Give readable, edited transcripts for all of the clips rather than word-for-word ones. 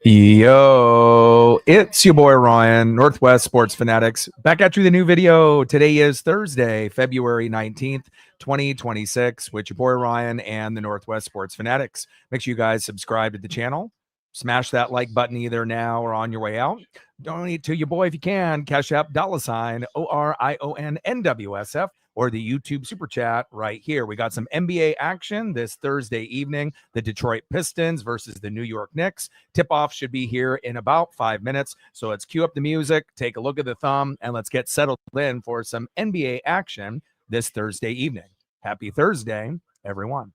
Yo, it's your boy Ryan, Northwest Sports Fanatics, back at you with a new video. Today is Thursday, February 19th, 2026, with your boy Ryan and the Northwest Sports Fanatics. Make sure you guys subscribe to the channel. Smash that like button either now or on your way out. Donate to your boy if you can. Cash App $ORIONNWSF or the YouTube Super Chat right here. We got some NBA action this Thursday evening. The Detroit Pistons versus the New York Knicks. Tip-off should be here in about 5 minutes. So let's cue up the music, take a look at the thumb, and let's get settled in for some NBA action this Thursday evening. Happy Thursday, everyone.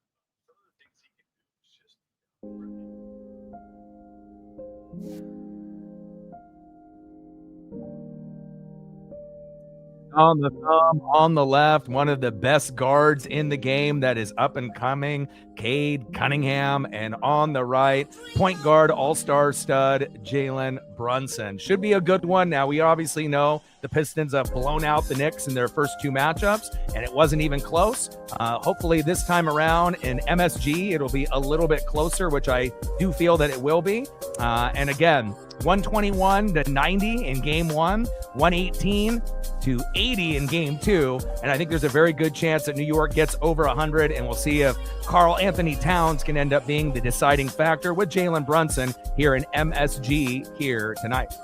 On the thumb, on the left, one of the best guards in the game that is up and coming, Cunningham, and on the right, point guard, all-star stud, Jalen Brunson. Should be a good one. Now, we obviously know the Pistons have blown out the Knicks in their first two matchups, and it wasn't even close. Hopefully this time around in MSG, it'll be a little bit closer, which I do feel that it will be. And again, 121 to 90 in game one, 118 to 80 in game two. And I think there's a very good chance that New York gets over 100, and we'll see if Karl Anthony Towns can end up being the deciding factor with Jalen Brunson here in MSG here tonight.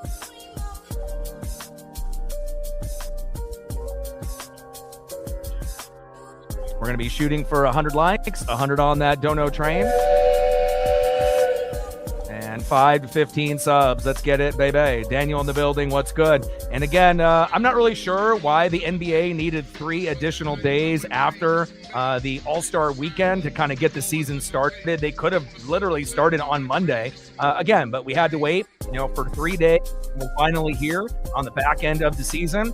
We're going to be shooting for 100 likes, 100 on that dono train. And 5 to 15 subs. Let's get it, baby. Daniel in the building. What's good? And again, I'm not really sure why the NBA needed 3 additional days after the All-Star weekend to kind of get the season started. They could have literally started on Monday again, but we had to wait, for 3 days. We're finally here on the back end of the season.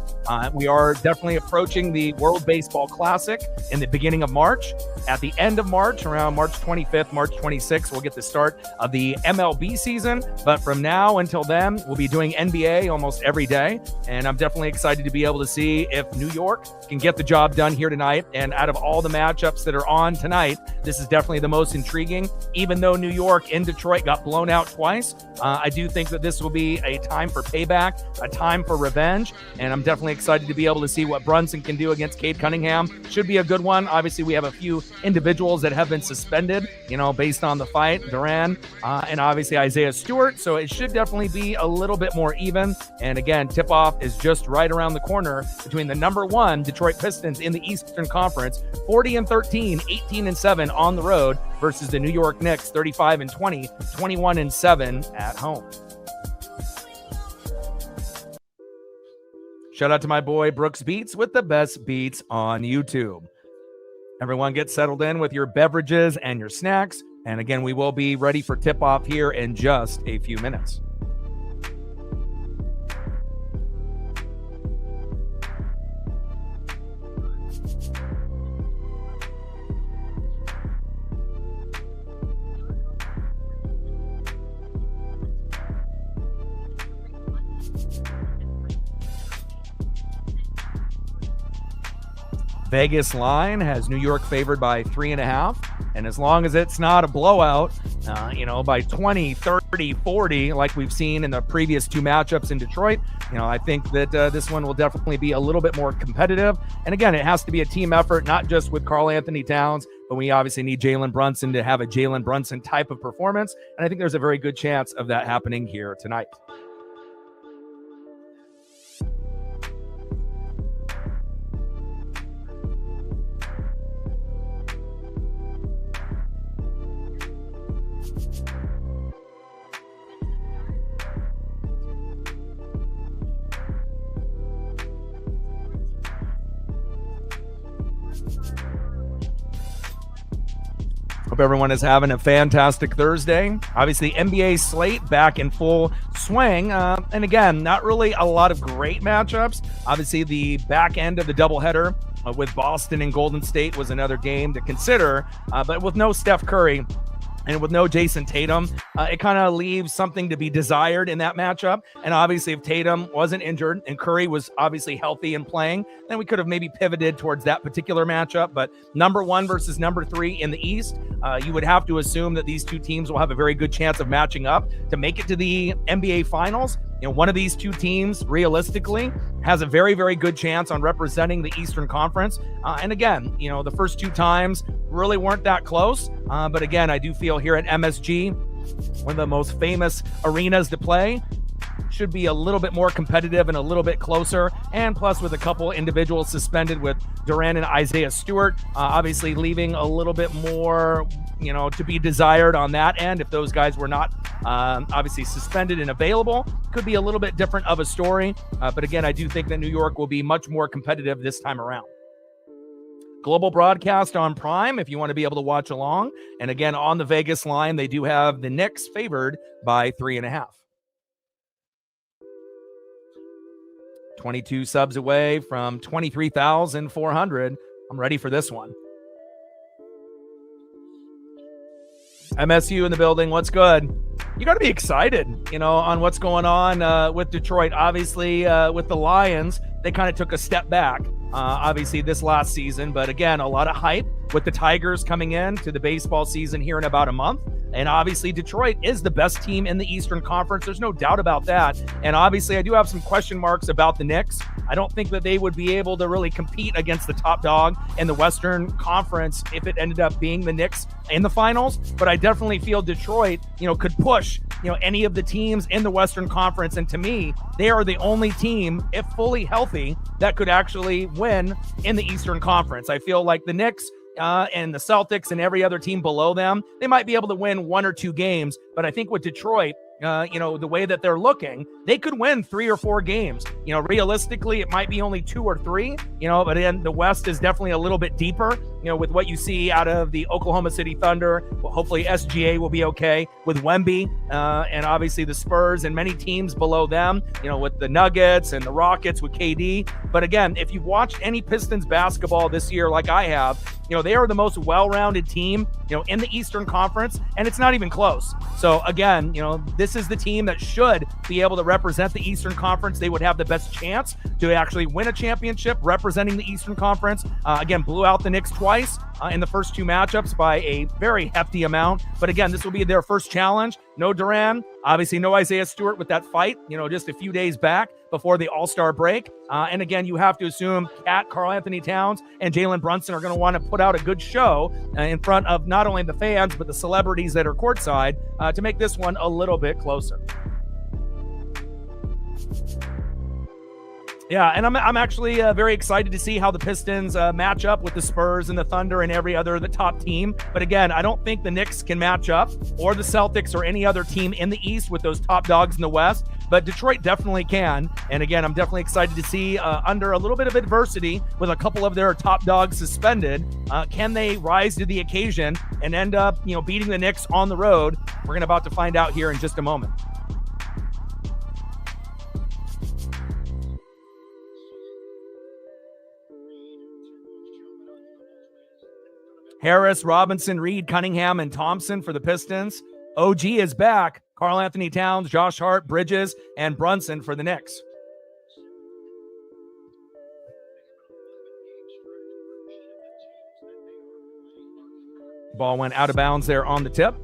We are definitely approaching the World Baseball Classic in the beginning of March. At the end of March, around March 25th, March 26th, we'll get the start of the MLB season. But from now until then, we'll be doing NBA almost every day. And I'm definitely excited to be able to see if New York can get the job done here tonight. And out of all the matchups that are on tonight, this is definitely the most intriguing. Even though New York and Detroit got blown out twice, I do think that this will be a time for payback, a time for revenge. And I'm definitely excited to be able to see what Brunson can do against Cunningham. Should be a good one. Obviously, we have a few individuals that have been suspended, based on the fight, Duran, and obviously Isaiah Stewart. So it should definitely be a little bit more even. And again, tip-off is just right around the corner between the number 1 Detroit Pistons in the Eastern Conference, 40-13, 18-7 on the road, versus the New York Knicks, 35-20, 21-7 at home. Shout out to my boy Brooks Beats with the best beats on YouTube. Everyone get settled in with your beverages and your snacks. And again, we will be ready for tip-off here in just a few minutes. Vegas line has New York favored by 3.5. And as long as it's not a blowout, by 20, 30, 40, like we've seen in the previous 2 matchups in Detroit, I think that this one will definitely be a little bit more competitive. And again, it has to be a team effort, not just with Karl Anthony Towns, but we obviously need Jalen Brunson to have a Jalen Brunson type of performance. And I think there's a very good chance of that happening here tonight. Hope everyone is having a fantastic Thursday. Obviously, NBA slate back in full swing. And again, not really a lot of great matchups. Obviously, the back end of the doubleheader with Boston and Golden State was another game to consider. But with no Steph Curry, And with no Jason Tatum, it kind of leaves something to be desired in that matchup. And obviously, if Tatum wasn't injured and Curry was obviously healthy and playing, then we could have maybe pivoted towards that particular matchup. But number one versus number three in the East, you would have to assume that these two teams will have a very good chance of matching up to make it to the NBA Finals. One of these two teams, realistically, has a very, very good chance on representing the Eastern Conference. And again, the first two times really weren't that close. But again, I do feel here at MSG, one of the most famous arenas to play, should be a little bit more competitive and a little bit closer. And plus, with a couple individuals suspended with Durant and Isaiah Stewart, obviously leaving a little bit more, to be desired on that end. If those guys were not obviously suspended and available, could be a little bit different of a story. But again, I do think that New York will be much more competitive this time around. Global broadcast on Prime if you want to be able to watch along. And again, on the Vegas line, they do have the Knicks favored by 3.5. 22 subs away from 23,400. I'm ready for this one. MSU in the building. What's good? You got to be excited, on what's going on with Detroit. Obviously, with the Lions, they kind of took a step back, obviously, this last season. But again, a lot of hype with the Tigers coming in to the baseball season here in about a month. And obviously, Detroit is the best team in the Eastern Conference. There's no doubt about that. And obviously, I do have some question marks about the Knicks. I don't think that they would be able to really compete against the top dog in the Western Conference if it ended up being the Knicks in the finals. But I definitely feel Detroit, could push, any of the teams in the Western Conference. And to me, they are the only team, if fully healthy, that could actually win in the Eastern Conference. I feel like the Knicks and the Celtics and every other team below them, they might be able to win 1 or 2 games. But I think with Detroit, the way that they're looking, they could win 3 or 4 games. Realistically, it might be only 2 or 3, but then the West is definitely a little bit deeper, with what you see out of the Oklahoma City Thunder. Well, hopefully SGA will be okay with Wemby, and obviously the Spurs and many teams below them, with the Nuggets and the Rockets with KD. But again, if you've watched any Pistons basketball this year, like I have, they are the most well-rounded team, in the Eastern Conference, and it's not even close. So again, this is the team that should be able to represent the Eastern Conference. They would have the best chance to actually win a championship representing the Eastern Conference. Again, blew out the Knicks twice in the first 2 matchups by a very hefty amount. But again, this will be their first challenge. No Durant, obviously no Isaiah Stewart with that fight, just a few days back before the All-Star break. And again, you have to assume Karl Anthony Towns and Jalen Brunson are going to want to put out a good show in front of not only the fans, but the celebrities that are courtside to make this one a little bit closer. Yeah, and I'm actually very excited to see how the Pistons match up with the Spurs and the Thunder and every other the top team. But again, I don't think the Knicks can match up, or the Celtics or any other team in the East with those top dogs in the West. But Detroit definitely can. And again, I'm definitely excited to see under a little bit of adversity with a couple of their top dogs suspended, can they rise to the occasion and end up, beating the Knicks on the road? We're about to find out here in just a moment. Harris, Robinson, Reed, Cunningham, and Thompson for the Pistons. OG is back. Karl Anthony Towns, Josh Hart, Bridges, and Brunson for the Knicks. Ball went out of bounds there on the tip.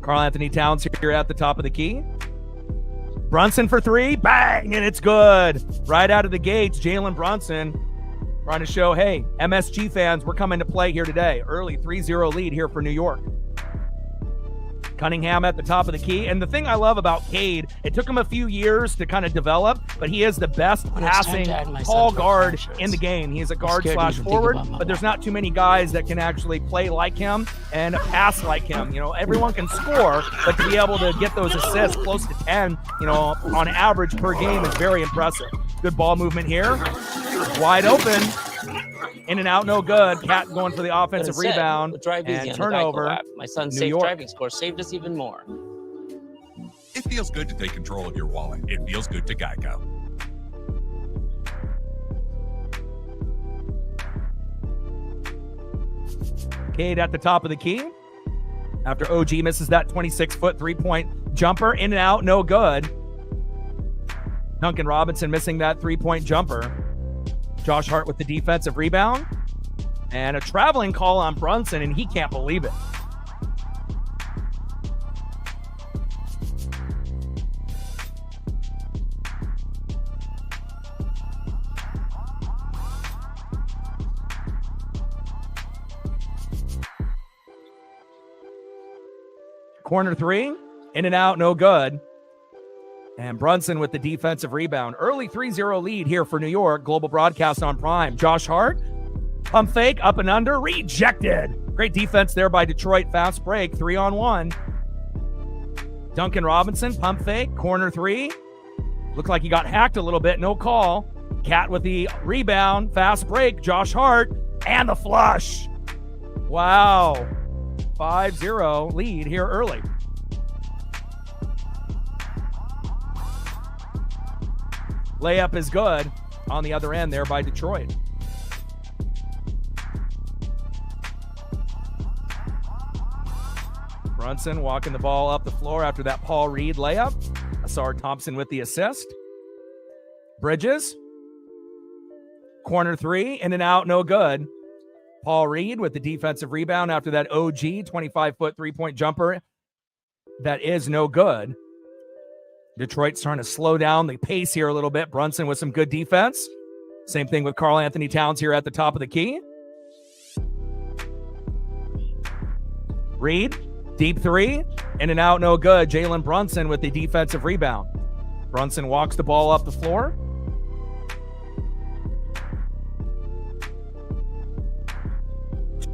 Karl Anthony Towns here at the top of the key. Brunson for 3. Bang! And it's good. Right out of the gates, Jalen Brunson trying to show, hey, MSG fans, we're coming to play here today. Early 3-0 lead here for New York. Cunningham at the top of the key. And the thing I love about Cade, it took him a few years to kind of develop, but he is the best passing tall guard in the game. He is a guard slash forward, but there's not too many guys that can actually play like him and pass like him. Everyone can score, but to be able to get those assists close to 10, on average per game is very impressive. Good ball movement here. Wide open. In and out, no good. Cat going for the offensive rebound and turnover. My son's safe driving score saved us even more. It feels good to take control of your wallet. It feels good to Geico. Cade at the top of the key. After OG misses that 26-foot three-point jumper. In and out, no good. Duncan Robinson missing that three-point jumper. Josh Hart with the defensive rebound. And a traveling call on Brunson, and he can't believe it. Corner three, in and out, no good. And Brunson with the defensive rebound. Early 3-0 lead here for New York. Global broadcast on Prime. Josh Hart, pump fake, up and under, rejected. Great defense there by Detroit. Fast break, 3-on-1. Duncan Robinson, pump fake, corner three. Looked like he got hacked a little bit, no call. Cat with the rebound, fast break, Josh Hart, and the flush. Wow. 5-0 lead here early. Layup is good on the other end there by Detroit. Brunson walking the ball up the floor after that Paul Reed layup. Asar Thompson with the assist. Bridges. Corner three, in and out, no good. Paul Reed with the defensive rebound after that OG 25-foot three-point jumper. That is no good. Detroit's trying to slow down the pace here a little bit. Brunson with some good defense. Same thing with Karl Anthony Towns here at the top of the key. Reed, deep three, in and out, no good. Jalen Brunson with the defensive rebound. Brunson walks the ball up the floor.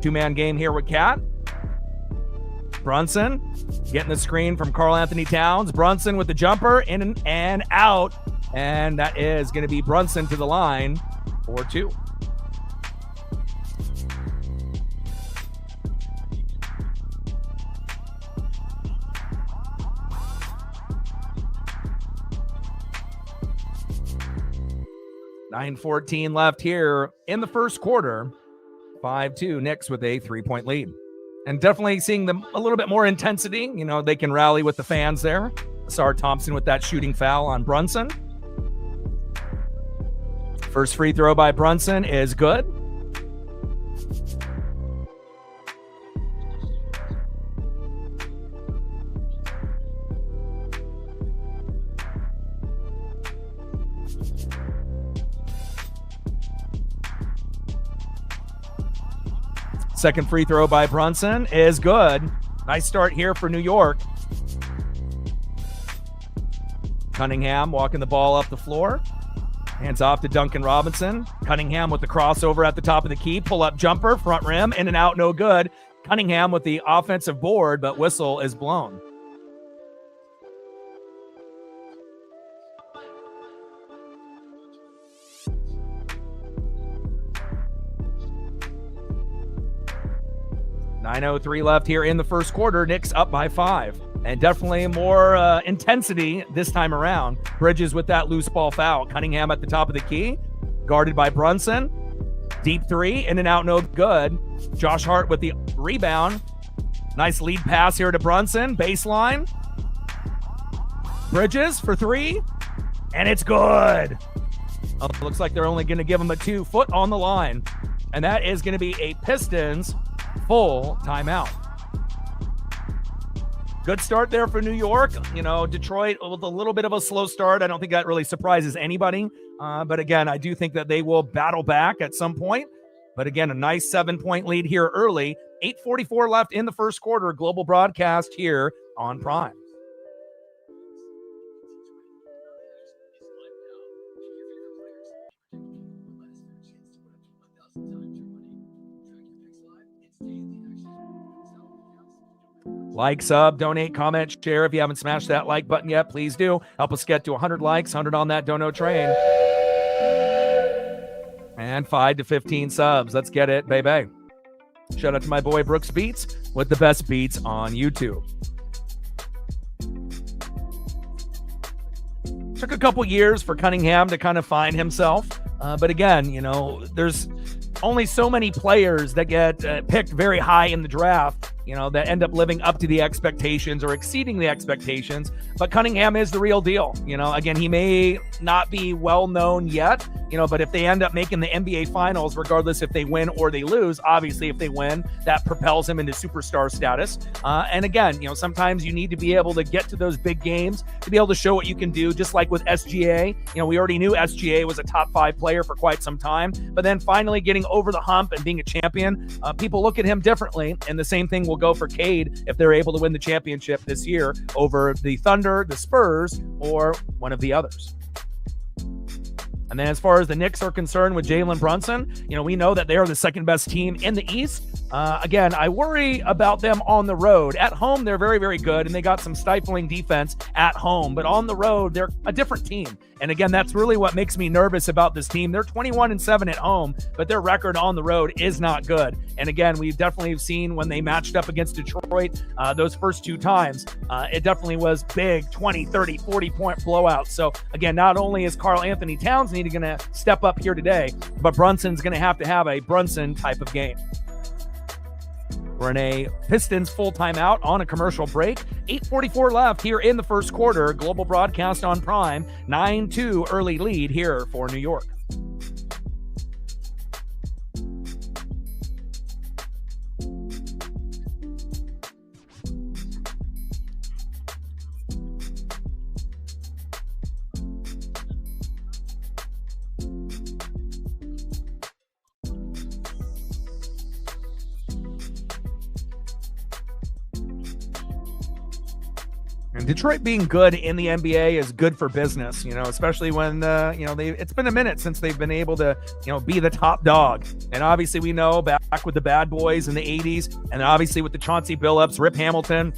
Two-man game here with Cat. Brunson getting the screen from Karl Anthony Towns. Brunson with the jumper, in and out. And that is going to be Brunson to the line for two. .9:14 left here in the first quarter. 5-2, Knicks with a 3-point lead. And definitely seeing them a little bit more intensity. You know, they can rally with the fans there. Asar Thompson with that shooting foul on Brunson. First free throw by Brunson is good. Second free throw by Brunson is good. Nice start here for New York. Cunningham walking the ball up the floor. Hands off to Duncan Robinson. Cunningham with the crossover at the top of the key. Pull-up jumper, front rim, in and out, no good. Cunningham with the offensive board, but whistle is blown. .9:03 left here in the first quarter. Knicks up by 5. And definitely more intensity this time around. Bridges with that loose ball foul. Cunningham at the top of the key. Guarded by Brunson. Deep three, in and out, no good. Josh Hart with the rebound. Nice lead pass here to Brunson. Baseline. Bridges for three. And it's good. Looks like they're only going to give him a 2-foot on the line. And that is going to be a Pistons full timeout. Good start there for New York. You know, Detroit with a little bit of a slow start. I don't think that really surprises anybody. But again, I do think that they will battle back at some point. But again, a nice 7-point lead here early. 8:44 left in the first quarter. Global broadcast here on Prime. Like, sub, donate, comment, share. If you haven't smashed that like button yet, please do. Help us get to 100 likes, 100 on that dono train. And 5 to 15 subs. Let's get it, baby. Shout out to my boy Brooks Beats with the best beats on YouTube. Took a couple years for Cunningham to kind of find himself. But again, you know, there's only so many players that get picked very high in the draft that end up living up to the expectations or exceeding the expectations. But Cunningham is the real deal. Again, he may not be well known yet, but if they end up making the NBA Finals, regardless if they win or they lose, obviously if they win, that propels him into superstar status. And again, sometimes you need to be able to get to those big games to be able to show what you can do, just like with SGA. We already knew SGA was a top 5 player for quite some time, but then finally getting over the hump and being a champion, people look at him differently. And the same thing will go for Cade if they're able to win the championship this year over the Thunder, the Spurs, or one of the others. And then as far as the Knicks are concerned with Jalen Brunson, we know that they are the second best team in the East. Again, I worry about them on the road. At home, they're very, very good, and they got some stifling defense at home. But on the road, they're a different team. And again, that's really what makes me nervous about this team. They're 21-7 at home, but their record on the road is not good. And again, we've definitely seen when they matched up against Detroit those first 2 times, it definitely was big 20, 30, 40-point blowouts. So again, not only is Karl Anthony Towns going to step up here today, but Brunson's going to have a Brunson type of game. We're in a Pistons full timeout on a commercial break. 8:44 left here in the first quarter. Global broadcast on Prime. 9-2 early lead here for New York. And Detroit being good in the NBA is good for business, especially when, it's been a minute since they've been able to, be the top dog. And obviously we know back with the bad boys in the 80s, and obviously with the Chauncey Billups, Rip Hamilton,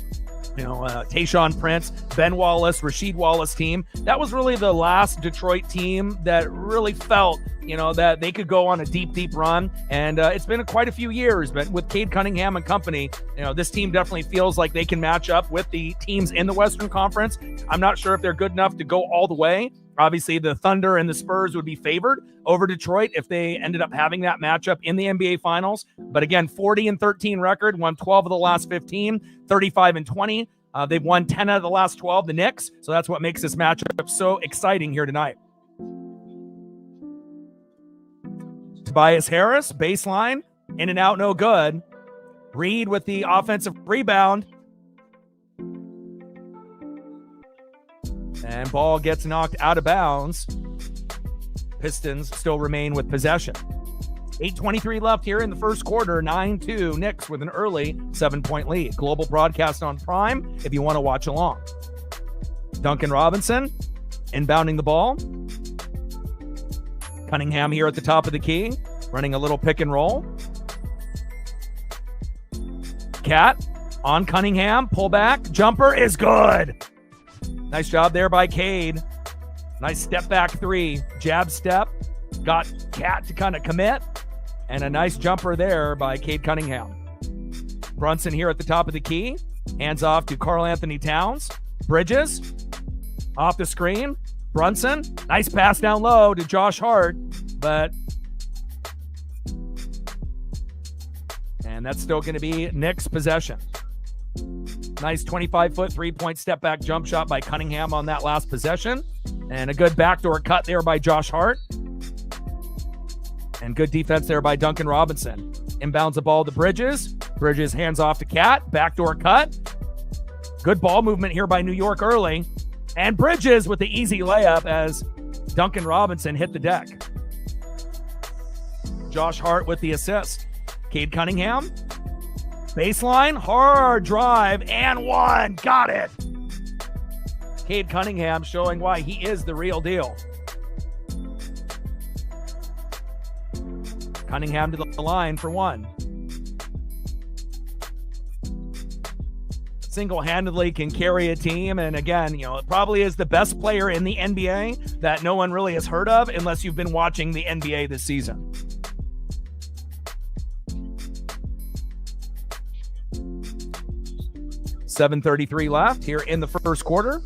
Tayshaun Prince, Ben Wallace, Rasheed Wallace team. That was really the last Detroit team that really felt, that they could go on a deep, deep run. And it's been quite a few years, but with Cade Cunningham and company, this team definitely feels like they can match up with the teams in the Western Conference. I'm not sure if they're good enough to go all the way. Obviously, the Thunder and the Spurs would be favored over Detroit if they ended up having that matchup in the NBA Finals. But again, 40-13 record, won 12 of the last 15, 35-20. They've won 10 out of the last 12, the Knicks. So that's what makes this matchup so exciting here tonight. Tobias Harris, baseline, in and out, no good. Reed with the offensive rebound. And ball gets knocked out of bounds. Pistons still remain with possession. 8:23 left here in the first quarter. 9-2 Knicks with an early 7-point lead. Global broadcast on Prime if you want to watch along. Duncan Robinson inbounding the ball. Cunningham here at the top of the key, running a little pick and roll. Cat on Cunningham, pull back, jumper is good. Nice job there by Cade. Nice step back 3, jab step, got Cat to kind of commit, and a nice jumper there by Cade Cunningham. Brunson here at the top of the key, hands off to Karl Anthony Towns. Bridges off the screen. Brunson, nice pass down low to Josh Hart, and that's still going to be Knicks possession. Nice 25-foot three-point step-back jump shot by Cunningham on that last possession, and a good backdoor cut there by Josh Hart, and good defense there by Duncan Robinson. Inbounds the ball to Bridges. Bridges hands off to Cat, backdoor cut. Good ball movement here by New York early. And Bridges with the easy layup as Duncan Robinson hit the deck. Josh Hart with the assist. Cade Cunningham. Baseline, hard drive, and one. Got it. Cade Cunningham showing why he is the real deal. Cunningham to the line for one. Single-handedly can carry a team, and again, it probably is the best player in the NBA that no one really has heard of unless you've been watching the NBA this season. $7:33 left here in the first quarter.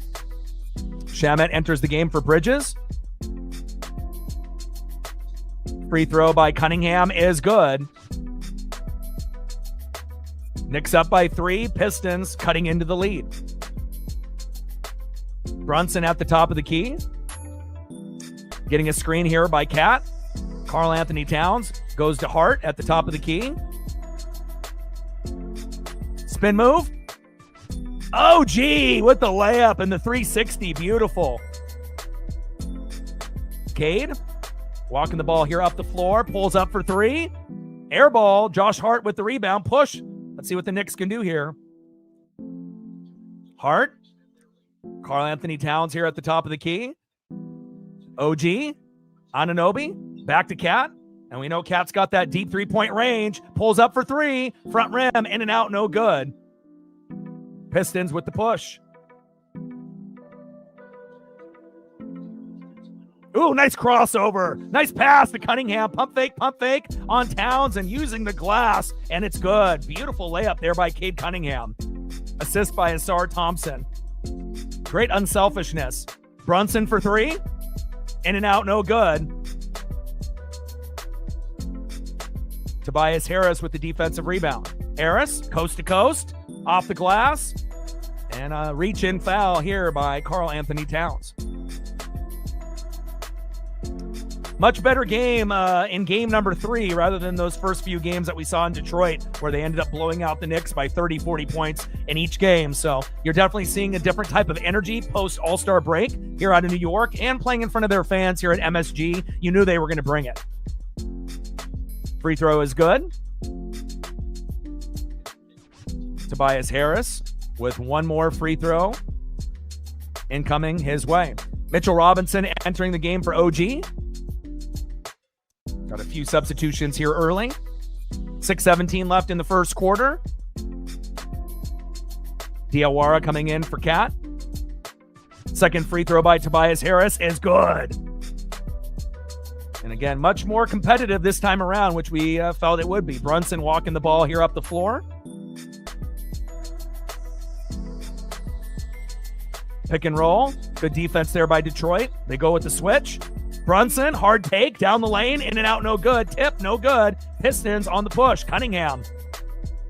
Shamet enters the game for Bridges. Free throw by Cunningham is good. Knicks up by 3. Pistons cutting into the lead. Brunson at the top of the key. Getting a screen here by Cat. Karl Anthony Towns goes to Hart at the top of the key. Spin move. OG with the layup and the 360. Beautiful. Cade walking the ball here up the floor. Pulls up for 3. Air ball. Josh Hart with the rebound. Push. Let's see what the Knicks can do here. Hart. Karl Anthony Towns here at the top of the key. OG. Anunoby. Back to Cat. And we know Cat's got that deep 3-point range. Pulls up for 3. Front rim. In and out. No good. Pistons with the push. Ooh, nice crossover. Nice pass to Cunningham. Pump fake on Towns and using the glass. And it's good. Beautiful layup there by Cade Cunningham. Assist by Asar Thompson. Great unselfishness. Brunson for 3. In and out, no good. Tobias Harris with the defensive rebound. Harris, coast to coast, off the glass. And a reach-in foul here by Karl Anthony Towns. Much better game in game number 3 rather than those first few games that we saw in Detroit where they ended up blowing out the Knicks by 30, 40 points in each game. So you're definitely seeing a different type of energy post All-Star break here out of New York and playing in front of their fans here at MSG. You knew they were going to bring it. Free throw is good. Tobias Harris with one more free throw incoming his way. Mitchell Robinson entering the game for OG. Got a few substitutions here early. 6:17 left in the first quarter. Diawara coming in for Cat. Second free throw by Tobias Harris is good. And again, much more competitive this time around, which we felt it would be. Brunson walking the ball here up the floor. Pick and roll. Good defense there by Detroit. They go with the switch. Brunson, hard take, down the lane, in and out, no good. Tip, no good. Pistons on the push. Cunningham.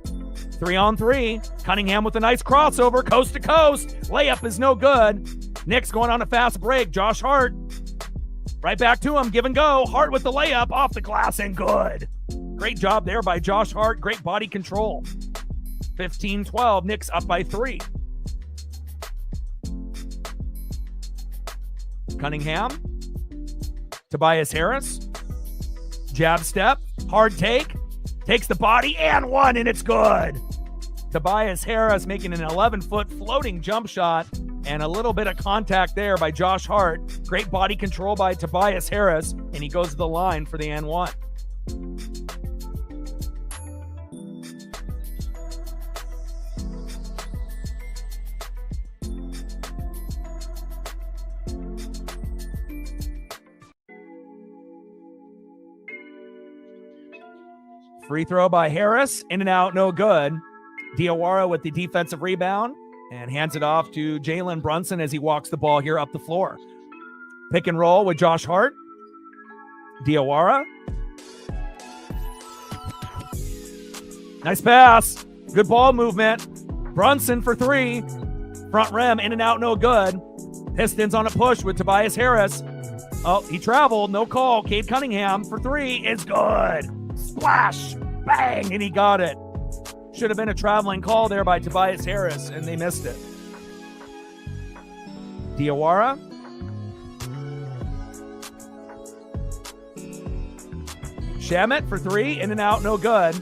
3-on-3. Cunningham with a nice crossover, coast to coast. Layup is no good. Knicks going on a fast break. Josh Hart. Right back to him, give and go. Hart with the layup, off the glass and good. Great job there by Josh Hart. Great body control. 15-12, Knicks up by 3. Cunningham. Tobias Harris. Jab step. Hard take. Takes the body and one, and it's good. Tobias Harris making an 11-foot floating jump shot and a little bit of contact there by Josh Hart. Great body control by Tobias Harris, and he goes to the line for the and one. Free throw by Harris, in and out, no good. Diawara with the defensive rebound and hands it off to Jalen Brunson as he walks the ball here up the floor. Pick and roll with Josh Hart. Diawara. Nice pass. Good ball movement. Brunson for 3. Front rim, in and out, no good. Pistons on a push with Tobias Harris. Oh, he traveled, no call. Cade Cunningham for 3 is good. Splash, bang, and he got it. Should have been a traveling call there by Tobias Harris, and they missed it. Diawara. Shamet for 3, in and out, no good.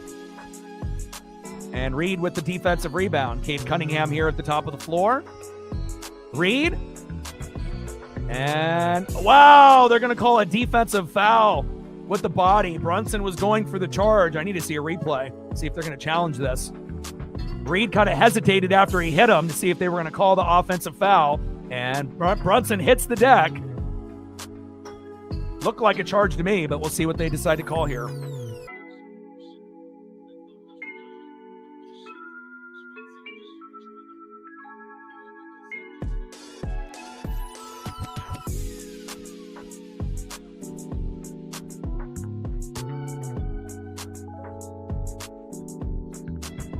And Reed with the defensive rebound. Cade Cunningham here at the top of the floor. Reed. And, wow, they're going to call a defensive foul with the body. Brunson was going for the charge. I need to see a replay, see if they're going to challenge this. Reed kind of hesitated after he hit him to see if they were going to call the offensive foul, and Brunson hits the deck. Looked like a charge to me, but we'll see what they decide to call here.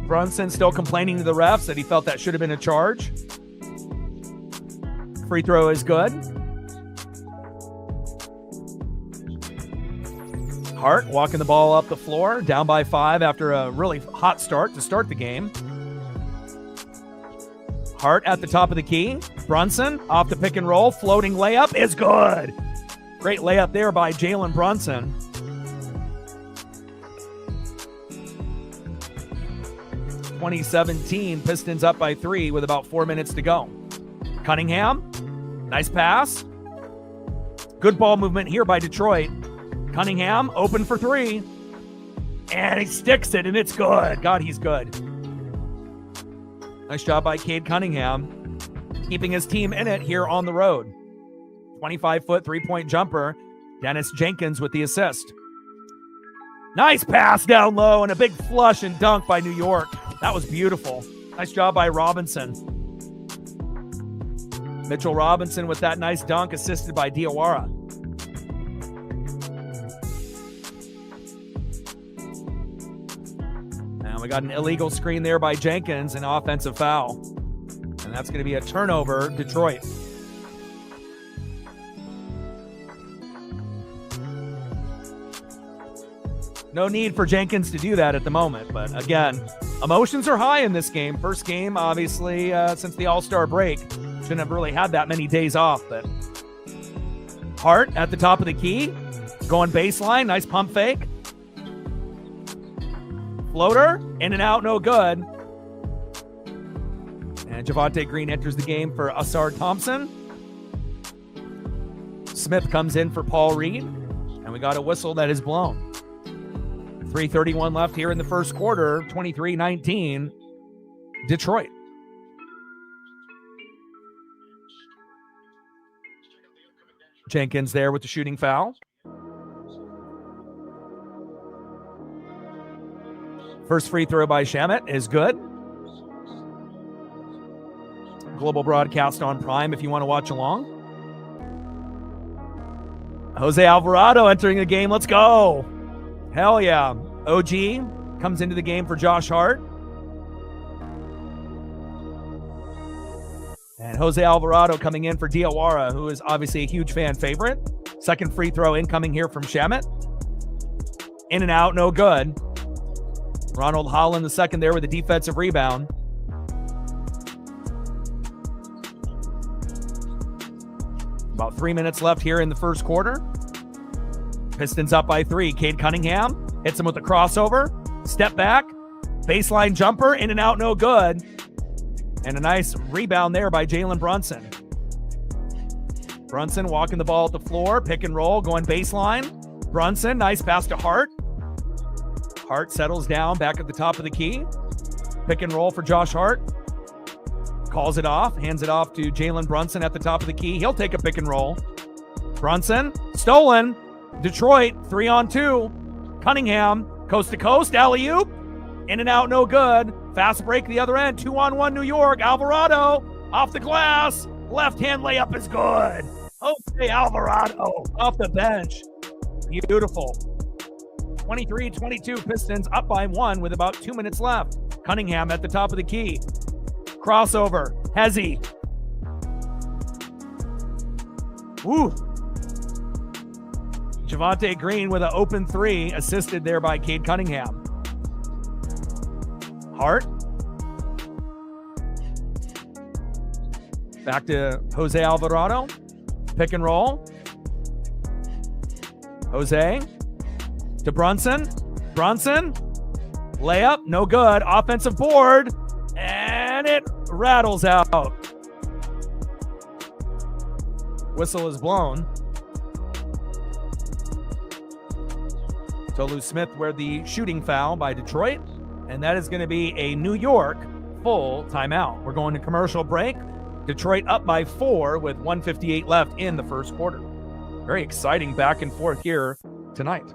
Brunson still complaining to the refs that he felt that should have been a charge. Free throw is good. Hart walking the ball up the floor, down by 5 after a really hot start to start the game. Hart at the top of the key. Brunson off the pick and roll. Floating layup is good. Great layup there by Jalen Brunson. (2017) Pistons up by 3 with about 4 minutes to go. Cunningham, nice pass. Good ball movement here by Detroit. Cunningham open for 3. And he sticks it, and it's good. God, he's good. Nice job by Cade Cunningham, keeping his team in it here on the road. 25-foot three-point jumper. Dennis Jenkins with the assist. Nice pass down low and a big flush and dunk by New York. That was beautiful. Nice job by Robinson. Mitchell Robinson with that nice dunk, assisted by Diawara. And we got an illegal screen there by Jenkins, an offensive foul. And that's going to be a turnover, Detroit. No need for Jenkins to do that at the moment. But again, emotions are high in this game. First game, obviously, since the All-Star break. Shouldn't have really had that many days off. But Hart at the top of the key. Going baseline. Nice pump fake. Floater. In and out. No good. And Javonte Green enters the game for Asar Thompson. Smith comes in for Paul Reed. And we got a whistle that is blown. 3:31 left here in the first quarter. 23-19, Detroit. Jenkins there with the shooting foul. First free throw by Shamet is good. Global broadcast on Prime if you want to watch along. Jose Alvarado entering the game. Let's go. Hell yeah. OG comes into the game for Josh Hart. And Jose Alvarado coming in for Diawara, who is obviously a huge fan favorite. Second free throw incoming here from Shamet. In and out, no good. Ronald Holland the second there with a defensive rebound. About 3 minutes left here in the first quarter. Pistons up by 3. Cade Cunningham hits him with a crossover. Step back. Baseline jumper. In and out, no good. And a nice rebound there by Jalen Brunson. Brunson walking the ball at the floor. Pick and roll. Going baseline. Brunson. Nice pass to Hart. Hart settles down back at the top of the key. Pick and roll for Josh Hart. Calls it off. Hands it off to Jalen Brunson at the top of the key. He'll take a pick and roll. Brunson. Stolen. Detroit, 3-on-2. Cunningham, coast to coast, alley-oop. In and out, no good. Fast break the other end, 2-on-1 New York. Alvarado, off the glass. Left-hand layup is good. Okay, Alvarado, off the bench. Beautiful. 23-22, Pistons up by 1 with about 2 minutes left. Cunningham at the top of the key. Crossover, Hezzy. Woo. Javonte Green with an open 3, assisted there by Cade Cunningham. Hart. Back to Jose Alvarado. Pick and roll. Jose to Brunson. Brunson. Layup, no good. Offensive board. And it rattles out. Whistle is blown. Tolu Smith where the shooting foul by Detroit, and that is going to be a New York full timeout. We're going to commercial break. Detroit up by 4 with 1:58 left in the first quarter. Very exciting back and forth here tonight.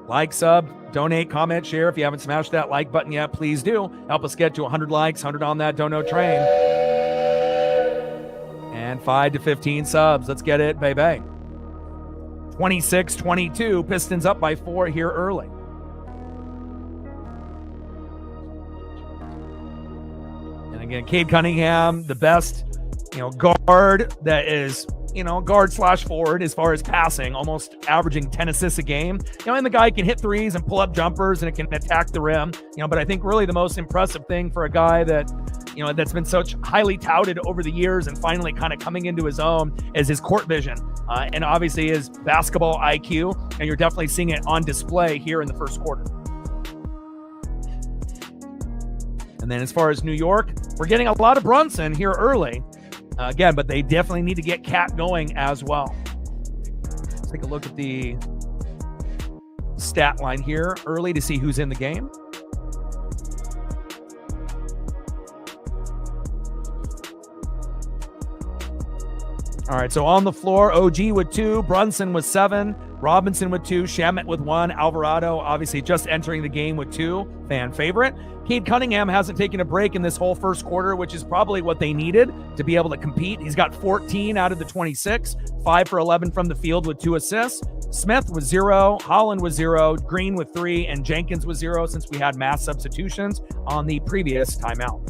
Like, sub, donate, comment, share. If you haven't smashed that like button yet, please do. Help us get to 100 likes, 100 on that dono train. And 5 to 15 subs. Let's get it, baby. 26-22, Pistons up by 4 here early. And again, Cade Cunningham, the best, guard that is, guard / forward as far as passing, almost averaging 10 assists a game. And the guy can hit threes and pull up jumpers and it can attack the rim. But I think really the most impressive thing for a guy that, that's been such highly touted over the years and finally kind of coming into his own is his court vision and obviously his basketball IQ. And you're definitely seeing it on display here in the first quarter. And then as far as New York, we're getting a lot of Brunson here early. Again, but they definitely need to get Cat going as well. Let's take a look at the stat line here early to see who's in the game. All right, so on the floor, OG with 2, Brunson with 7, Robinson with 2, Shamet with 1, Alvarado obviously just entering the game with 2, fan favorite. Cade Cunningham hasn't taken a break in this whole first quarter, which is probably what they needed to be able to compete. He's got 14 out of the 26, 5 for 11 from the field with 2 assists. Smith was 0, Holland was 0, Green with 3, and Jenkins was 0 since we had mass substitutions on the previous timeout.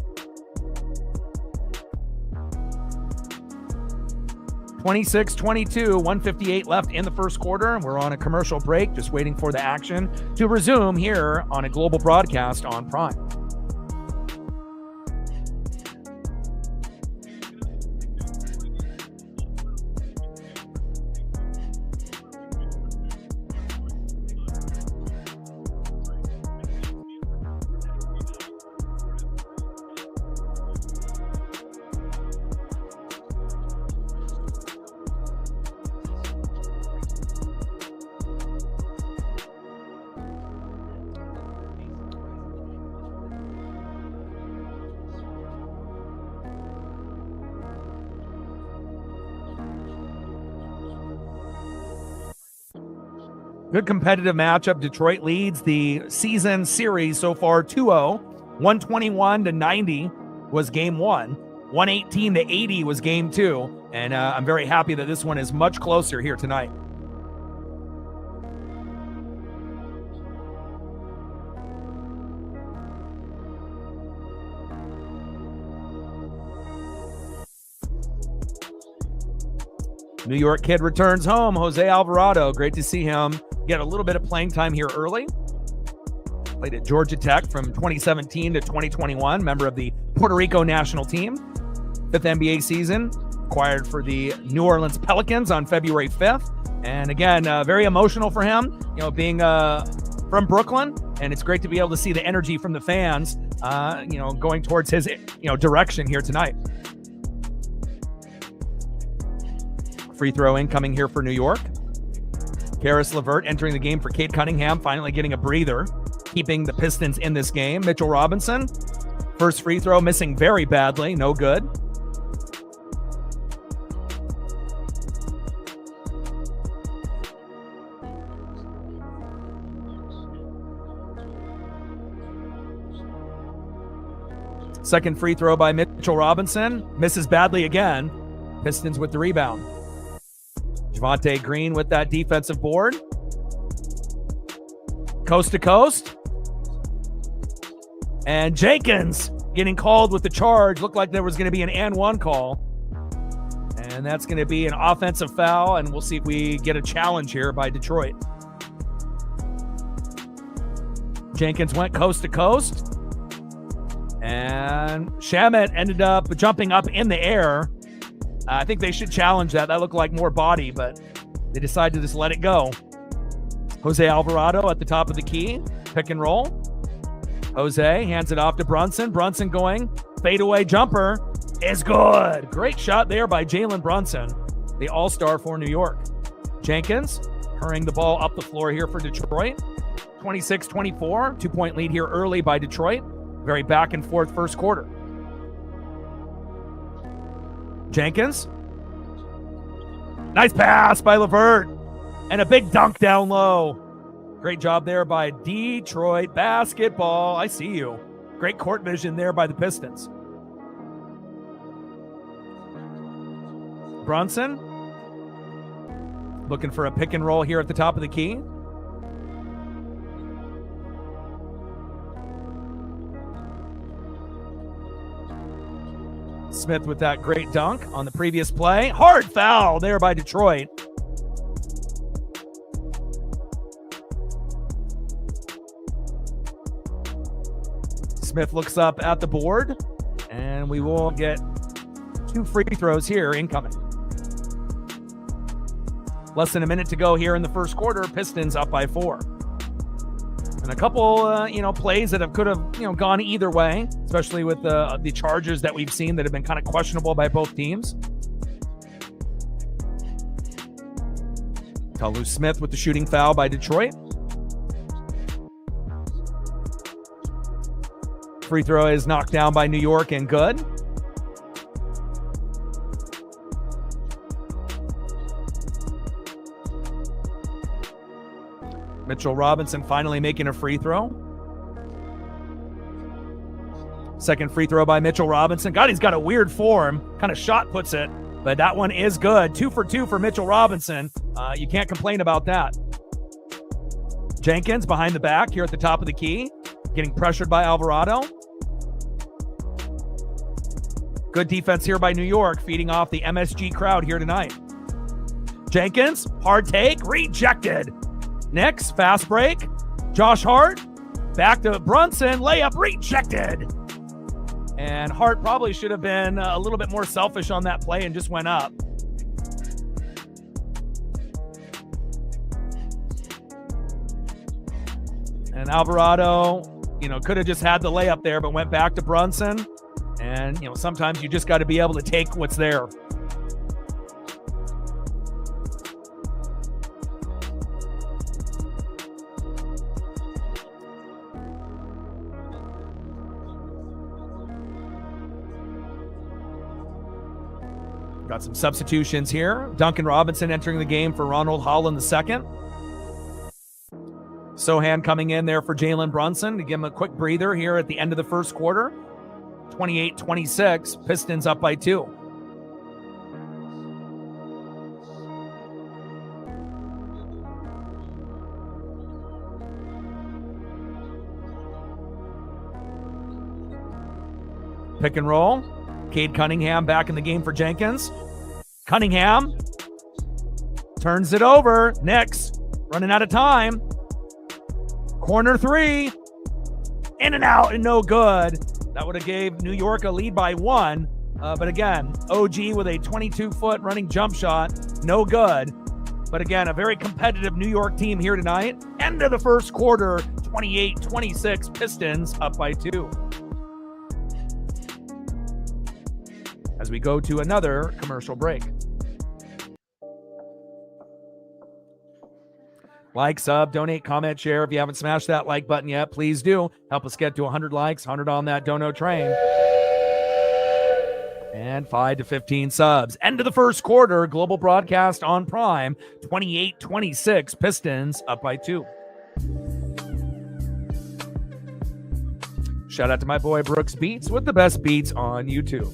26-22, 158 left in the first quarter. We're on a commercial break, just waiting for the action to resume here on a global broadcast on Prime. Good competitive matchup. Detroit leads the season series so far 2-0. 121-90 was game 1. 118-80 was game 2. And I'm very happy that this one is much closer here tonight. New York kid returns home, Jose Alvarado. Great to see him get a little bit of playing time here early. Played at Georgia Tech from 2017 to 2021, member of the Puerto Rico national team. 5th NBA season, acquired for the New Orleans Pelicans on February 5th. And again, very emotional for him, being from Brooklyn. And it's great to be able to see the energy from the fans, going towards his, direction here tonight. Free throw incoming here for New York. Karis LeVert entering the game for Cade Cunningham, finally getting a breather, keeping the Pistons in this game. Mitchell Robinson, first free throw missing very badly, no good. Second free throw by Mitchell Robinson, misses badly again. Pistons with the rebound. Javonte Green with that defensive board. Coast to coast. And Jenkins getting called with the charge. Looked like there was going to be an and one call. And that's going to be an offensive foul. And we'll see if we get a challenge here by Detroit. Jenkins went coast to coast. And Shamet ended up jumping up in the air. I think they should challenge that. That looked like more body, but they decided to just let it go. Jose Alvarado at the top of the key. Pick and roll. Jose hands it off to Brunson. Brunson going. Fadeaway jumper is good. Great shot there by Jalen Brunson, the all-star for New York. Jenkins hurrying the ball up the floor here for Detroit. 26-24. 2-point lead here early by Detroit. Very back and forth first quarter. Jenkins. Nice pass by LeVert. And a big dunk down low. Great job there by Detroit basketball. I see you. Great court vision there by the Pistons. Brunson. Looking for a pick and roll here at the top of the key. Smith with that great dunk on the previous play. Hard foul there by Detroit. Smith looks up at the board, and we will get 2 free throws here incoming. Less than a minute to go here in the first quarter. Pistons up by 4. And a couple, plays that could have gone either way, especially with the charges that we've seen that have been kind of questionable by both teams. Tolu Smith with the shooting foul by Detroit. Free throw is knocked down by New York and good. Mitchell Robinson finally making a free throw. Second free throw by Mitchell Robinson. God, he's got a weird form. Kind of shot puts it, but that one is good. 2 for 2 for Mitchell Robinson. You can't complain about that. Jenkins behind the back here at the top of the key. Getting pressured by Alvarado. Good defense here by New York, feeding off the MSG crowd here tonight. Jenkins, hard take, rejected. Knicks, fast break. Josh Hart, back to Brunson, layup rejected. And Hart probably should have been a little bit more selfish on that play and just went up. And Alvarado, could have just had the layup there, but went back to Brunson. And, sometimes you just got to be able to take what's there. Got some substitutions here. Duncan Robinson entering the game for Ronald Holland II. Sohan coming in there for Jalen Brunson to give him a quick breather here at the end of the first quarter. 28-26, Pistons up by 2. Pick and roll. Cade Cunningham back in the game for Jenkins. Cunningham turns it over. Knicks running out of time. Corner 3. In and out and no good. That would have gave New York a lead by 1. But again, OG with a 22-foot running jump shot. No good. But again, a very competitive New York team here tonight. End of the first quarter, 28-26, Pistons up by 2. As we go to another commercial break. Like, sub, donate, comment, share. If you haven't smashed that like button yet, please do. Help us get to 100 likes, 100 on that dono train. And 5 to 15 subs. End of the first quarter, global broadcast on Prime. 28-26, Pistons up by 2. Shout out to my boy Brooks Beats with the best beats on YouTube.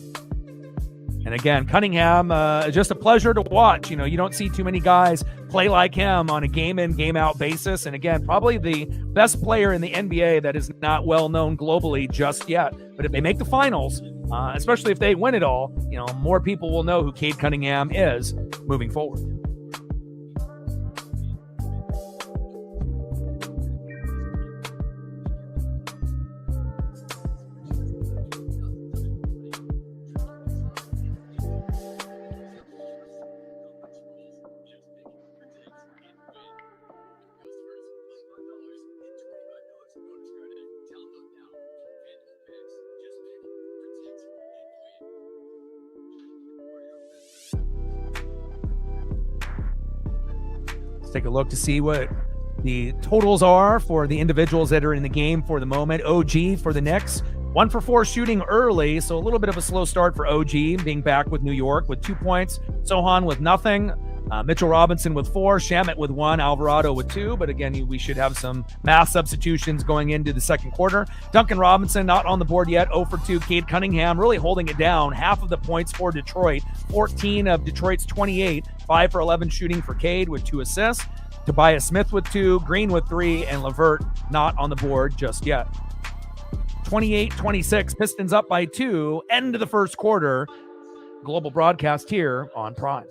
And again, Cunningham, just a pleasure to watch. You don't see too many guys play like him on a game-in, game-out basis. And again, probably the best player in the NBA that is not well known globally just yet. But if they make the finals, especially if they win it all, more people will know who Cade Cunningham is moving forward. Take a look to see what the totals are for the individuals that are in the game for the moment. OG for the Knicks, 1 for 4 shooting early, so a little bit of a slow start for OG being back with New York with 2 points. Sohan with nothing. Mitchell Robinson with 4, Shamet with 1, Alvarado with 2. But again, we should have some mass substitutions going into the second quarter. Duncan Robinson not on the board yet, 0 for 2. Cade Cunningham really holding it down. Half of the points for Detroit, 14 of Detroit's 28. 5 for 11 shooting for Cade with 2 assists. Tobias Smith with 2, Green with 3, and LeVert not on the board just yet. 28-26, Pistons up by 2, end of the first quarter. Global broadcast here on Prime.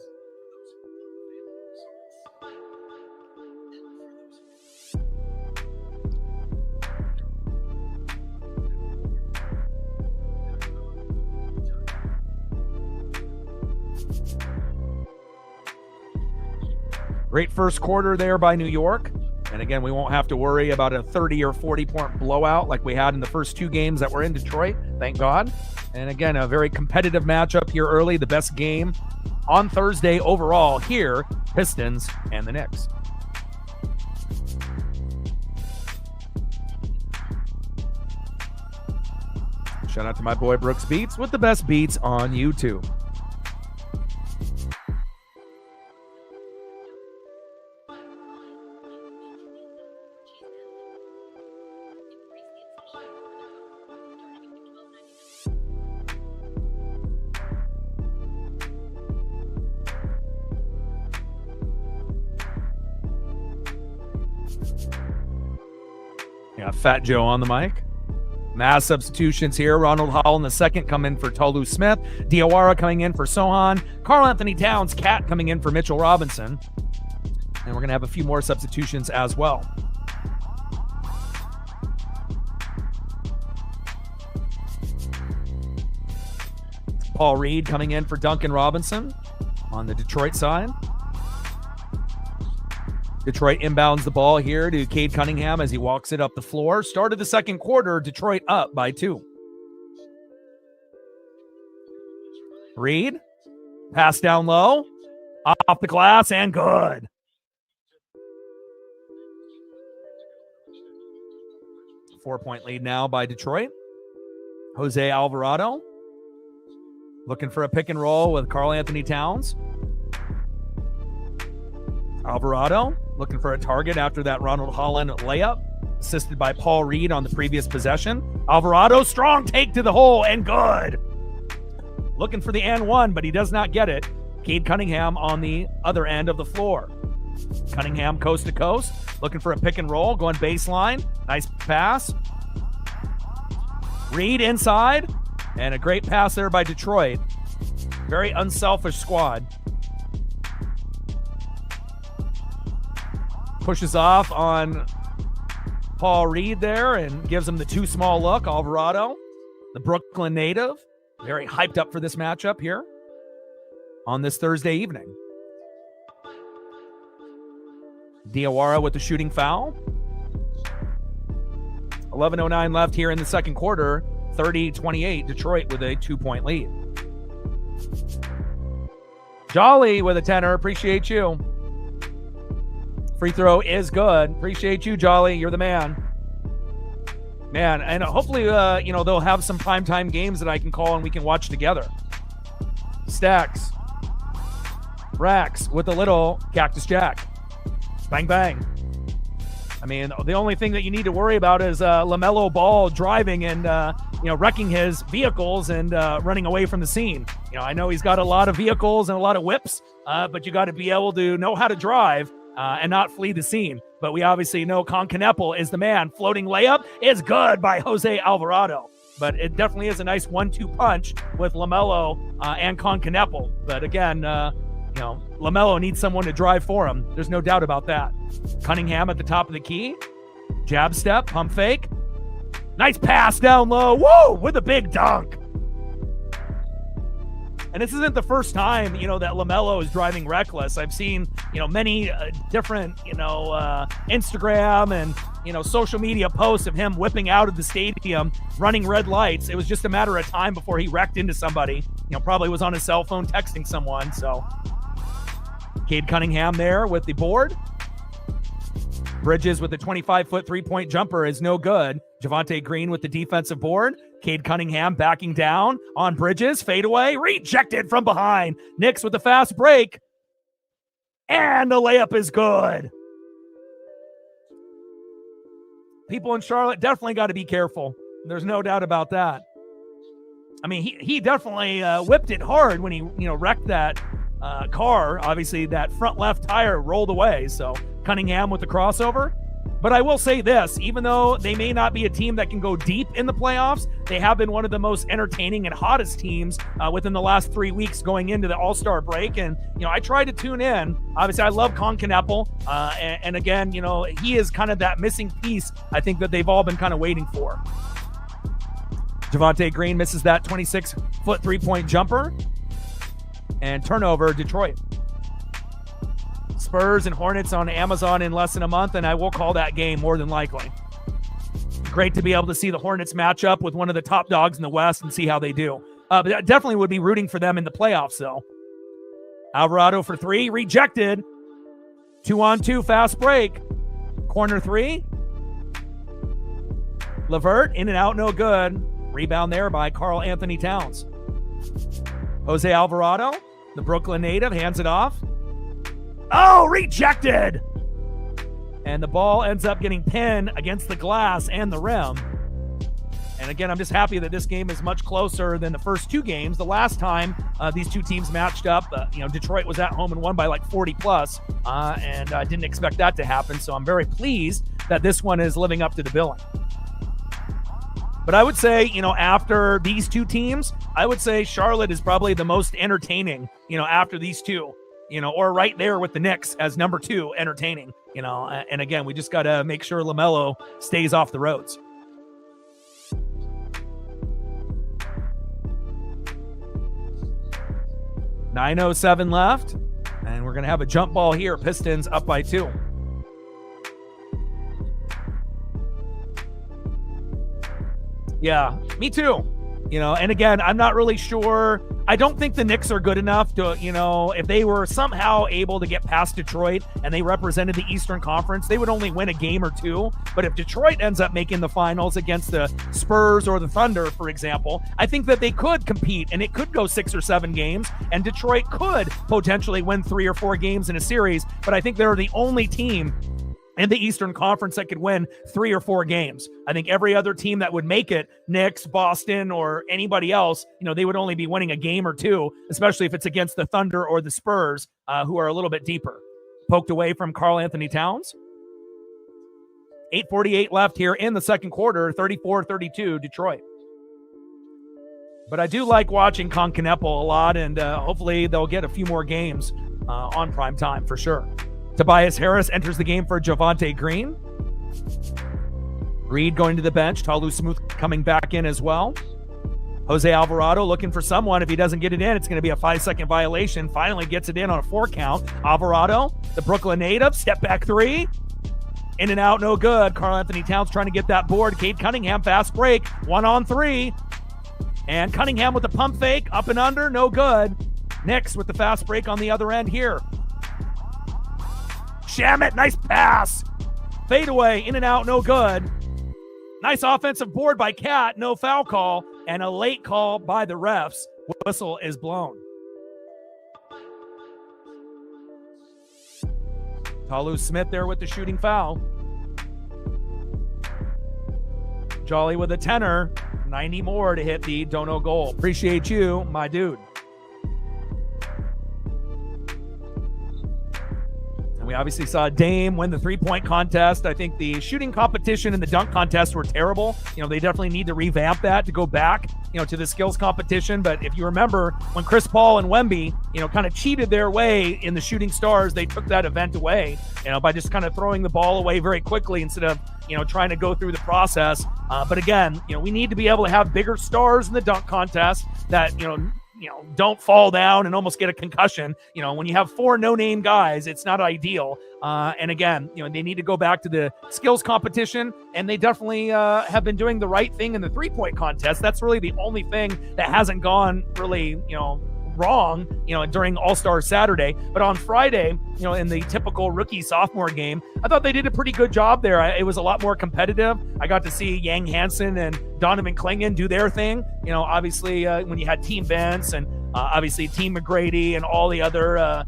Great first quarter there by New York. And again, we won't have to worry about a 30 or 40-point blowout like we had in the first 2 games that were in Detroit. Thank God. And again, a very competitive matchup here early. The best game on Thursday overall here, Pistons and the Knicks. Shout out to my boy Brooks Beats with the best beats on YouTube. Yeah, Fat Joe on the mic. Mass substitutions here. Ronald Holland II come in for Tolu Smith. Diawara coming in for Sohan. Karl Anthony Towns, Cat coming in for Mitchell Robinson. And we're going to have a few more substitutions as well. Paul Reed coming in for Duncan Robinson on the Detroit side. Detroit inbounds the ball here to Cade Cunningham as he walks it up the floor. Start of the second quarter, Detroit up by 2. Reed, pass down low, off the glass, and good. Four-point lead now by Detroit. Jose Alvarado looking for a pick and roll with Karl Anthony Towns. Alvarado looking for a target after that Ronald Holland layup, assisted by Paul Reed on the previous possession. Alvarado, strong take to the hole, and good. Looking for the and one, but he does not get it. Cade Cunningham on the other end of the floor. Cunningham coast to coast, looking for a pick and roll, going baseline. Nice pass. Reed inside, and a great pass there by Detroit. Very unselfish squad. Pushes off on Paul Reed there and gives him the too small look. Alvarado, the Brooklyn native, very hyped up for this matchup here on this Thursday evening. Diawara with the shooting foul. 11:09 left here in the second quarter. 30-28, Detroit with a 2-point lead. Jolly with a 10er. Appreciate you. Free throw is good. Appreciate you, Jolly. You're the man. Man, and hopefully, they'll have some primetime games that I can call and we can watch together. Stacks. Racks with a little Cactus Jack. Bang, bang. I mean, the only thing that you need to worry about is LaMelo Ball driving and, wrecking his vehicles and running away from the scene. I know he's got a lot of vehicles and a lot of whips, but you got to be able to know how to drive and not flee the scene. But we obviously know Kneppel is the man. Floating layup is good by Jose Alvarado. But it definitely is a nice 1-2 punch with LaMelo and Kneppel. But again, LaMelo needs someone to drive for him. There's no doubt about that. Cunningham at the top of the key. Jab step, pump fake. Nice pass down low. Whoa, with a big dunk. And this isn't the first time, that LaMelo is driving reckless. I've seen, many different, Instagram and, social media posts of him whipping out of the stadium, running red lights. It was just a matter of time before he wrecked into somebody. Probably was on his cell phone texting someone. So Cade Cunningham there with the board. Bridges with the 25-foot three-point jumper is no good. Javonte Green with the defensive board. Cade Cunningham backing down on Bridges. Fadeaway. Rejected from behind. Knicks with the fast break. And the layup is good. People in Charlotte definitely got to be careful. There's no doubt about that. I mean, he definitely whipped it hard when he, wrecked that car. Obviously, that front left tire rolled away. So Cunningham with the crossover. But I will say this, even though they may not be a team that can go deep in the playoffs, they have been one of the most entertaining and hottest teams within the last 3 weeks going into the All-Star break. And, I tried to tune in. Obviously, I love Cunningham. And again, he is kind of that missing piece I think that they've all been kind of waiting for. Javonte Green misses that 26-foot three-point jumper. And turnover, Detroit. Spurs and Hornets on Amazon in less than a month, and I will call that game more than likely. Great to be able to see the Hornets match up with one of the top dogs in the West and see how they do. But I definitely would be rooting for them in the playoffs, though. Alvarado for three, rejected. 2-on-2, fast break. Corner three. LeVert, in and out, no good. Rebound there by Karl Anthony Towns. Jose Alvarado, the Brooklyn native, hands it off. Oh, rejected! And the ball ends up getting pinned against the glass and the rim. And again, I'm just happy that this game is much closer than the first two games. The last time these two teams matched up, Detroit was at home and won by like 40+, and I didn't expect that to happen. So I'm very pleased that this one is living up to the billing. But I would say, after these two teams, I would say Charlotte is probably the most entertaining, after these two. Or right there with the Knicks as number 2 entertaining, and again, we just got to make sure LaMelo stays off the roads. .907 left, and we're going to have a jump ball here. Pistons up by 2. Yeah, me too. And again, I'm not really sure. I don't think the Knicks are good enough to, if they were somehow able to get past Detroit and they represented the Eastern Conference, they would only win a game or two. But if Detroit ends up making the finals against the Spurs or the Thunder, for example, I think that they could compete and it could go 6 or 7 games and Detroit could potentially win 3 or 4 games in a series. But I think they're the only team in the Eastern Conference that could win 3 or 4 games. I think every other team that would make it, Knicks, Boston, or anybody else, they would only be winning a game or 2, especially if it's against the Thunder or the Spurs, who are a little bit deeper. Poked away from Karl Anthony Towns. 8:48 left here in the second quarter, 34-32 Detroit. But I do like watching Cunningham a lot, and hopefully they'll get a few more games on prime time for sure. Tobias Harris enters the game for Javonte Green. Reed going to the bench. Talu Smooth coming back in as well. Jose Alvarado looking for someone. If he doesn't get it in, it's going to be a 5-second violation. Finally gets it in on a 4 count. Alvarado, the Brooklyn native, step back 3. In and out, no good. Karl Anthony Towns trying to get that board. Cade Cunningham, fast break. 1-on-3. And Cunningham with the pump fake, up and under, no good. Knicks with the fast break on the other end here. Shamet, nice pass. Fade away, in and out, no good. Nice offensive board by Cat, no foul call, and a late call by the refs. Whistle is blown. Talu Smith there with the shooting foul. Jolly with a 10er. 90 more to hit the Dono goal. Appreciate you, my dude. We obviously saw Dame win the 3-point contest. I think the shooting competition and the dunk contest were terrible. They definitely need to revamp that to go back, to the skills competition. But if you remember when Chris Paul and Wemby, kind of cheated their way in the Shooting Stars, they took that event away, by just kind of throwing the ball away very quickly instead of, trying to go through the process. But again, we need to be able to have bigger stars in the dunk contest that, don't fall down and almost get a concussion. When you have 4 no-name guys, it's not ideal. And again, they need to go back to the skills competition, and they definitely have been doing the right thing in the 3-point contest. That's really the only thing that hasn't gone really, wrong, during All-Star Saturday. But on Friday, in the typical rookie sophomore game, I thought they did a pretty good job there. It was a lot more competitive. I got to see Yang Hansen and Donovan Clingan do their thing. obviously when you had Team Vince and obviously Team McGrady and all the other,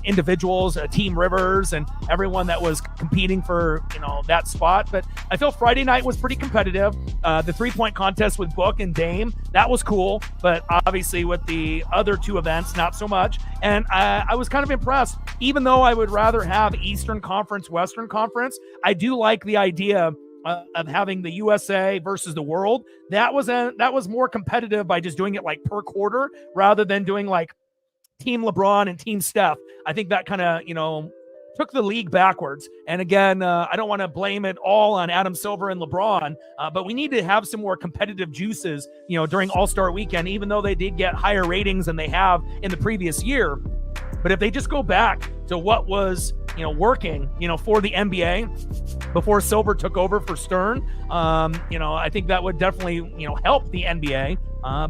individuals, Team Rivers and everyone that was competing for, that spot. But I feel Friday night was pretty competitive. The 3-point contest with Book and Dame, that was cool. But obviously with the other two events, not so much. And I was kind of impressed. Even though I would rather have Eastern Conference, Western Conference, I do like the idea of having the USA versus the world. That was more competitive by just doing it like per quarter rather than doing like Team LeBron and Team Steph. I think that kind of, took the league backwards. And again, I don't want to blame it all on Adam Silver and LeBron, but we need to have some more competitive juices, during All-Star Weekend, even though they did get higher ratings than they have in the previous year. But if they just go back to what was, working, for the NBA before Silver took over for Stern, I think that would definitely, help the NBA.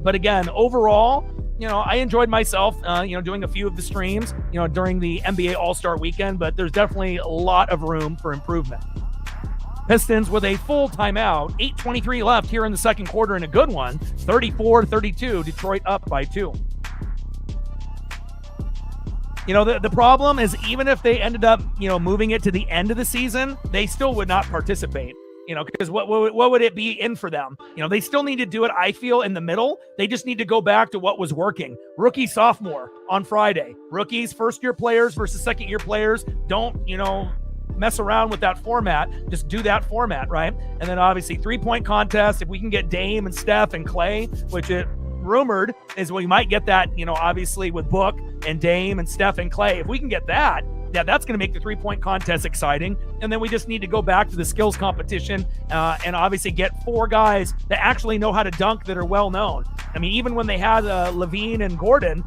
But again, overall, I enjoyed myself, doing a few of the streams, during the NBA All-Star Weekend, but there's definitely a lot of room for improvement. Pistons with a full timeout, 8:23 left here in the second quarter, and a good one, 34-32, Detroit up by 2. The problem is even if they ended up, moving it to the end of the season, they still would not participate. Because what would it be in for them? They still need to do it, I feel, in the middle. They just need to go back to what was working. Rookie, sophomore on Friday. Rookies, first-year players versus second-year players. Don't, mess around with that format. Just do that format, right? And then obviously 3-point contest. If we can get Dame and Steph and Clay, which it rumored is we might get that, obviously with Book and Dame and Steph and Clay. If we can get that, that's going to make the 3-point contest exciting. And then we just need to go back to the skills competition and obviously get 4 guys that actually know how to dunk that are well known. I mean, even when they had Levine and Gordon,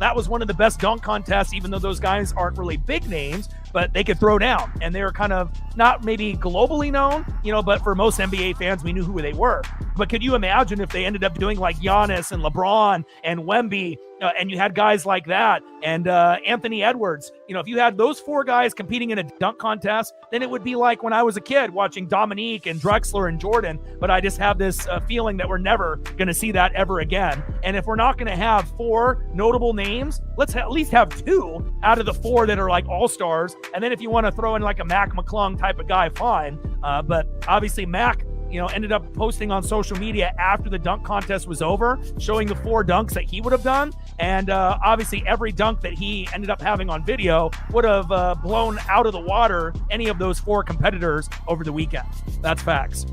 that was one of the best dunk contests, even though those guys aren't really big names, but they could throw down. And they were kind of not maybe globally known, but for most NBA fans, we knew who they were. But could you imagine if they ended up doing like Giannis and LeBron and Wemby, and you had guys like that and Anthony Edwards? If you had those 4 guys competing in a dunk contest, then it would be like when I was a kid watching Dominique and Drexler and Jordan. But I just have this feeling that we're never going to see that ever again. And if we're not going to have 4 notable names, let's at least have 2 out of the 4 that are like all-stars. And then if you want to throw in like a Mac McClung type of guy, fine. But obviously Mac, ended up posting on social media after the dunk contest was over, showing the 4 dunks that he would have done. And obviously every dunk that he ended up having on video would have blown out of the water any of those 4 competitors over the weekend. That's facts.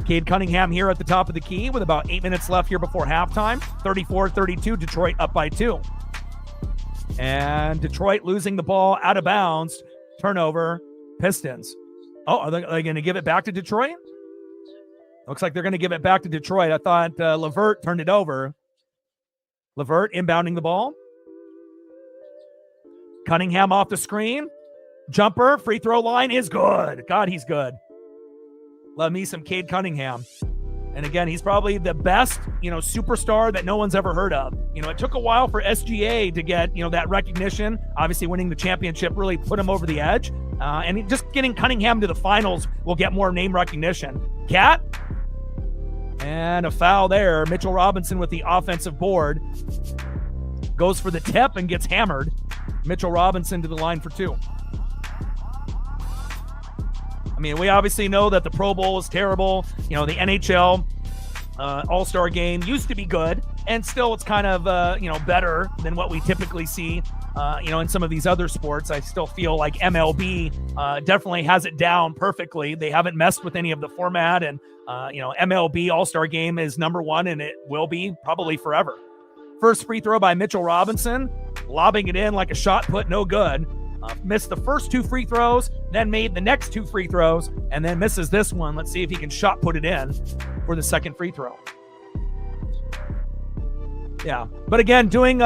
Cade Cunningham here at the top of the key with about 8 minutes left here before halftime. 34-32, Detroit up by 2. And Detroit losing the ball out of bounds. Turnover, Pistons. Oh, are they going to give it back to Detroit? Looks like they're going to give it back to Detroit. I thought Levert turned it over. Levert inbounding the ball. Cunningham off the screen. Jumper, free throw line is good. God, he's good. Love me some Cade Cunningham. And again, he's probably the best, superstar that no one's ever heard of. It took a while for SGA to get, that recognition. Obviously, winning the championship really put him over the edge. And just getting Cunningham to the finals will get more name recognition. Cat. And a foul there. Mitchell Robinson with the offensive board. Goes for the tip and gets hammered. Mitchell Robinson to the line for 2. I mean, we obviously know that the Pro Bowl is terrible. The NHL All-Star Game used to be good, and still it's kind of, better than what we typically see, in some of these other sports. I still feel like MLB definitely has it down perfectly. They haven't messed with any of the format, and, MLB All-Star Game is number 1, and it will be probably forever. First free throw by Mitchell Robinson, lobbing it in like a shot put, no good. Missed the first 2 free throws, then made the next 2 free throws, and then misses this one. Let's see if he can shot put it in for the second free throw. Yeah, but again, doing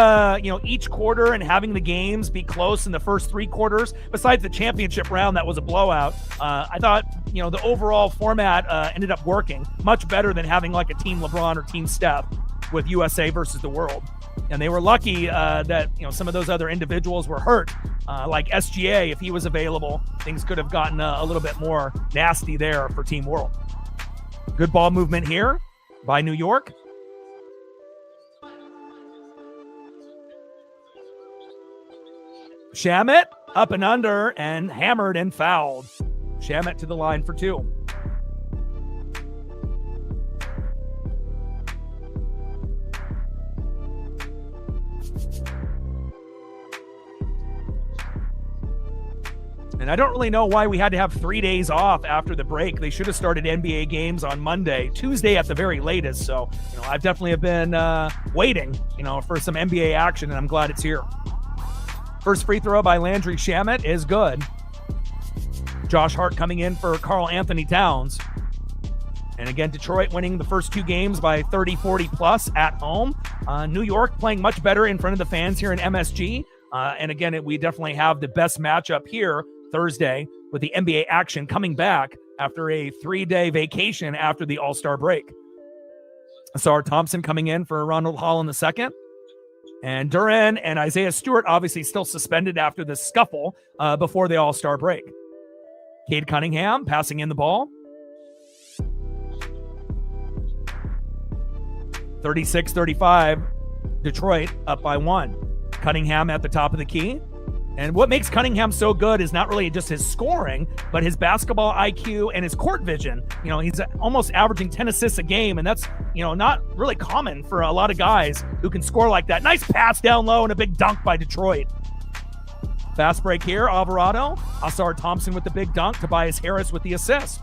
each quarter and having the games be close in the first 3 quarters, besides the championship round that was a blowout, I thought the overall format ended up working much better than having like a Team LeBron or Team Steph with USA versus the world. And they were lucky that some of those other individuals were hurt, like SGA. If he was available, things could have gotten a little bit more nasty there for Team World. Good ball movement here. by New York. Shamet up and under and hammered and fouled. Shamet to the line for 2. And I don't really know why we had to have 3 days off after the break. They should have started NBA games on Monday, Tuesday at the very latest. So, I've definitely been waiting, for some NBA action, and I'm glad it's here. First free throw by Landry Shamet is good. Josh Hart coming in for Karl Anthony Towns. And again, Detroit winning the first 2 games by 30, 40 plus at home. New York playing much better in front of the fans here in MSG. And again, we definitely have the best matchup here Thursday with the NBA action coming back after a 3-day vacation after the All-Star break. Asar Thompson coming in for Ronald Holland II. And Duran and Isaiah Stewart obviously still suspended after the scuffle before the All-Star break. Cade Cunningham passing in the ball. 36-35, Detroit up by 1. Cunningham at the top of the key. And what makes Cunningham so good is not really just his scoring, but his basketball IQ and his court vision. He's almost averaging 10 assists a game, and that's, not really common for a lot of guys who can score like that. Nice pass down low and a big dunk by Detroit. Fast break here, Alvarado. Asar Thompson with the big dunk. Tobias Harris with the assist.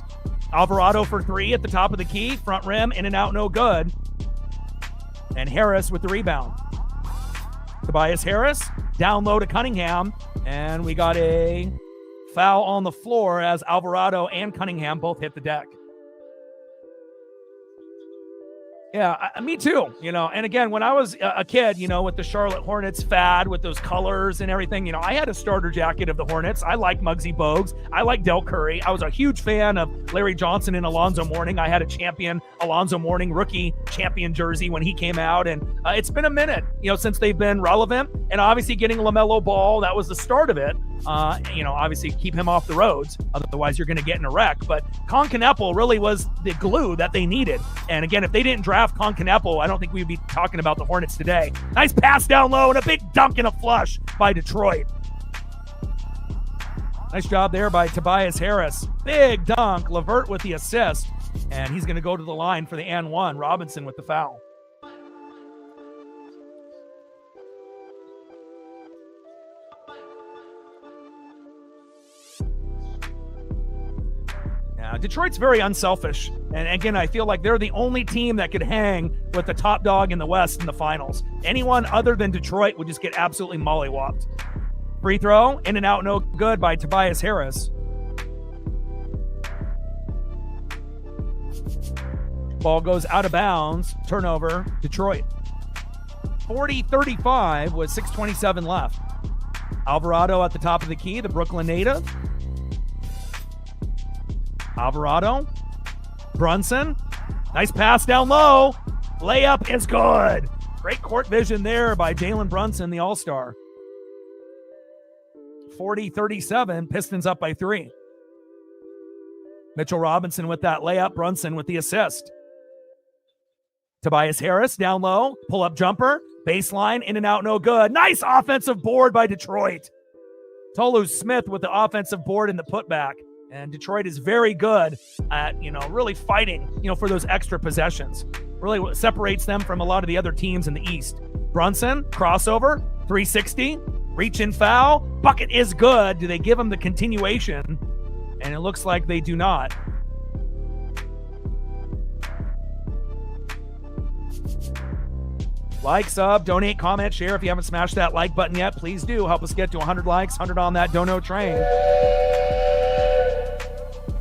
Alvarado for 3 at the top of the key. Front rim, in and out, no good. And Harris with the rebound. Tobias Harris down low to Cunningham, and we got a foul on the floor as Alvarado and Cunningham both hit the deck. Yeah, me too, and again, when I was a kid, with the Charlotte Hornets fad, with those colors and everything, I had a starter jacket of the Hornets. I like Muggsy Bogues. I like Del Curry. I was a huge fan of Larry Johnson and Alonzo Mourning. I had a champion Alonzo Mourning rookie champion jersey when he came out, and it's been a minute, since they've been relevant, and obviously getting LaMelo Ball, that was the start of it. Obviously keep him off the roads, otherwise you're going to get in a wreck. But Con Kneppel really was the glue that they needed. And again, if they didn't draft Con Kneppel, I don't think we'd be talking about the Hornets today. Nice pass down low and a big dunk and a flush by Detroit. Nice job there by Tobias Harris. Big dunk. LeVert with the assist. And he's going to go to the line for the and 1. Robinson with the foul. Detroit's very unselfish. And again, I feel like they're the only team that could hang with the top dog in the West in the finals. Anyone other than Detroit would just get absolutely mollywopped. Free throw, in and out, no good by Tobias Harris. Ball goes out of bounds. Turnover, Detroit. 40-35 with 6:27 left. Alvarado at the top of the key, the Brooklyn native. Alvarado, Brunson, nice pass down low. Layup is good. Great court vision there by Jalen Brunson, the All-Star. 40-37, Pistons up by 3. Mitchell Robinson with that layup, Brunson with the assist. Tobias Harris down low, pull-up jumper, baseline, in and out, no good. Nice offensive board by Detroit. Tolu Smith with the offensive board and the putback. And Detroit is very good at, really fighting, for those extra possessions. Really what separates them from a lot of the other teams in the East. Brunson, crossover, 360, reach and foul. Bucket is good. Do they give him the continuation? And it looks like they do not. Like, sub, donate, comment, share. If you haven't smashed that like button yet, please do. Help us get to 100 likes, 100 on that dono train.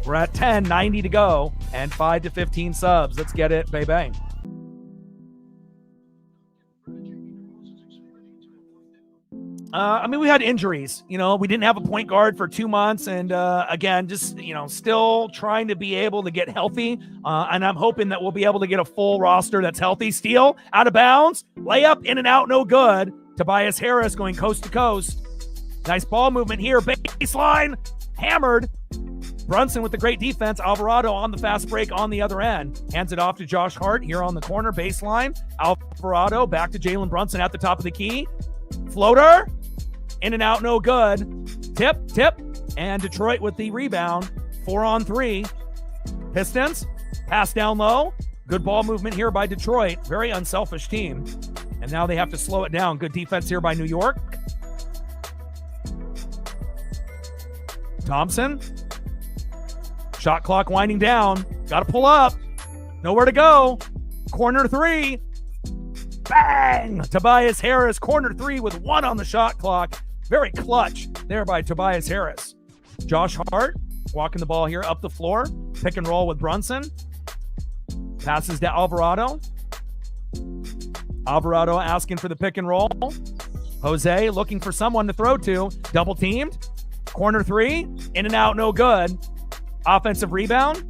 We're at 10, 90 to go, and 5 to 15 subs. Let's get it, baby. We had injuries. We didn't have a point guard for 2 months, and again, just still trying to be able to get healthy. And I'm hoping that we'll be able to get a full roster that's healthy. Steal out of bounds, layup in and out, no good. Tobias Harris going coast to coast. Nice ball movement here, baseline, hammered. Brunson with the great defense. Alvarado on the fast break on the other end. Hands it off to Josh Hart here on the corner baseline. Alvarado back to Jalen Brunson at the top of the key. Floater. In and out, no good. Tip. And Detroit with the rebound. 4-on-3. Pistons. Pass down low. Good ball movement here by Detroit. Very unselfish team. And now they have to slow it down. Good defense here by New York. Thompson. Shot clock winding down. Got to pull up. Nowhere to go. Corner 3. Bang! Tobias Harris, corner 3 with 1 on the shot clock. Very clutch there by Tobias Harris. Josh Hart walking the ball here up the floor. Pick and roll with Brunson. Passes to Alvarado. Alvarado asking for the pick and roll. Jose looking for someone to throw to. Double teamed. Corner 3. In and out, no good. Offensive rebound.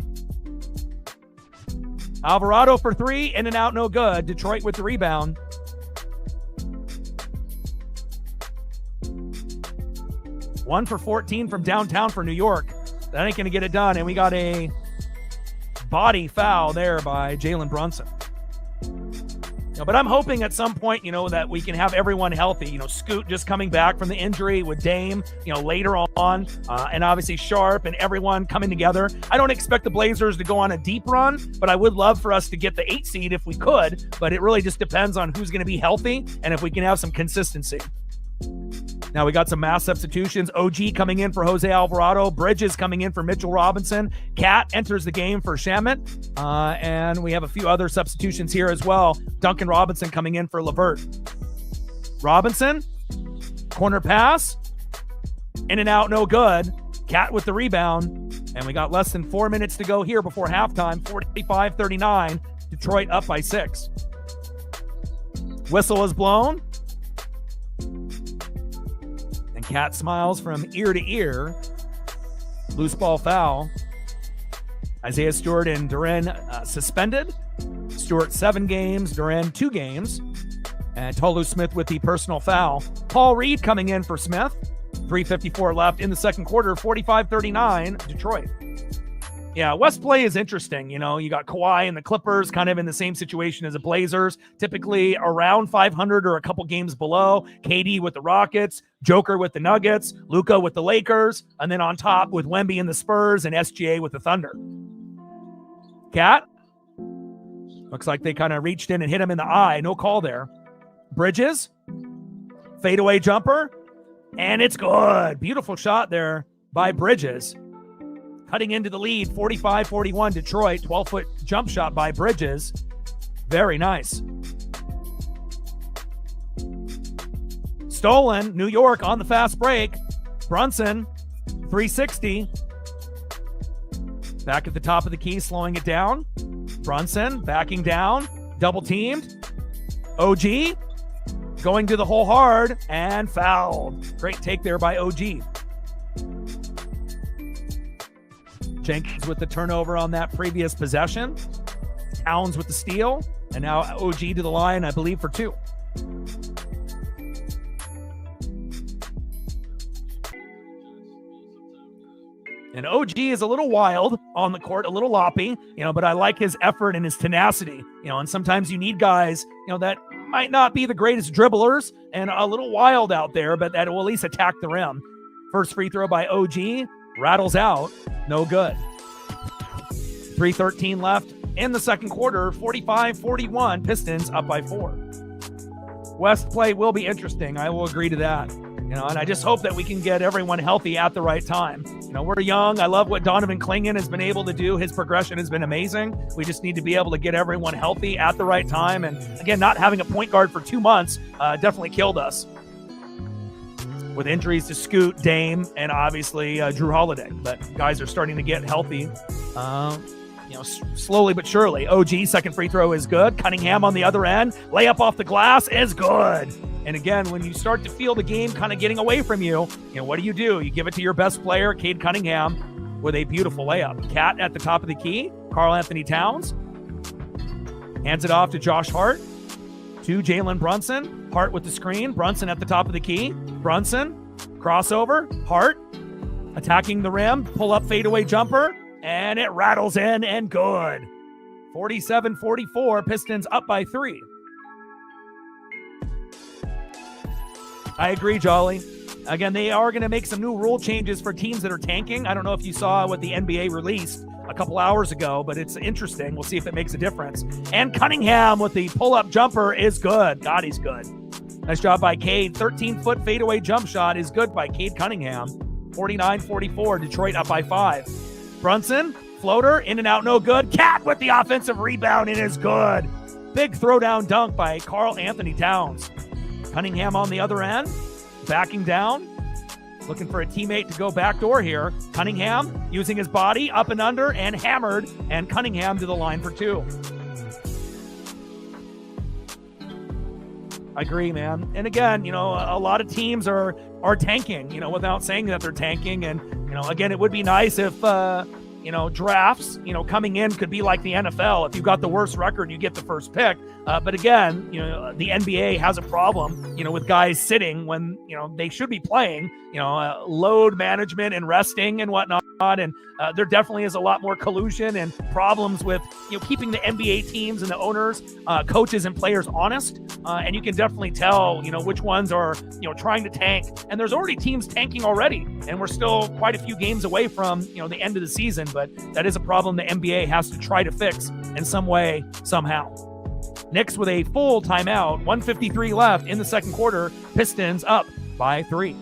Alvarado for 3. In and out, no good. Detroit with the rebound. One for 14 from downtown for New York. That ain't going to get it done. And we got a body foul there by Jalen Brunson. But I'm hoping at some point, that we can have everyone healthy. Scoot just coming back from the injury with Dame, later on, and obviously Sharp and everyone coming together. I don't expect the Blazers to go on a deep run, but I would love for us to get the 8 seed if we could. But it really just depends on who's going to be healthy and if we can have some consistency. Now we got some mass substitutions. OG coming in for Jose Alvarado. Bridges coming in for Mitchell Robinson. Cat enters the game for Shamet. And we have a few other substitutions here as well. Duncan Robinson coming in for LeVert. Robinson, corner pass. In and out, no good. Cat with the rebound. And we got less than 4 minutes to go here before halftime. 45-39. Detroit up by 6. Whistle is blown. Cat smiles from ear to ear. Loose ball foul. Isaiah Stewart and Duren suspended. Stewart 7 games, Duren 2 games. And Tolu Smith with the personal foul. Paul Reed coming in for Smith. 3:54 left in the second quarter. 45-39 Detroit. Yeah, West play is interesting. You got Kawhi and the Clippers kind of in the same situation as the Blazers, typically around 500 or a couple games below. KD with the Rockets, Joker with the Nuggets, Luka with the Lakers, and then on top with Wemby and the Spurs and SGA with the Thunder. Cat. Looks like they kind of reached in and hit him in the eye. No call there. Bridges. Fadeaway jumper. And it's good. Beautiful shot there by Bridges. Cutting into the lead, 45-41 Detroit. 12-foot jump shot by Bridges. Very nice. Stolen, New York on the fast break. Brunson, 360. Back at the top of the key, slowing it down. Brunson backing down. Double teamed. OG going to the hole hard and fouled. Great take there by OG. Jenkins with the turnover on that previous possession. Towns with the steal. And now OG to the line, I believe, for 2. And OG is a little wild on the court, a little loppy, but I like his effort and his tenacity, and sometimes you need guys, that might not be the greatest dribblers and a little wild out there, but that will at least attack the rim. First free throw by OG. Rattles out. No good. 3:13 left in the second quarter. 45-41. Pistons up by 4. West play will be interesting. I will agree to that. And I just hope that we can get everyone healthy at the right time. We're young. I love what Donovan Clingan has been able to do. His progression has been amazing. We just need to be able to get everyone healthy at the right time. And again, not having a point guard for 2 months definitely killed us. With injuries to Scoot, Dame, and obviously Drew Holiday. But guys are starting to get healthy, slowly but surely. OG, second free throw is good. Cunningham on the other end. Layup off the glass is good. And again, when you start to feel the game kind of getting away from you, what do? You give it to your best player, Cade Cunningham, with a beautiful layup. Cat at the top of the key. Karl Anthony Towns hands it off to Josh Hart. To Jalen Brunson. Hart with the screen. Brunson at the top of the key. Brunson. Crossover. Hart. Attacking the rim, pull up fadeaway jumper, and it rattles in and good. 47-44, Pistons up by 3. I agree, Jolly. Again, they are going to make some new rule changes for teams that are tanking. I don't know if you saw what the NBA released a couple hours ago, but it's interesting. We'll see if it makes a difference. And Cunningham with the pull-up jumper is good. God, he's good. Nice job by Cade. 13-foot fadeaway jump shot is good by Cade Cunningham. 49-44, Detroit up by 5. Brunson, floater, in and out, no good. Cat with the offensive rebound, it is good. Big throwdown dunk by Karl Anthony Towns. Cunningham on the other end, backing down, looking for a teammate to go backdoor here. Cunningham using his body up and under and hammered, and Cunningham to the line for 2. I agree, man. And again, a lot of teams are tanking, without saying that they're tanking. And, again, it would be nice if, drafts, coming in could be like the NFL. If you've got the worst record, you get the first pick. But again, the NBA has a problem, with guys sitting when, they should be playing, load management and resting and whatnot. And there definitely is a lot more collusion and problems with, keeping the NBA teams and the owners, coaches and players honest. And you can definitely tell, which ones are, trying to tank. And there's already teams tanking already. And we're still quite a few games away from, the end of the season. But that is a problem the NBA has to try to fix in some way, somehow. Knicks with a full timeout, 1:53 left in the second quarter. Pistons up by 3.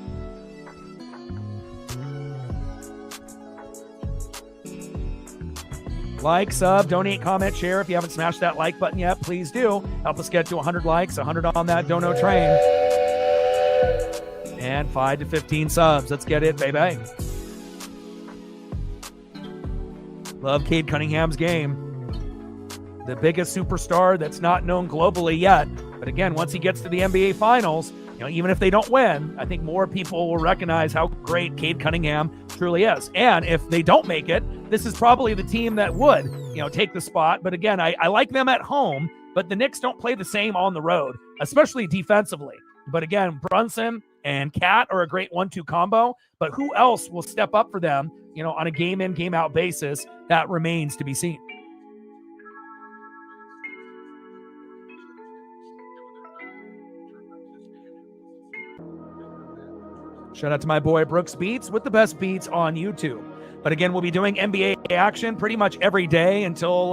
Like, sub, donate, comment, share. If you haven't smashed that like button yet, please do. Help us get to 100 likes, 100 on that dono train. And 5 to 15 subs. Let's get it, baby. Love Cade Cunningham's game. The biggest superstar that's not known globally yet. But again, once he gets to the NBA Finals, even if they don't win, I think more people will recognize how great Cade Cunningham truly is. And if they don't make it, this is probably the team that would, take the spot. But again, I like them at home, but the Knicks don't play the same on the road, especially defensively. But again, Brunson and Cat are a great 1-2 combo. But who else will step up for them, on a game-in, game-out basis? That remains to be seen. Shout out to my boy Brooks Beats with the best beats on YouTube. But again, we'll be doing NBA action pretty much every day until,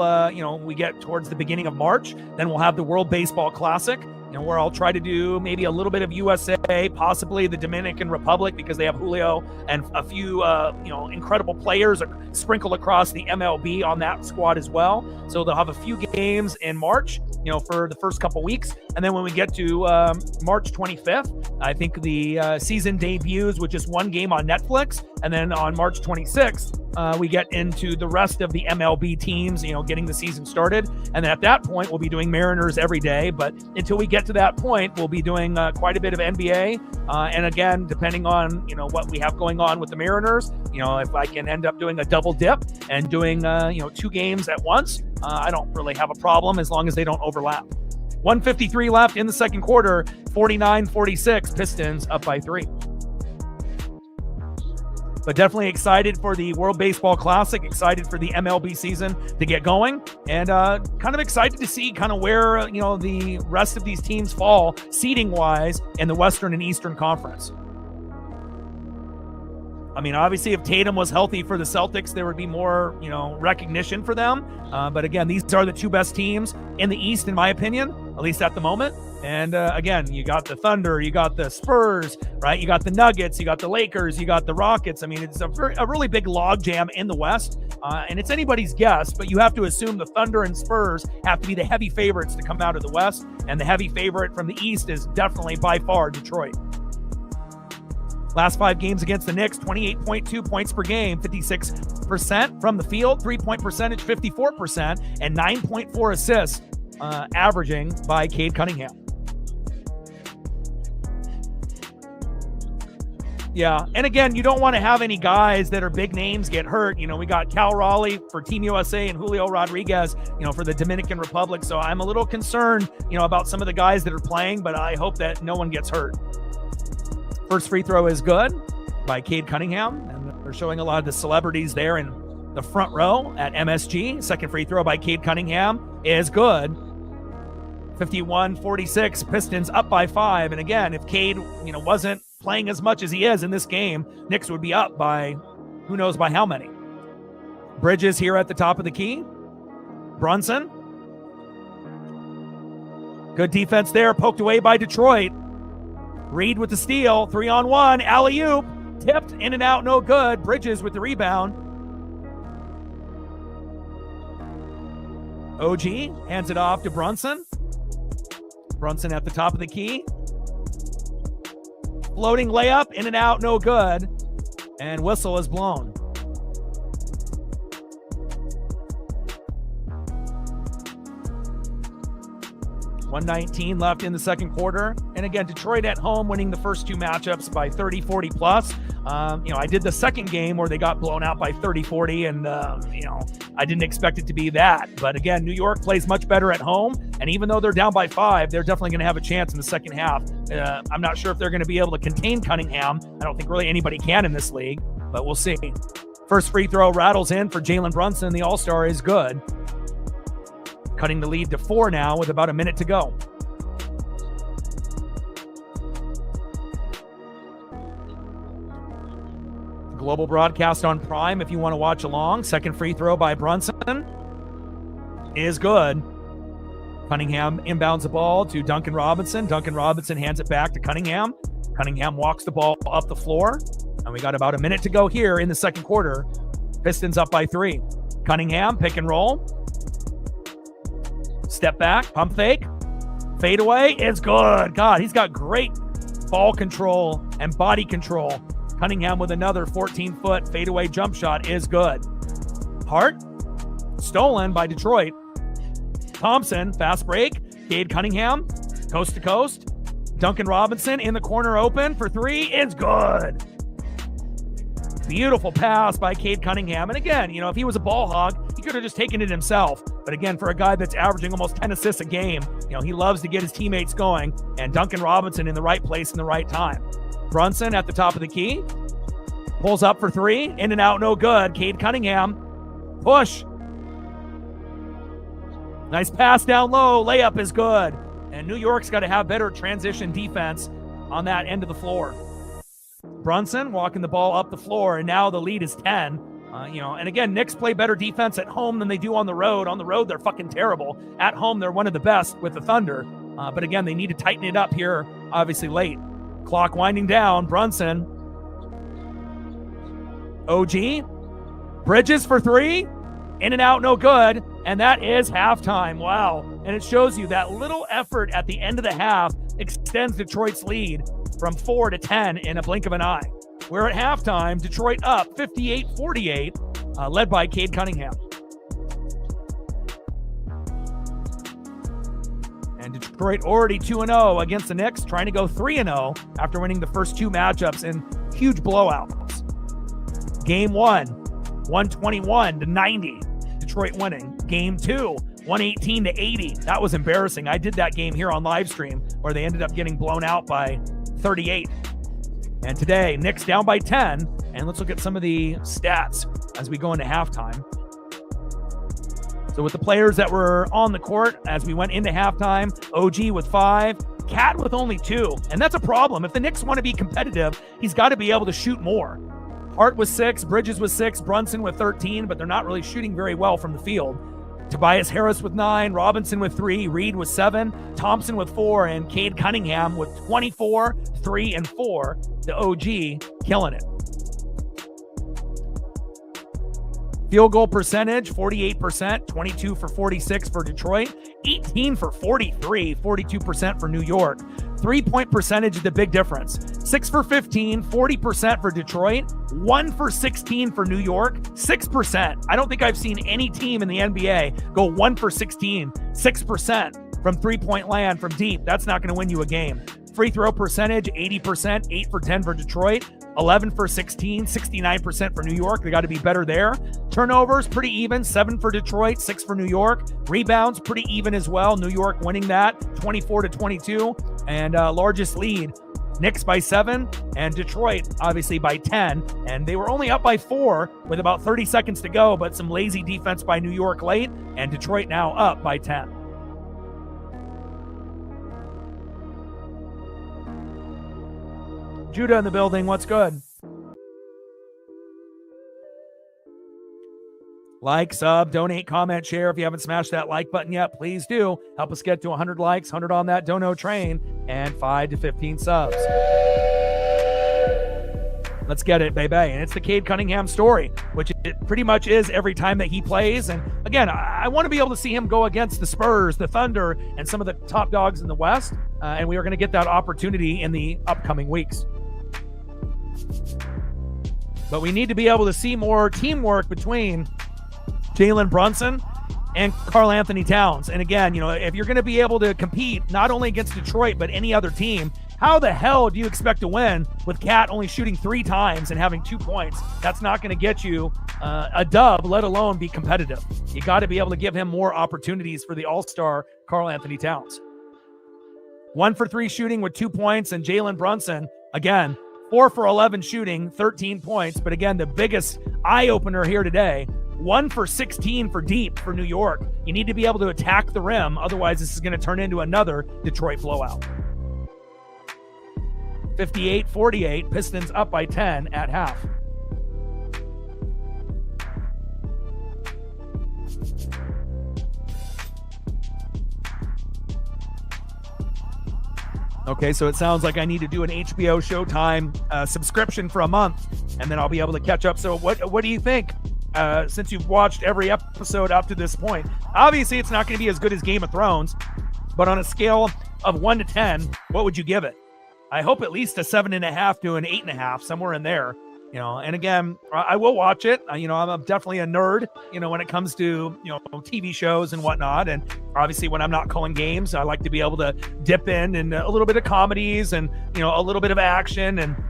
we get towards the beginning of March. Then we'll have the World Baseball Classic, where I'll try to do maybe a little bit of USA, possibly the Dominican Republic, because they have Julio and a few, incredible players sprinkled across the MLB on that squad as well. So they'll have a few games in March, for the first couple weeks. And then when we get to March 25th, I think the season debuts with just one game on Netflix. And then on March 26th, we get into the rest of the MLB teams, getting the season started. And then at that point, we'll be doing Mariners every day. But until we get to that point, we'll be doing quite a bit of NBA. And again, depending on, what we have going on with the Mariners, if I can end up doing a double dip and doing, 2 games at once, I don't really have a problem as long as they don't overlap. 1:53 left in the second quarter, 49-46, Pistons up by 3. But definitely excited for the World Baseball Classic, excited for the MLB season to get going, and kind of excited to see kind of where, the rest of these teams fall seeding-wise in the Western and Eastern Conference. I mean, obviously, if Tatum was healthy for the Celtics, there would be more, recognition for them. But again, these are the 2 best teams in the East, in my opinion, at least at the moment. And again, you got the Thunder, you got the Spurs, right? You got the Nuggets, you got the Lakers, you got the Rockets. I mean, it's a really big logjam in the West. And it's anybody's guess, but you have to assume the Thunder and Spurs have to be the heavy favorites to come out of the West. And the heavy favorite from the East is definitely by far Detroit. Last 5 games against the Knicks, 28.2 points per game, 56% from the field, 3-point percentage, 54%, and 9.4 assists averaging by Cade Cunningham. Yeah, and again, you don't want to have any guys that are big names get hurt. We got Cal Raleigh for Team USA and Julio Rodriguez, for the Dominican Republic. So I'm a little concerned, about some of the guys that are playing, but I hope that no one gets hurt. First free throw is good by Cade Cunningham, and they're showing a lot of the celebrities there in the front row at MSG. Second free throw by Cade Cunningham is good. 51-46, Pistons up by 5. And again, if Cade, wasn't playing as much as he is in this game, Knicks would be up by who knows by how many. Bridges here at the top of the key. Brunson. Good defense there, poked away by Detroit. Reed with the steal, 3-on-1, alley-oop, tipped in and out, no good. Bridges with the rebound. OG hands it off to Brunson. Brunson at the top of the key. Floating layup, in and out, no good. And whistle is blown. .119 left in the second quarter. And again, Detroit at home winning the first two matchups by 30, 40 plus. I did the second game where they got blown out by 30, 40, and, I didn't expect it to be that. But again, New York plays much better at home. And even though they're down by 5, they're definitely going to have a chance in the second half. I'm not sure if they're going to be able to contain Cunningham. I don't think really anybody can in this league, but we'll see. First free throw rattles in for Jalen Brunson. The All-Star is good. Cutting the lead to 4 now with about a minute to go. Global broadcast on Prime if you want to watch along. Second free throw by Brunson is good. Cunningham inbounds the ball to Duncan Robinson. Duncan Robinson hands it back to Cunningham. Cunningham walks the ball up the floor. And we got about a minute to go here in the second quarter. Pistons up by 3. Cunningham, pick and roll. Step back, pump fake. Fade away is good. God, he's got great ball control and body control. Cunningham with another 14-foot fadeaway jump shot is good. Hart, stolen by Detroit. Thompson, fast break. Cade Cunningham, coast to coast. Duncan Robinson in the corner open for 3 is good. Beautiful pass by Cade Cunningham. And again, if he was a ball hog, he could have just taken it himself. But again, for a guy that's averaging almost 10 assists a game, he loves to get his teammates going. And Duncan Robinson in the right place in the right time. Brunson at the top of the key. Pulls up for 3. In and out, no good. Cade Cunningham. Push. Nice pass down low. Layup is good. And New York's got to have better transition defense on that end of the floor. Brunson walking the ball up the floor, and now the lead is 10. And again, Knicks play better defense at home than they do on the road. On the road, they're fucking terrible. At home, they're one of the best with the Thunder. But again, they need to tighten it up here, obviously late. Clock winding down. Brunson. OG. Bridges for 3. In and out, no good. And that is halftime. Wow. And it shows you that little effort at the end of the half extends Detroit's lead from 4 to 10 in a blink of an eye. We're at halftime. Detroit up 58-48, led by Cade Cunningham. And Detroit already 2-0 against the Knicks, trying to go 3-0 after winning the first two matchups in huge blowouts. Game 1, 121-90, Detroit winning. Game 2, 118-80. That was embarrassing. I did that game here on live stream where they ended up getting blown out by 38. And today, Knicks down by 10. And let's look at some of the stats as we go into halftime. So with the players that were on the court as we went into halftime, OG with 5, Cat with only 2. And that's a problem. If the Knicks want to be competitive, he's got to be able to shoot more. Hart with 6, Bridges with 6, Brunson with 13, but they're not really shooting very well from the field. Tobias Harris with 9, Robinson with 3, Reed with 7, Thompson with 4, and Cade Cunningham with 24, 3, and 4. The OG killing it. Field goal percentage, 48%, 22 for 46 for Detroit, 18 for 43, 42% for New York. 3-point percentage is the big difference. 6 for 15, 40% for Detroit, 1 for 16 for New York, 6%. I don't think I've seen any team in the NBA go 1 for 16, 6% from three-point land from deep. That's not going to win you a game. Free throw percentage, 80%, 8 for 10 for Detroit, 11 for 16, 69% for New York. They got to be better there. Turnovers, pretty even, 7 for Detroit, 6 for New York. Rebounds, pretty even as well. New York winning that, 24-22. And largest lead, Knicks by 7, and Detroit obviously by 10. And they were only up by 4 with about 30 seconds to go, but some lazy defense by New York late, and Detroit now up by 10. Judah in the building, what's good? Like, sub, donate, comment, share. If you haven't smashed that like button yet, please do. Help us get to 100 likes, 100 on that dono train, and 5 to 15 subs. Let's get it, baby. And it's the Cade Cunningham story, which it pretty much is every time that he plays. And again, I want to be able to see him go against the Spurs, the Thunder, and some of the top dogs in the West. And we are going to get that opportunity in the upcoming weeks. But we need to be able to see more teamwork between Jalen Brunson and Karl Anthony Towns. And again, if you're going to be able to compete not only against Detroit, but any other team, how the hell do you expect to win with Cat only shooting 3 times and having 2 points? That's not going to get you a dub, let alone be competitive. You got to be able to give him more opportunities for the all-star Karl Anthony Towns. 1 for 3 shooting with 2 points, and Jalen Brunson, again, 4 for 11 shooting, 13 points. But again, the biggest eye-opener here today, 1 for 16 for deep for New York. You need to be able to attack the rim. Otherwise, this is going to turn into another Detroit blowout. 58-48, Pistons up by 10 at half. Okay, so it sounds like I need to do an HBO Showtime subscription for a month, and then I'll be able to catch up. So what do you think? Since you've watched every episode up to this point, obviously it's not going to be as good as Game of Thrones, but on a scale of 1 to 10, what would you give it? I hope at least a 7.5 to an 8.5, somewhere in there. And again, I will watch it. I'm definitely a nerd, when it comes to, TV shows and whatnot. And obviously when I'm not calling games, I like to be able to dip in a little bit of comedies and, a little bit of action and,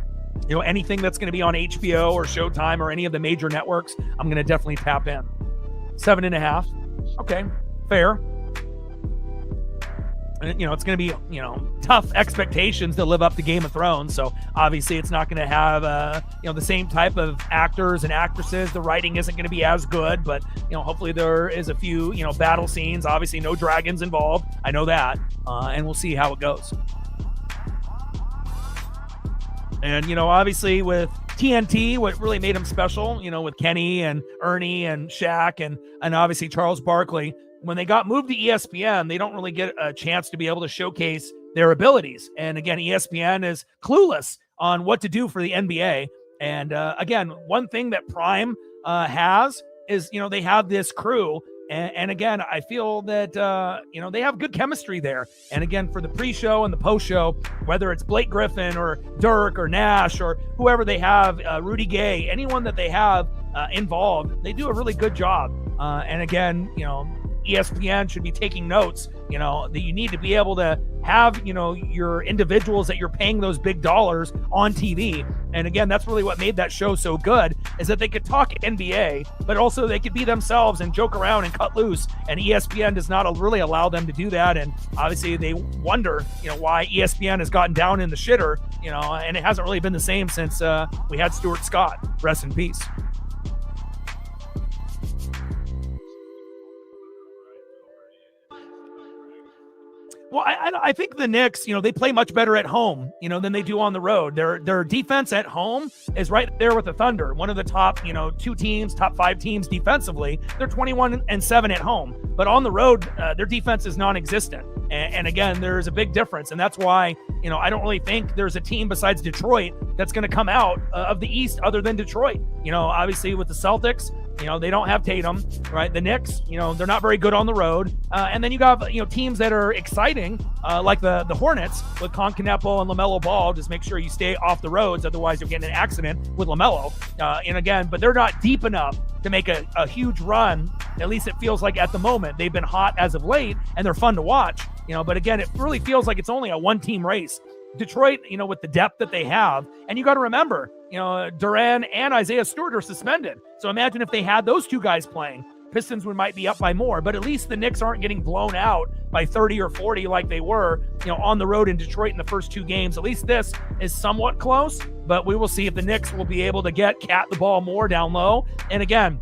anything that's going to be on HBO or Showtime or any of the major networks, I'm going to definitely tap in. 7.5. Okay, fair. And, it's going to be, tough expectations to live up to Game of Thrones. So obviously it's not going to have, the same type of actors and actresses. The writing isn't going to be as good, but, hopefully there is a few, battle scenes. Obviously no dragons involved. I know that. And we'll see how it goes. And, obviously with TNT, what really made him special, with Kenny and Ernie and Shaq and obviously Charles Barkley, when they got moved to ESPN, they don't really get a chance to be able to showcase their abilities. And again, ESPN is clueless on what to do for the NBA. And again, one thing that Prime has is, they have this crew. And again, I feel that, they have good chemistry there. And again, for the pre-show and the post-show, whether it's Blake Griffin or Dirk or Nash or whoever they have, Rudy Gay, anyone that they have involved, they do a really good job. And again, ESPN should be taking notes, that you need to be able to have, your individuals that you're paying those big dollars on TV. And again, that's really what made that show so good, is that they could talk NBA, but also they could be themselves and joke around and cut loose. And ESPN does not really allow them to do that. And obviously they wonder, why ESPN has gotten down in the shitter, and it hasn't really been the same since we had Stuart Scott. Rest in peace. Well, I think the Knicks, they play much better at home, than they do on the road. Their defense at home is right there with the Thunder, one of the top, 2 teams, top 5 teams defensively. They're 21-7 at home, but on the road, their defense is non-existent. And again, there's a big difference, and that's why, I don't really think there's a team besides Detroit that's going to come out of the East other than Detroit. Obviously with the Celtics, they don't have Tatum, right? The Knicks, they're not very good on the road. And then you got, teams that are exciting, like the Hornets with Kneppel and LaMelo Ball. Just make sure you stay off the roads. Otherwise, you'll get in an accident with LaMelo. And again, but they're not deep enough to make a huge run. At least it feels like at the moment. They've been hot as of late, and they're fun to watch. But again, it really feels like it's only a 1-team race. Detroit, with the depth that they have. And you got to remember, Duran and Isaiah Stewart are suspended. So imagine if they had those 2 guys playing. Pistons might be up by more, but at least the Knicks aren't getting blown out by 30 or 40 like they were, on the road in Detroit in the first 2 games. At least this is somewhat close, but we will see if the Knicks will be able to get Cat the ball more down low. And again,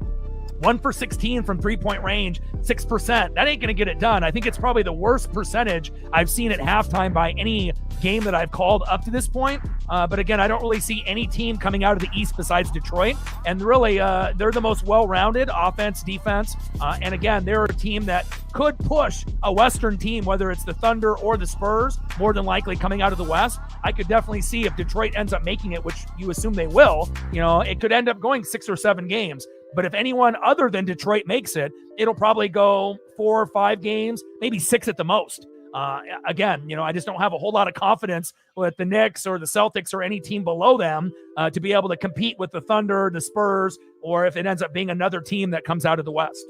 1 for 16 from 3-point range, 6%. That ain't going to get it done. I think it's probably the worst percentage I've seen at halftime by any game that I've called up to this point. But again, I don't really see any team coming out of the East besides Detroit. And really, they're the most well-rounded offense, defense. And again, they're a team that could push a Western team, whether it's the Thunder or the Spurs, more than likely coming out of the West. I could definitely see if Detroit ends up making it, which you assume they will, it could end up going 6 or 7 games. But if anyone other than Detroit makes it, it'll probably go 4 or 5 games, maybe 6 at the most. Again, I just don't have a whole lot of confidence with the Knicks or the Celtics or any team below them to be able to compete with the Thunder, the Spurs, or if it ends up being another team that comes out of the West.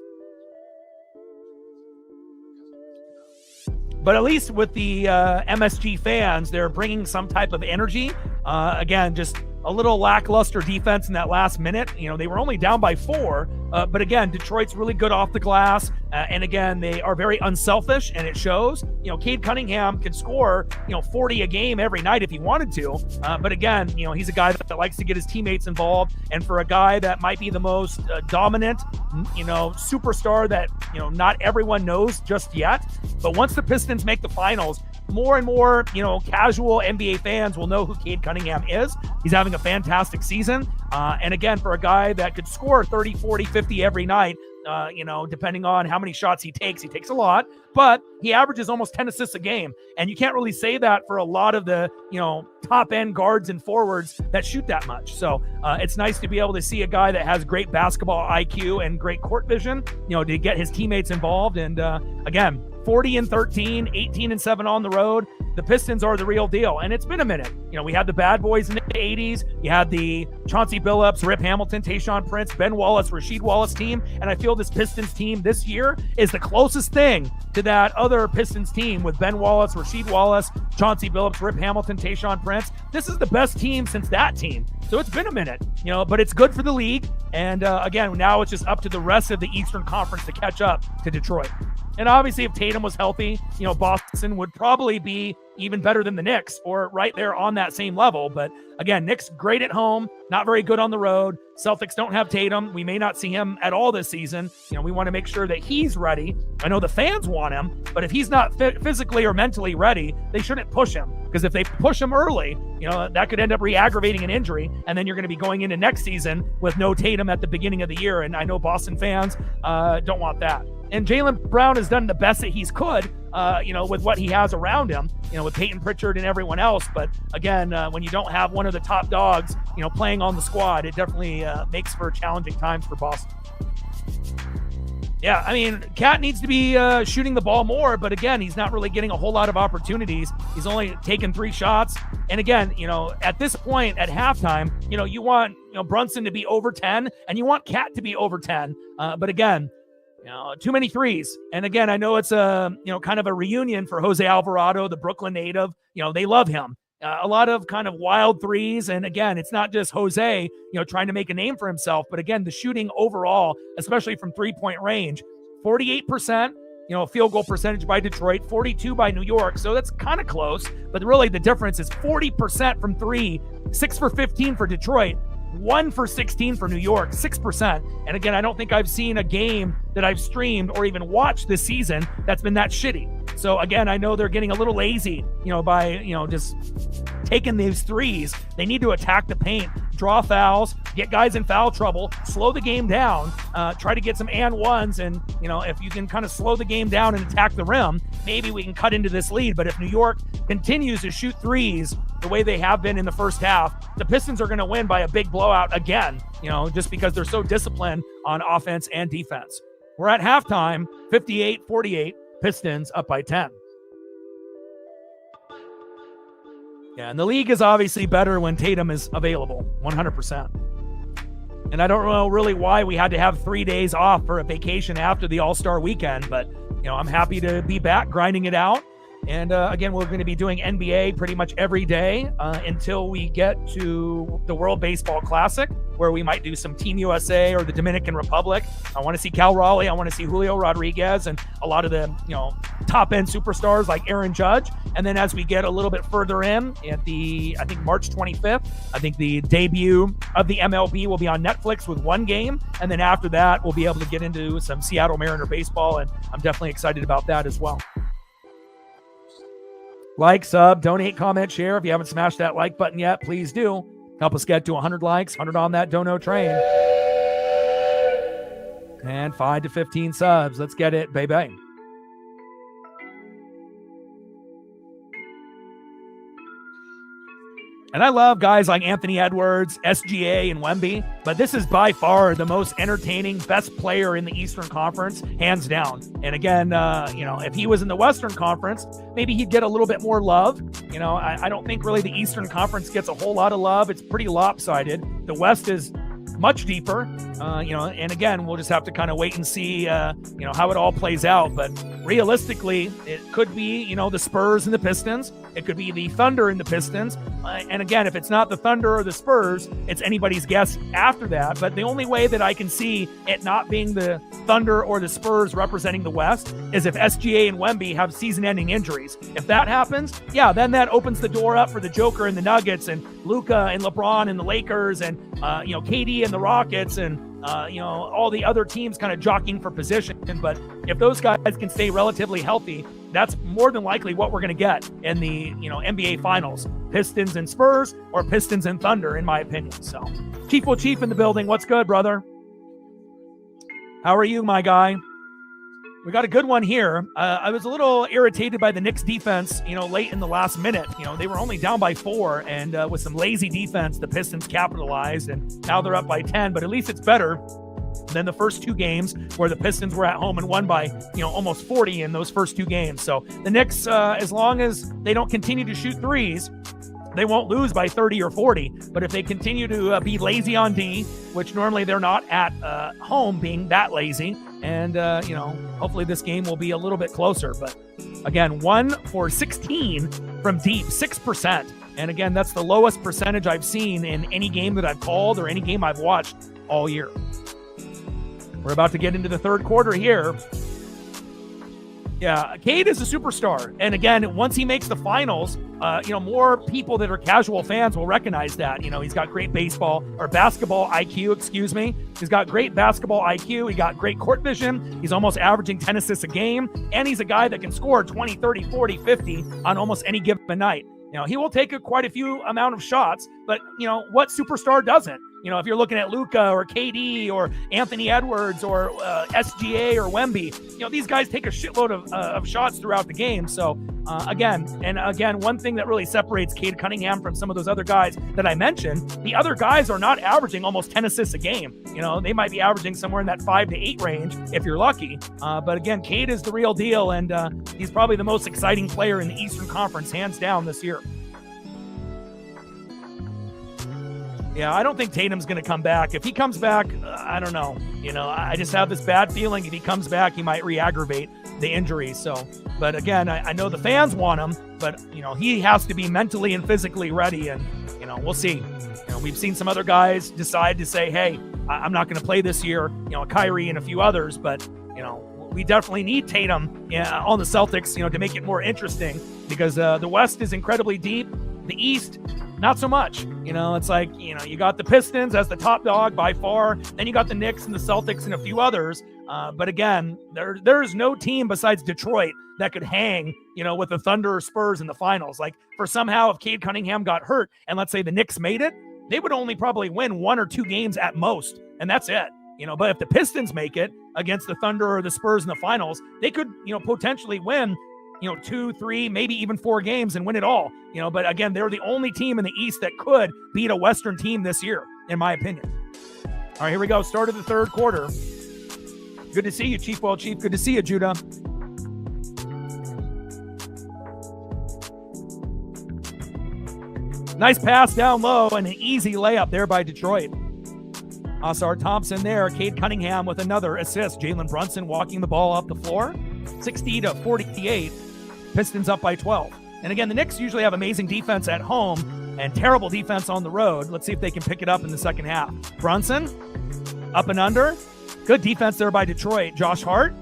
But at least with the MSG fans, they're bringing some type of energy. Again, just a little lackluster defense in that last minute. They were only down by 4, but again, Detroit's really good off the glass. And again, they are very unselfish, and it shows. Cade Cunningham can score, 40 a game every night if he wanted to. But again, he's a guy that likes to get his teammates involved. And for a guy that might be the most dominant, superstar that, not everyone knows just yet. But once the Pistons make the finals, more and more, casual NBA fans will know who Cade Cunningham is. He's having a fantastic season. And again, for a guy that could score 30, 40, 50 every night, depending on how many shots he takes a lot, but he averages almost 10 assists a game. And you can't really say that for a lot of the, top end guards and forwards that shoot that much. So it's nice to be able to see a guy that has great basketball IQ and great court vision, to get his teammates involved. And again, 40-13, 18-7 on the road. The Pistons are the real deal. And it's been a minute. We had the bad boys in the 80s. You had the Chauncey Billups, Rip Hamilton, Tayshaun Prince, Ben Wallace, Rasheed Wallace team. And I feel this Pistons team this year is the closest thing to that other Pistons team with Ben Wallace, Rasheed Wallace, Chauncey Billups, Rip Hamilton, Tayshaun Prince. This is the best team since that team. So it's been a minute, but it's good for the league. And again, now it's just up to the rest of the Eastern Conference to catch up to Detroit. And obviously, if Tatum was healthy, Boston would probably be even better than the Knicks, or right there on that same level. But again, Knicks great at home, not very good on the road. Celtics don't have Tatum. We may not see him at all this season. We want to make sure that he's ready. I know the fans want him, but if he's not physically or mentally ready, they shouldn't push him. Because if they push him early, that could end up re-aggravating an injury. And then you're going to be going into next season with no Tatum at the beginning of the year. And I know Boston fans don't want that. And Jaylen Brown has done the best that he's could, with what he has around him, with Peyton Pritchard and everyone else. But again, when you don't have one of the top dogs, playing on the squad, it definitely makes for challenging times for Boston. Yeah, I mean, Cat needs to be shooting the ball more, but again, he's not really getting a whole lot of opportunities. He's only taken 3 shots. And again, at this point at halftime, you want Brunson to be over 10, and you want Cat to be over 10. But again, too many threes. And again, I know it's a, kind of a reunion for Jose Alvarado, the Brooklyn native. They love him. A lot of kind of wild threes. And again, it's not just Jose, trying to make a name for himself, but again, the shooting overall, especially from 3-point range, 48%, field goal percentage by Detroit, 42 by New York. So that's kind of close, but really the difference is 40% from 3, 6 for 15 for Detroit, 1 for 16 for New York, 6%. And again, I don't think I've seen a game that I've streamed or even watched this season that's been that shitty. So again, I know they're getting a little lazy, by, just taking these threes. They need to attack the paint, draw fouls, get guys in foul trouble, slow the game down, try to get some and ones. And, if you can kind of slow the game down and attack the rim, maybe we can cut into this lead. But if New York continues to shoot threes the way they have been in the first half, the Pistons are going to win by a big blowout again, just because they're so disciplined on offense and defense. We're at halftime, 58-48, Pistons up by 10. Yeah, and the league is obviously better when Tatum is available, 100%. And I don't know really why we had to have 3 days off for a vacation after the All-Star weekend, but, I'm happy to be back grinding it out. And again, we're going to be doing NBA pretty much every day until we get to the World Baseball Classic, where we might do some Team USA or the Dominican Republic. I want to see Cal Raleigh. I want to see Julio Rodriguez and a lot of the top-end superstars like Aaron Judge. And then as we get a little bit further in at I think March 25th, I think the debut of the MLB will be on Netflix with one game. And then after that, we'll be able to get into some Seattle Mariner baseball. And I'm definitely excited about that as well. Like, sub, donate, comment, share. If you haven't smashed that like button yet, please do. Help us get to 100 likes, 100 on that dono train. And 5 to 15 subs. Let's get it, baby. And I love guys like Anthony Edwards, SGA, and Wemby, but this is by far the most entertaining, best player in the Eastern Conference, hands down. And again, if he was in the Western Conference, maybe he'd get a little bit more love. I don't think really the Eastern Conference gets a whole lot of love. It's pretty lopsided. The West is much deeper, and again, we'll just have to kind of wait and see, how it all plays out. But realistically, it could be, the Spurs and the Pistons. It could be the Thunder and the Pistons. And again, if it's not the Thunder or the Spurs, it's anybody's guess after that. But the only way that I can see it not being the Thunder or the Spurs representing the West is if SGA and Wemby have season-ending injuries. If that happens, then that opens the door up for the Joker and the Nuggets and Luka and LeBron and the Lakers and, KD and the Rockets and, all the other teams kind of jockeying for position. But if those guys can stay relatively healthy, that's more than likely what we're going to get in the, NBA Finals. Pistons and Spurs or Pistons and Thunder, in my opinion. So, Chief in the building. What's good, brother? How are you, my guy? We got a good one here. I was a little irritated by the Knicks defense, late in the last minute. They were only down by 4, and with some lazy defense, the Pistons capitalized, and now they're up by 10. But at least it's better than the first 2 games where the Pistons were at home and won by, almost 40 in those first 2 games. So the Knicks, as long as they don't continue to shoot threes, they won't lose by 30 or 40. But if they continue to be lazy on D, which normally they're not at home being that lazy, and, hopefully this game will be a little bit closer. But again, 1 for 16 from deep, 6%. And again, that's the lowest percentage I've seen in any game that I've called or any game I've watched all year. We're about to get into the third quarter here. Yeah, Cade is a superstar. And again, once he makes the finals, more people that are casual fans will recognize that. He's got great basketball IQ, He's got great basketball IQ. He got great court vision. He's almost averaging 10 assists a game. And he's a guy that can score 20, 30, 40, 50 on almost any given night. He will take quite a few amount of shots, but, what superstar doesn't? If you're looking at Luka or KD or Anthony Edwards or SGA or Wemby, these guys take a shitload of shots throughout the game. So, again, one thing that really separates Cade Cunningham from some of those other guys that I mentioned, the other guys are not averaging almost 10 assists a game. They might be averaging somewhere in that 5 to 8 range if you're lucky. But again, Cade is the real deal, and he's probably the most exciting player in the Eastern Conference, hands down, this year. Yeah, I don't think Tatum's going to come back. If he comes back, I don't know. I just have this bad feeling if he comes back, he might re-aggravate the injury. So, but again, I know the fans want him, but, he has to be mentally and physically ready, and, we'll see. We've seen some other guys decide to say, hey, I'm not going to play this year, Kyrie and a few others, but, we definitely need Tatum on the Celtics, to make it more interesting, because the West is incredibly deep. The East, not so much. It's like, you got the Pistons as the top dog by far. Then you got the Knicks and the Celtics and a few others. But again, there's no team besides Detroit that could hang, with the Thunder or Spurs in the finals. Like, for somehow if Cade Cunningham got hurt and let's say the Knicks made it, they would only probably win 1 or 2 games at most. And that's it. But if the Pistons make it against the Thunder or the Spurs in the finals, they could, potentially win 2, 3, maybe even 4 games and win it all. But again, they're the only team in the East that could beat a Western team this year, in my opinion. All right, here we go. Start of the third quarter. Good to see you, Chief. Well, Chief, good to see you, Judah. Nice pass down low and an easy layup there by Detroit. Asar Thompson there. Cade Cunningham with another assist. Jalen Brunson walking the ball up the floor. 60 to 48. Pistons up by 12. And again, the Knicks usually have amazing defense at home and terrible defense on the road. Let's see if they can pick it up in the second half. Brunson, up and under. Good defense there by Detroit. Josh Hart,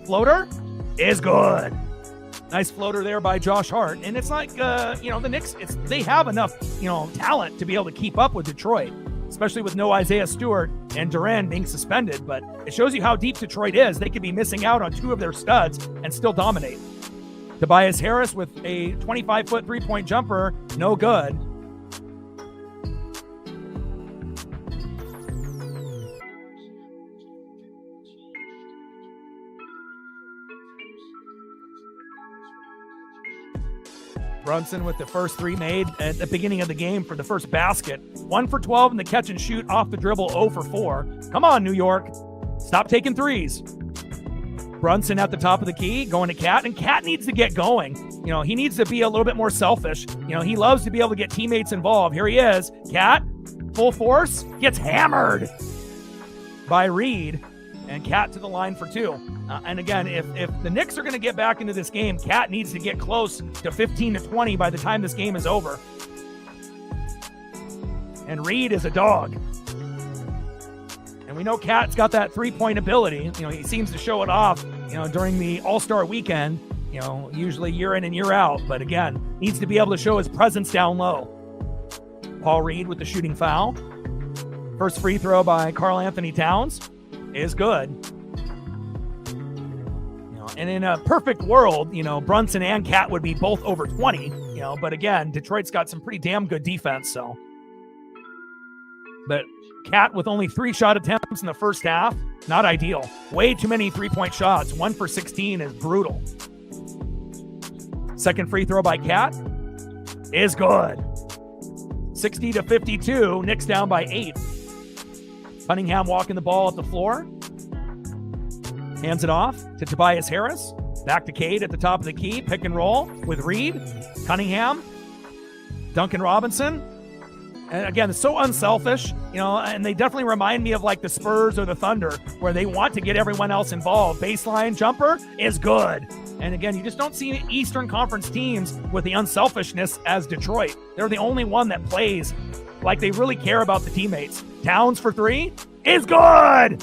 floater, is good. Nice floater there by Josh Hart. And it's like, the Knicks, they have enough, talent to be able to keep up with Detroit, especially with no Isaiah Stewart and Duran being suspended. But it shows you how deep Detroit is. They could be missing out on two of their studs and still dominate. Tobias Harris with a 25-foot three-point jumper, no good. Brunson with the first three made at the beginning of the game for the first basket. 1 for 12 in the catch and shoot off the dribble, 0 for 4. Come on, New York. Stop taking threes. Brunson at the top of the key, going to Cat, and Cat needs to get going. He needs to be a little bit more selfish. He loves to be able to get teammates involved. Here he is. Cat, full force, gets hammered by Reed, and Cat to the line for 2. And again, if the Knicks are going to get back into this game, Cat needs to get close to 15 to 20 by the time this game is over. And Reed is a dog. And we know Cat's got that three-point ability. He seems to show it off, during the All-Star weekend, usually year in and year out. But again, needs to be able to show his presence down low. Paul Reed with the shooting foul. First free throw by Karl Anthony Towns is good. And in a perfect world, Brunson and Cat would be both over 20, but again, Detroit's got some pretty damn good defense, so. But Cat with only 3 shot attempts in the first half, not ideal. Way too many three-point shots. 1 for 16 is brutal. Second free throw by Cat is good. 60 to 52, Knicks down by 8. Cunningham walking the ball at the floor. Hands it off to Tobias Harris. Back to Cade at the top of the key. Pick and roll with Reed. Cunningham. Duncan Robinson. And again, it's so unselfish, and they definitely remind me of like the Spurs or the Thunder, where they want to get everyone else involved. Baseline jumper is good. And again, you just don't see Eastern Conference teams with the unselfishness as Detroit. They're the only one that plays like they really care about the teammates. Towns for 3 is good.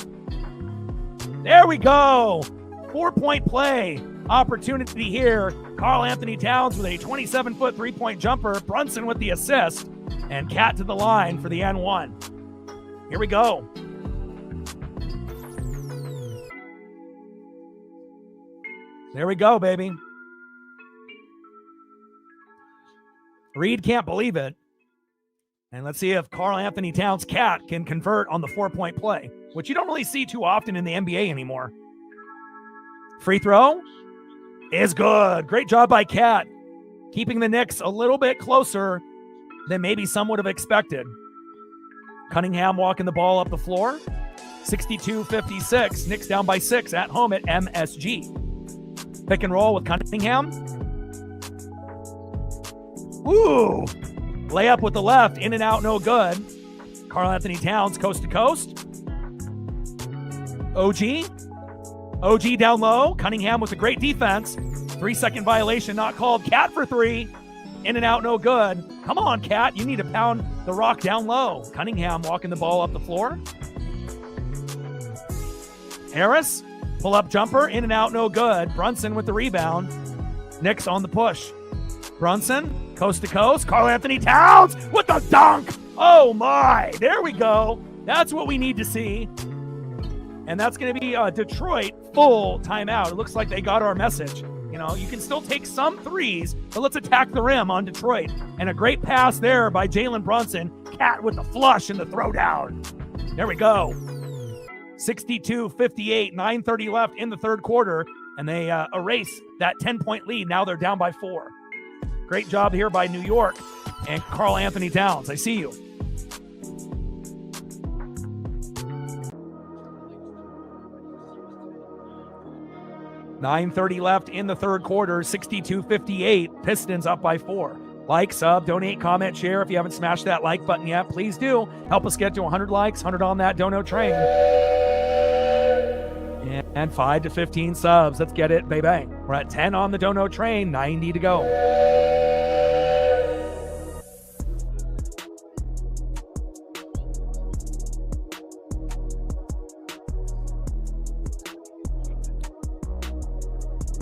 There we go. 4-point play opportunity here. Karl Anthony Towns with a 27-foot three-point jumper. Brunson with the assist. And Cat to the line for the N1. Here we go. There we go, baby. Reed can't believe it. And let's see if Karl Anthony Towns' Cat can convert on the 4-point play, which you don't really see too often in the NBA anymore. Free throw is good. Great job by Cat, keeping the Knicks a little bit closer than maybe some would have expected. Cunningham walking the ball up the floor. 62-56. Knicks down by 6 at home at MSG. Pick and roll with Cunningham. Ooh. Layup with the left. In and out, no good. Karl Anthony Towns coast to coast. OG down low. Cunningham with a great defense. 3-second violation not called. Cat for 3. In and out, no good. Come on, Cat. You need to pound the rock down low. Cunningham walking the ball up the floor. Harris, pull-up jumper. In and out, no good. Brunson with the rebound. Knicks on the push. Brunson, coast to coast. Karl Anthony Towns with the dunk. Oh, my. There we go. That's what we need to see. And that's going to be Detroit full timeout. It looks like they got our message. You can still take some threes, but let's attack the rim on Detroit. And a great pass there by Jalen Brunson. Cat with the flush and the throwdown. There we go. 62-58, 9:30 left in the third quarter, and they erase that 10-point lead. Now they're down by 4. Great job here by New York and Karl Anthony Towns. I see you. $9:30 left in the third quarter, 62-58. Pistons up by 4. Like, sub, donate, comment, share. If you haven't smashed that like button yet, please do. Help us get to 100 likes, 100 on that dono train. And and 5 to 15 subs. Let's get it, baby. We're at 10 on the Dono train, 90 to go.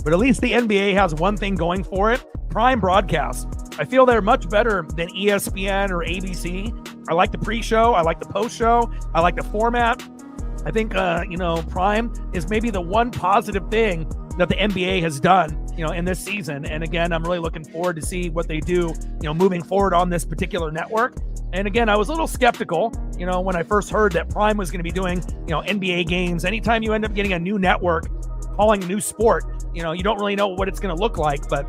But at least the NBA has one thing going for it: Prime broadcast. I feel they're much better than ESPN or ABC. I like the pre-show. I like the post-show. I like the format. I think, Prime is maybe the one positive thing that the NBA has done, in this season. And again, I'm really looking forward to see what they do, moving forward on this particular network. And again, I was a little skeptical, when I first heard that Prime was going to be doing, NBA games. Anytime you end up getting a new network calling a new sport, you don't really know what it's going to look like, but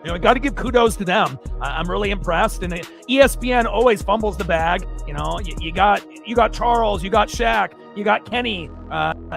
I got to give kudos to them. I'm really impressed. And ESPN always fumbles the bag. You got Charles, you got Shaq, you got Kenny,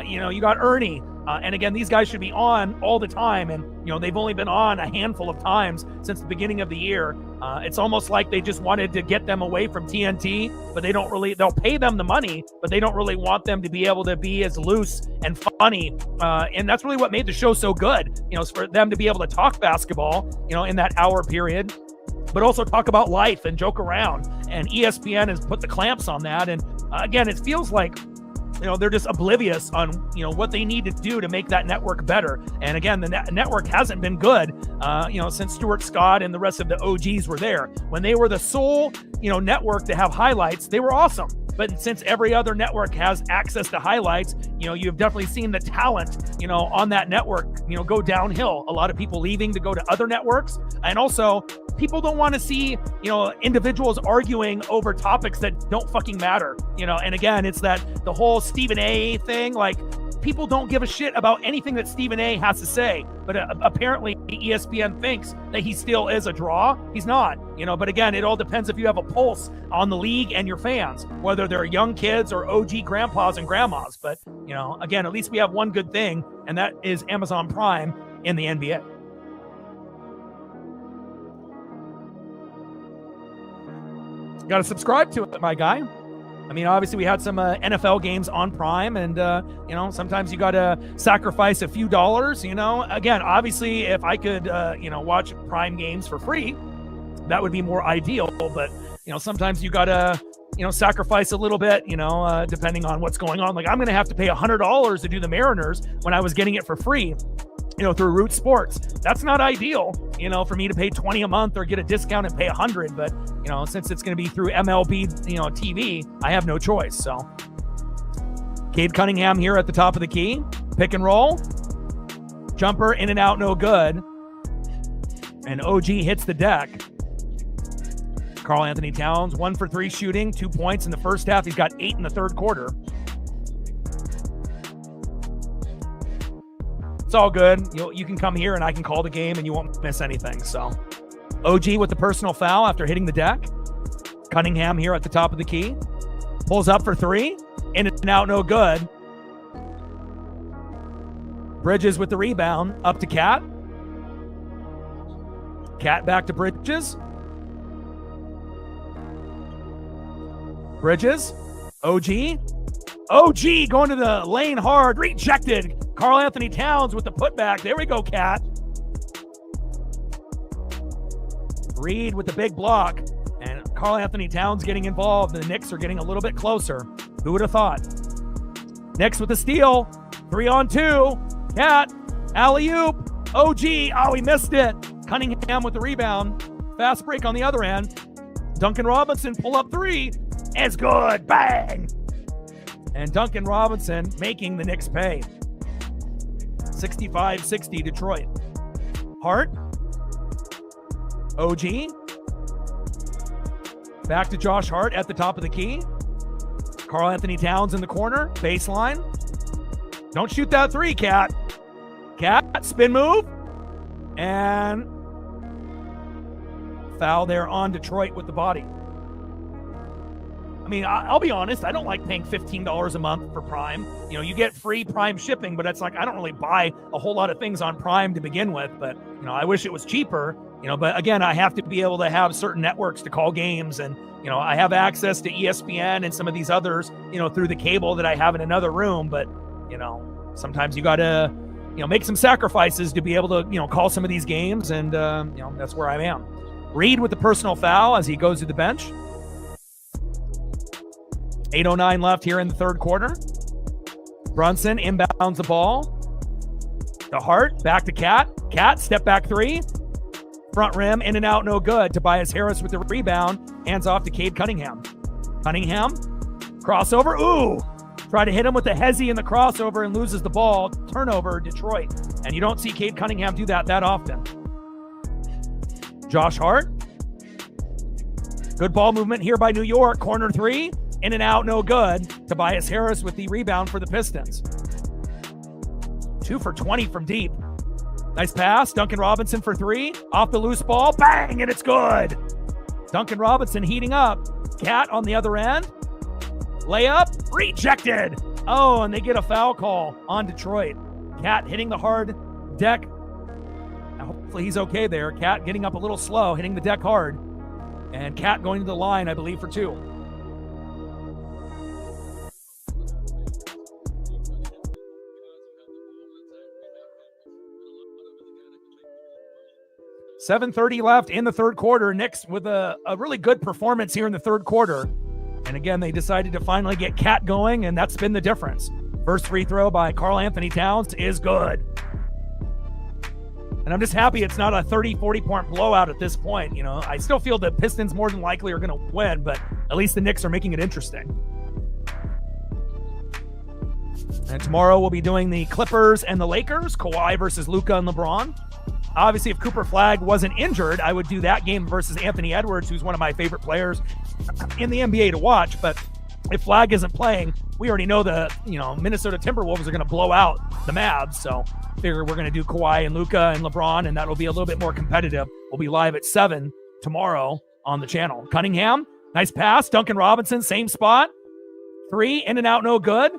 you got Ernie. And again, these guys should be on all the time. And, they've only been on a handful of times since the beginning of the year. It's almost like they just wanted to get them away from TNT, but they'll pay them the money, but they don't really want them to be able to be as loose and funny. And that's really what made the show so good, is for them to be able to talk basketball, in that hour period, but also talk about life and joke around. And ESPN has put the clamps on that. And again, it feels like, they're just oblivious on, what they need to do to make that network better. And again, the network hasn't been good, since Stuart Scott and the rest of the OGs were there. When they were the sole, network to have highlights, they were awesome. But since every other network has access to highlights, you've definitely seen the talent, on that network, go downhill. A lot of people leaving to go to other networks. And also, people don't want to see, individuals arguing over topics that don't fucking matter, and again, it's the whole Stephen A thing. Like, people don't give a shit about anything that Stephen A has to say, but apparently ESPN thinks that he still is a draw. He's not, but again, it all depends if you have a pulse on the league and your fans, whether they're young kids or OG grandpas and grandmas. But, again, at least we have one good thing, and that is Amazon Prime in the NBA. Got to subscribe to it, my guy. I mean, obviously we had some NFL games on Prime, and, sometimes you got to sacrifice a few dollars, Again, obviously, if I could, watch Prime games for free, that would be more ideal. But, sometimes you got to, sacrifice a little bit, depending on what's going on. Like, I'm going to have to pay $100 to do the Mariners when I was getting it for free, through Root Sports. That's not ideal, for me to pay $20 a month or get a discount and pay $100. But, since it's going to be through MLB, TV, I have no choice. So Cade Cunningham here at the top of the key, pick and roll, jumper in and out, no good. And OG hits the deck. Karl Anthony Towns, 1 for 3 shooting, 2 points in the first half. He's got 8 in the third quarter. It's all good. You can come here and I can call the game and you won't miss anything. So OG with the personal foul after hitting the deck. Cunningham here at the top of the key. Pulls up for 3. In and out, no good. Bridges with the rebound. Up to Cat. Cat back to Bridges. Bridges. OG. OG going to the lane hard. Rejected. Karl Anthony Towns with the putback. There we go, Cat. Reed with the big block. And Karl Anthony Towns getting involved. The Knicks are getting a little bit closer. Who would have thought? Knicks with the steal. 3-on-2. Cat. Alley-oop. OG. Oh, he missed it. Cunningham with the rebound. Fast break on the other end. Duncan Robinson pull up 3. It's good. Bang. And Duncan Robinson making the Knicks pay. 65-60 Detroit. Hart. OG. Back to Josh Hart at the top of the key. Karl Anthony Towns in the corner. Baseline. Don't shoot that 3, Cat. Cat, spin move. And foul there on Detroit with the body. I mean, I'll be honest, I don't like paying $15 a month for Prime. You get free Prime shipping, but it's like I don't really buy a whole lot of things on Prime to begin with. But, I wish it was cheaper, but again, I have to be able to have certain networks to call games. And, I have access to ESPN and some of these others, through the cable that I have in another room. But, sometimes you got to, make some sacrifices to be able to, call some of these games. And, that's where I am. Reed with the personal foul as he goes to the bench. 8:09 left here in the third quarter. Brunson inbounds the ball. To Hart, back to Cat. Cat, step back three. Front rim, in and out, no good. Tobias Harris with the rebound. Hands off to Cade Cunningham. Cunningham, crossover. Ooh! Try to hit him with the hezzy in the crossover and loses the ball. Turnover, Detroit. And you don't see Cade Cunningham do that often. Josh Hart. Good ball movement here by New York. Corner three. In and out, no good. Tobias Harris with the rebound for the Pistons. 2 for 20 from deep. Nice pass. Duncan Robinson for three. Off the loose ball. Bang! And it's good. Duncan Robinson heating up. Cat on the other end. Layup. Rejected. Oh, and they get a foul call on Detroit. Cat hitting the hard deck. Hopefully he's okay there. Cat getting up a little slow, hitting the deck hard. And Cat going to the line, I believe, for two. $7:30 left in the third quarter. Knicks with a really good performance here in the third quarter. And again, they decided to finally get Cat going, and that's been the difference. First free throw by Karl Anthony Towns is good. And I'm just happy it's not a 30, 40-point blowout at this point. I still feel the Pistons more than likely are going to win, but at least the Knicks are making it interesting. And tomorrow we'll be doing the Clippers and the Lakers, Kawhi versus Luka and LeBron. Obviously, if Cooper Flagg wasn't injured, I would do that game versus Anthony Edwards, who's one of my favorite players in the NBA to watch. But if Flagg isn't playing, we already know the Minnesota Timberwolves are going to blow out the Mavs. So figure we're going to do Kawhi and Luka and LeBron, and that'll be a little bit more competitive. We'll be live at 7 tomorrow on the channel. Cunningham, nice pass. Duncan Robinson, same spot. Three, in and out, no good.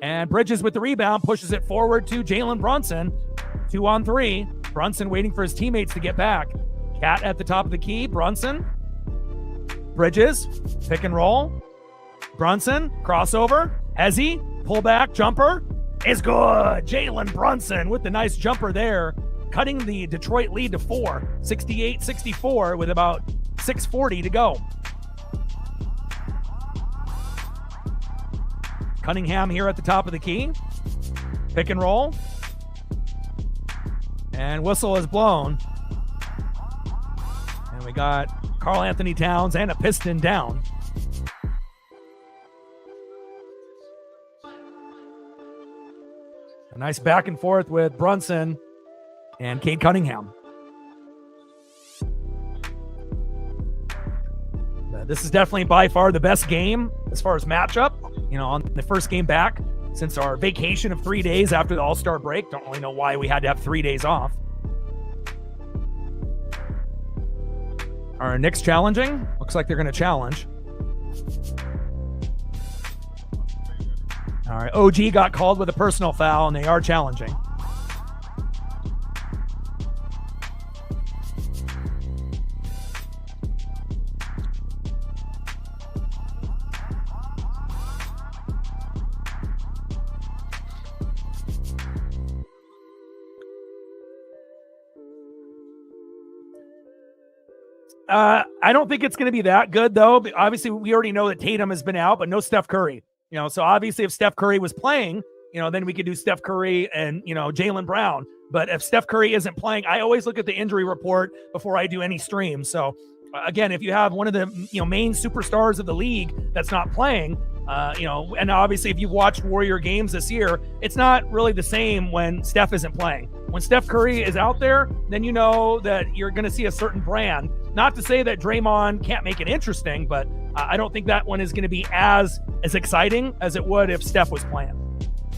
And Bridges with the rebound pushes it forward to Jalen Brunson. 2 on 3. Brunson waiting for his teammates to get back. Cat at the top of the key. Brunson. Bridges. Pick and roll. Brunson. Crossover. Hezzy. Pullback. Jumper. Is good. Jalen Brunson with the nice jumper there. Cutting the Detroit lead to 4. 68-64 with about 6:40 to go. Cunningham here at the top of the key. Pick and roll. And whistle is blown. And we got Karl Anthony Towns and a Piston down. A nice back and forth with Brunson and Cade Cunningham. This is definitely by far the best game as far as matchup, on the first game back since our vacation of 3 days after the All-Star break. Don't really know why we had to have 3 days off. Are Knicks challenging? Looks like they're going to challenge. All right, OG got called with a personal foul, and they are challenging. I don't think it's going to be that good, though. Obviously, we already know that Tatum has been out, but no Steph Curry. So obviously if Steph Curry was playing, then we could do Steph Curry and, Jaylen Brown. But if Steph Curry isn't playing, I always look at the injury report before I do any stream. So again, if you have one of the, main superstars of the league that's not playing, and obviously if you've watched Warrior games this year, it's not really the same when Steph isn't playing. When Steph Curry is out there, then you know that you're going to see a certain brand. Not to say that Draymond can't make it interesting, but I don't think that one is going to be as exciting as it would if Steph was playing.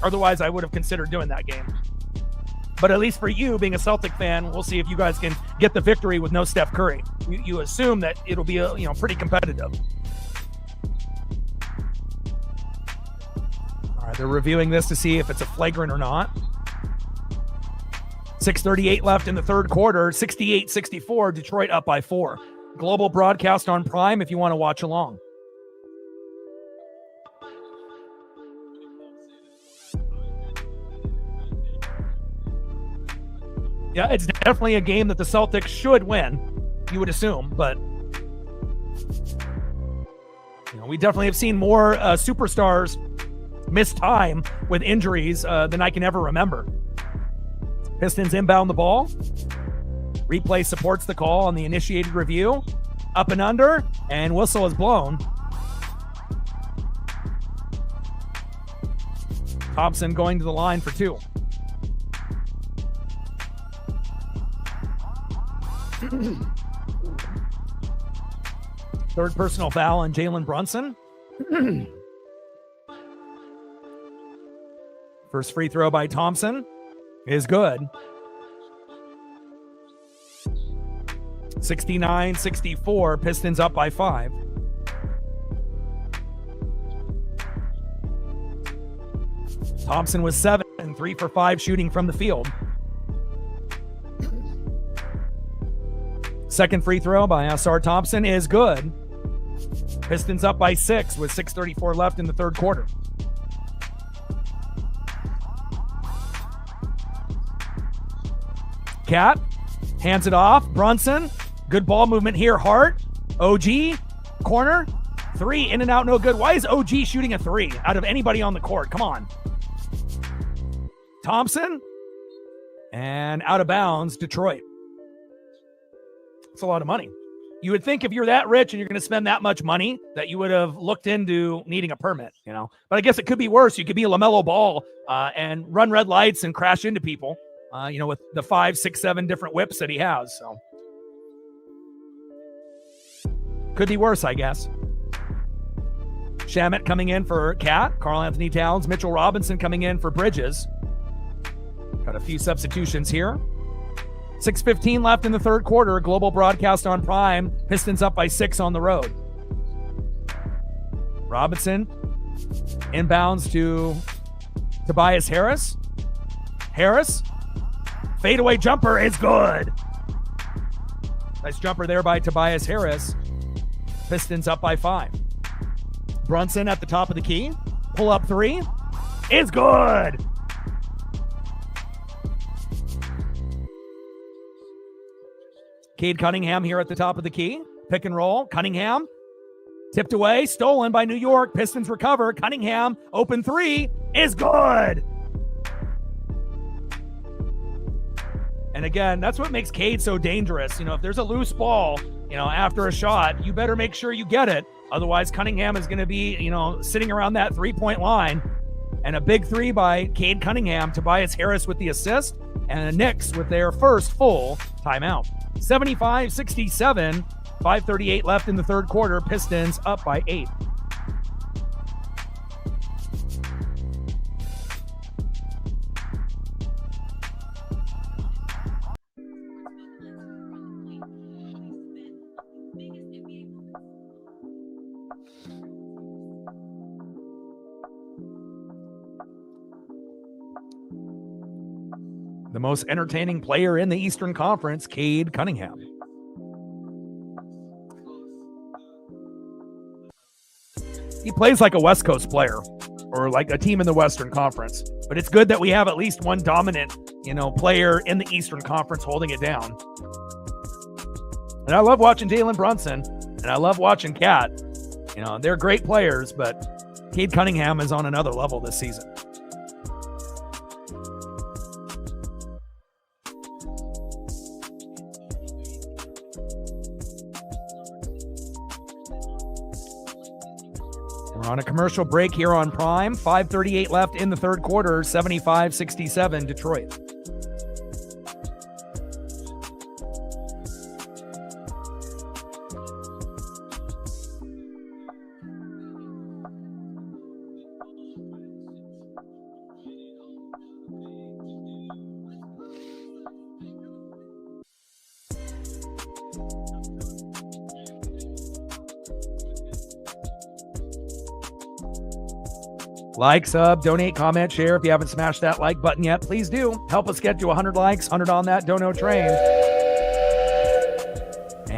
Otherwise, I would have considered doing that game. But at least for you, being a Celtic fan, we'll see if you guys can get the victory with no Steph Curry. You assume that it'll be pretty competitive. All right, they're reviewing this to see if it's a flagrant or not. 6:38 left in the third quarter. 68-64. Detroit up by 4. Global broadcast on Prime if you want to watch along. Yeah, it's definitely a game that the Celtics should win, you would assume, but we definitely have seen more superstars miss time with injuries than I can ever remember. Pistons inbound the ball. Replay supports the call on the initiated review. Up and under, and whistle is blown. Thompson going to the line for 2. Third personal foul on Jalen Brunson. First free throw by Thompson is good. 69-64, Pistons up by 5. Thompson was 7 and 3 for 5 shooting from the field. Second free throw by Ausar Thompson is good. Pistons up by 6 with 6:34 left in the third quarter. Cat hands it off. Brunson. Good ball movement here. Hart. OG. Corner. 3 in and out. No good. Why is OG shooting a 3 out of anybody on the court? Come on. Thompson. And out of bounds, Detroit. It's a lot of money. You would think if you're that rich and you're going to spend that much money that you would have looked into needing a permit, But I guess it could be worse. You could be a LaMelo Ball and run red lights and crash into people, with the 5, 6, 7 different whips that he has. So could be worse, I guess. Shamet coming in for Cat, Karl Anthony Towns, Mitchell Robinson coming in for Bridges. Got a few substitutions here. 6:15 left in the third quarter. Global broadcast on Prime. Pistons up by 6 on the road. Robinson inbounds to Tobias Harris. Harris. Fadeaway jumper is good. Nice jumper there by Tobias Harris. Pistons up by 5. Brunson at the top of the key. Pull up 3 is good. Cade Cunningham here at the top of the key. Pick and roll. Cunningham tipped away. Stolen by New York. Pistons recover. Cunningham open 3 is good. And again, that's what makes Cade so dangerous. If there's a loose ball, after a shot, you better make sure you get it. Otherwise, Cunningham is going to be, sitting around that 3-point line. And a big 3 by Cade Cunningham. Tobias Harris with the assist. And the Knicks with their first full timeout. 75-67, 5:38 left in the third quarter. Pistons up by 8. The most entertaining player in the Eastern Conference, Cade Cunningham. He plays like a West Coast player or like a team in the Western Conference. But it's good that we have at least one dominant, player in the Eastern Conference holding it down. And I love watching Jalen Brunson and I love watching Cat. They're great players, but Cade Cunningham is on another level this season. We're on a commercial break here on Prime. 5:38 left in the third quarter. 75-67 Detroit. Like, sub, donate, comment, share. If you haven't smashed that like button yet, please do. Help us get to 100 likes, 100 on that dono train.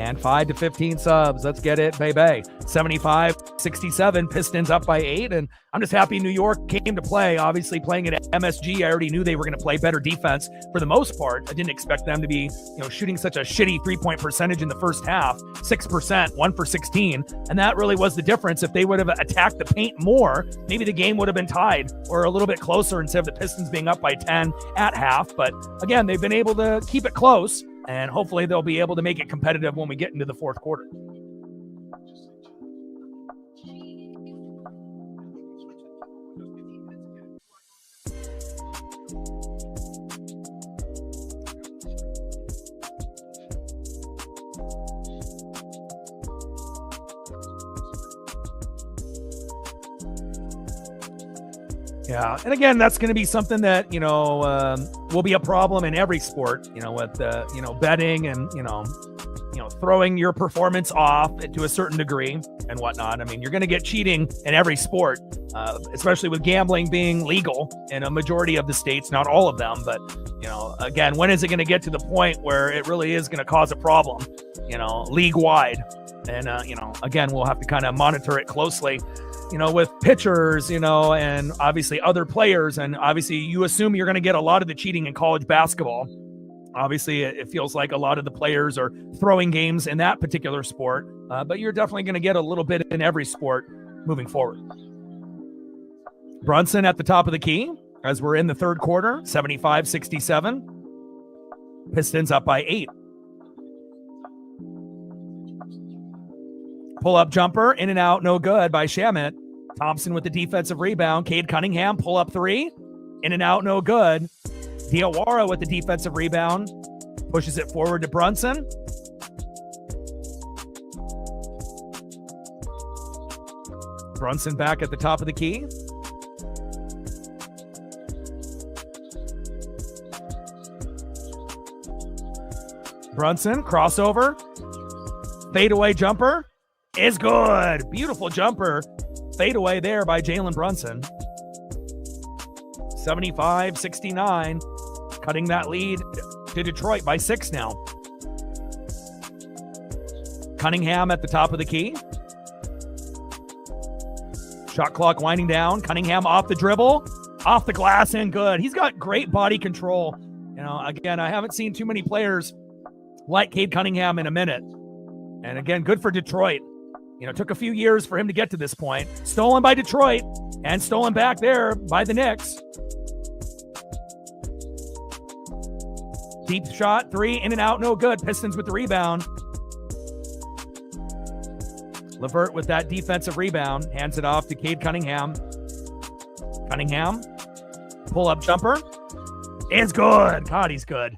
And 5 to 15 subs. Let's get it, baby. 75-67. Pistons up by 8. And I'm just happy New York came to play. Obviously, playing at MSG, I already knew they were going to play better defense for the most part. I didn't expect them to be, shooting such a shitty 3-point percentage in the first half. 6%, 1 for 16. And that really was the difference. If they would have attacked the paint more, maybe the game would have been tied or a little bit closer instead of the Pistons being up by 10 at half. But again, they've been able to keep it close. And hopefully they'll be able to make it competitive when we get into the fourth quarter. Yeah, and again, that's going to be something that, will be a problem in every sport, with, betting and, throwing your performance off to a certain degree and whatnot. I mean, you're going to get cheating in every sport, especially with gambling being legal in a majority of the states, not all of them. But, again, when is it going to get to the point where it really is going to cause a problem, league-wide? And, again, we'll have to kind of monitor it closely. With pitchers, and obviously other players. And obviously you assume you're going to get a lot of the cheating in college basketball. Obviously, it feels like a lot of the players are throwing games in that particular sport. But you're definitely going to get a little bit in every sport moving forward. Brunson at the top of the key as we're in the third quarter, 75-67. Pistons up by 8. Pull-up jumper, in and out, no good by Shamet. Thompson with the defensive rebound. Cade Cunningham, pull-up 3. In and out, no good. Diawara with the defensive rebound. Pushes it forward to Brunson. Brunson back at the top of the key. Brunson, crossover. Fadeaway jumper. Is good. Beautiful jumper. Fadeaway there by Jalen Brunson. 75-69. Cutting that lead to Detroit by 6 now. Cunningham at the top of the key. Shot clock winding down. Cunningham off the dribble. Off the glass and good. He's got great body control. Again, I haven't seen too many players like Cade Cunningham in a minute. And again, good for Detroit. Took a few years for him to get to this point. Stolen by Detroit and stolen back there by the Knicks. Deep shot, 3, in and out, no good. Pistons with the rebound. LeVert with that defensive rebound. Hands it off to Cade Cunningham. Cunningham. Pull-up jumper. Is good. God, he's good.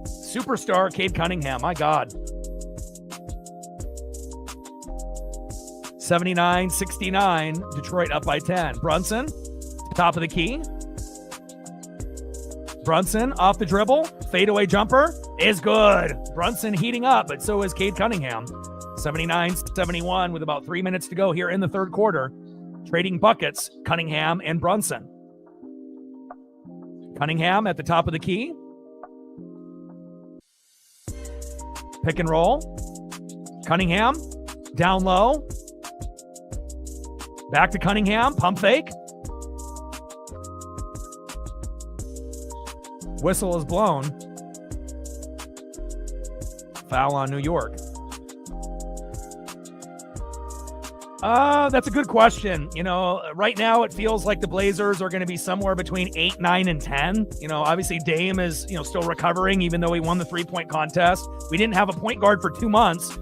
Superstar Cade Cunningham. My God. 79-69, Detroit up by 10. Brunson, top of the key. Brunson off the dribble. Fadeaway jumper is good. Brunson heating up, but so is Cade Cunningham. 79-71 with about 3 minutes to go here in the third quarter. Trading buckets, Cunningham and Brunson. Cunningham at the top of the key. Pick and roll. Cunningham down low. Back to Cunningham, pump fake. Whistle is blown. Foul on New York. That's a good question. Right now it feels like the Blazers are going to be somewhere between 8, 9, and 10. Obviously Dame is, still recovering, even though he won the 3-point contest. We didn't have a point guard for 2 months.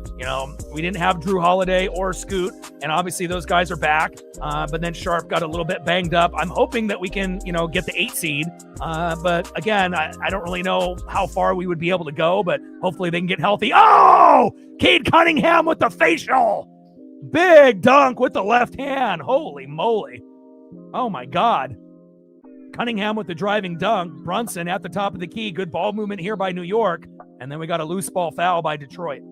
We didn't have Drew Holiday or Scoot, and obviously those guys are back. But then Sharp got a little bit banged up. I'm hoping that we can, get the 8 seed. But again, I don't really know how far we would be able to go, but hopefully they can get healthy. Oh, Cade Cunningham with the facial. Big dunk with the left hand. Holy moly. Oh, my God. Cunningham with the driving dunk. Brunson at the top of the key. Good ball movement here by New York. And then we got a loose ball foul by Detroit.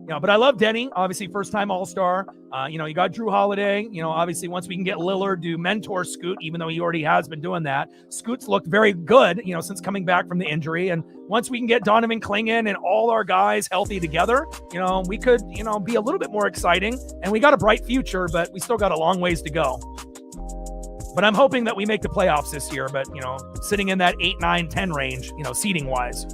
But I love Denny, obviously first-time All-Star. You got Drew Holiday. Obviously once we can get Lillard to mentor Scoot, even though he already has been doing that. Scoot's looked very good, since coming back from the injury. And once we can get Donovan Clingan and all our guys healthy together, we could, be a little bit more exciting. And we got a bright future, but we still got a long ways to go. But I'm hoping that we make the playoffs this year, but, sitting in that 8, 9, 10 range, seeding-wise.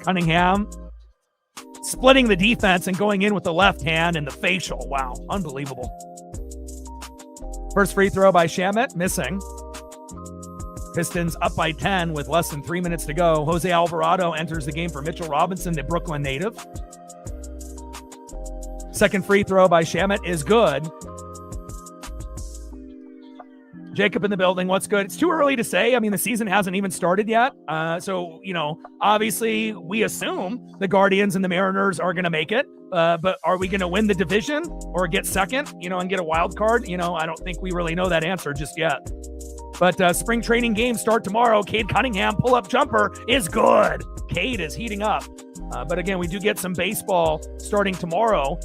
Cunningham splitting the defense and going in with the left hand and the facial. Wow, unbelievable. First free throw by Shamet, missing. Pistons up by 10 with less than 3 minutes to go. Jose Alvarado enters the game for Mitchell Robinson, the Brooklyn native. Second free throw by Shamet is good. Jacob in the building. What's good? It's too early to say. I mean, the season hasn't even started yet. So, obviously we assume the Guardians and the Mariners are going to make it. But are we going to win the division or get second, and get a wild card? I don't think we really know that answer just yet. But spring training games start tomorrow. Cade Cunningham pull-up jumper is good. Cade is heating up. But again, we do get some baseball starting tomorrow,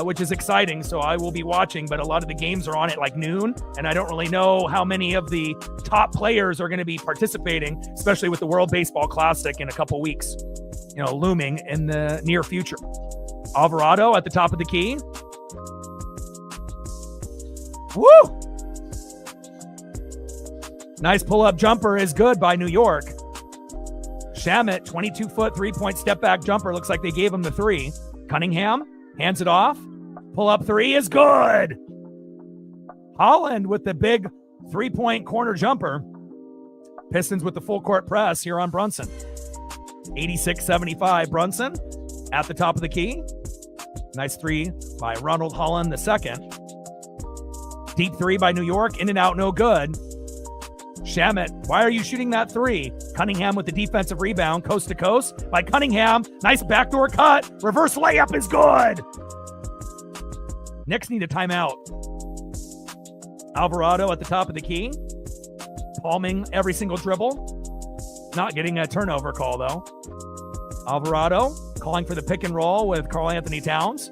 which is exciting. So I will be watching, but a lot of the games are on at like noon. And I don't really know how many of the top players are going to be participating, especially with the World Baseball Classic in a couple weeks, looming in the near future. Alvarado at the top of the key. Woo! Nice pull-up jumper is good by New York. Shamet, 22-foot three-point step-back jumper. Looks like they gave him the three. Cunningham hands it off. Pull-up three is good. Holland with the big three-point corner jumper. Pistons with the full-court press here on Brunson. 86-75 Brunson at the top of the key. Nice three by Ronald Holland the second. Deep three by New York. In and out, no good. Shamet, why are you shooting that three? Cunningham with the defensive rebound, coast to coast by Cunningham. Nice backdoor cut. Reverse layup is good. Knicks need a timeout. Alvarado at the top of the key. Palming every single dribble. Not getting a turnover call, though. Alvarado calling for the pick and roll with Karl Anthony Towns.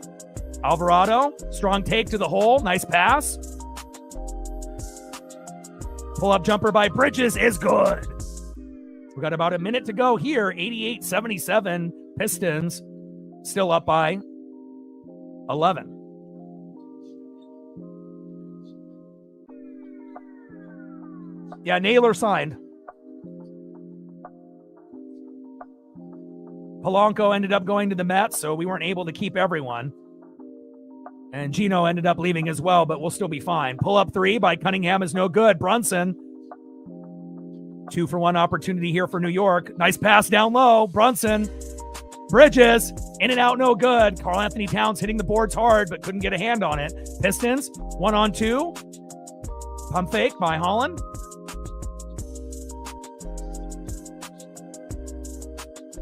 Alvarado, strong take to the hole. Nice pass. Pull-up jumper by Bridges is good. We got about a minute to go here. 88-77 Pistons still up by 11. Yeah, Naylor signed. Polanco ended up going to the Mets, so we weren't able to keep everyone. And Gino ended up leaving as well, but we'll still be fine. Pull-up three by Cunningham is no good. Brunson, 2-for-1 opportunity here for New York. Nice pass down low. Brunson, Bridges, in and out, no good. Karl Anthony Towns hitting the boards hard, but couldn't get a hand on it. Pistons, 1-on-2. Pump fake by Holland.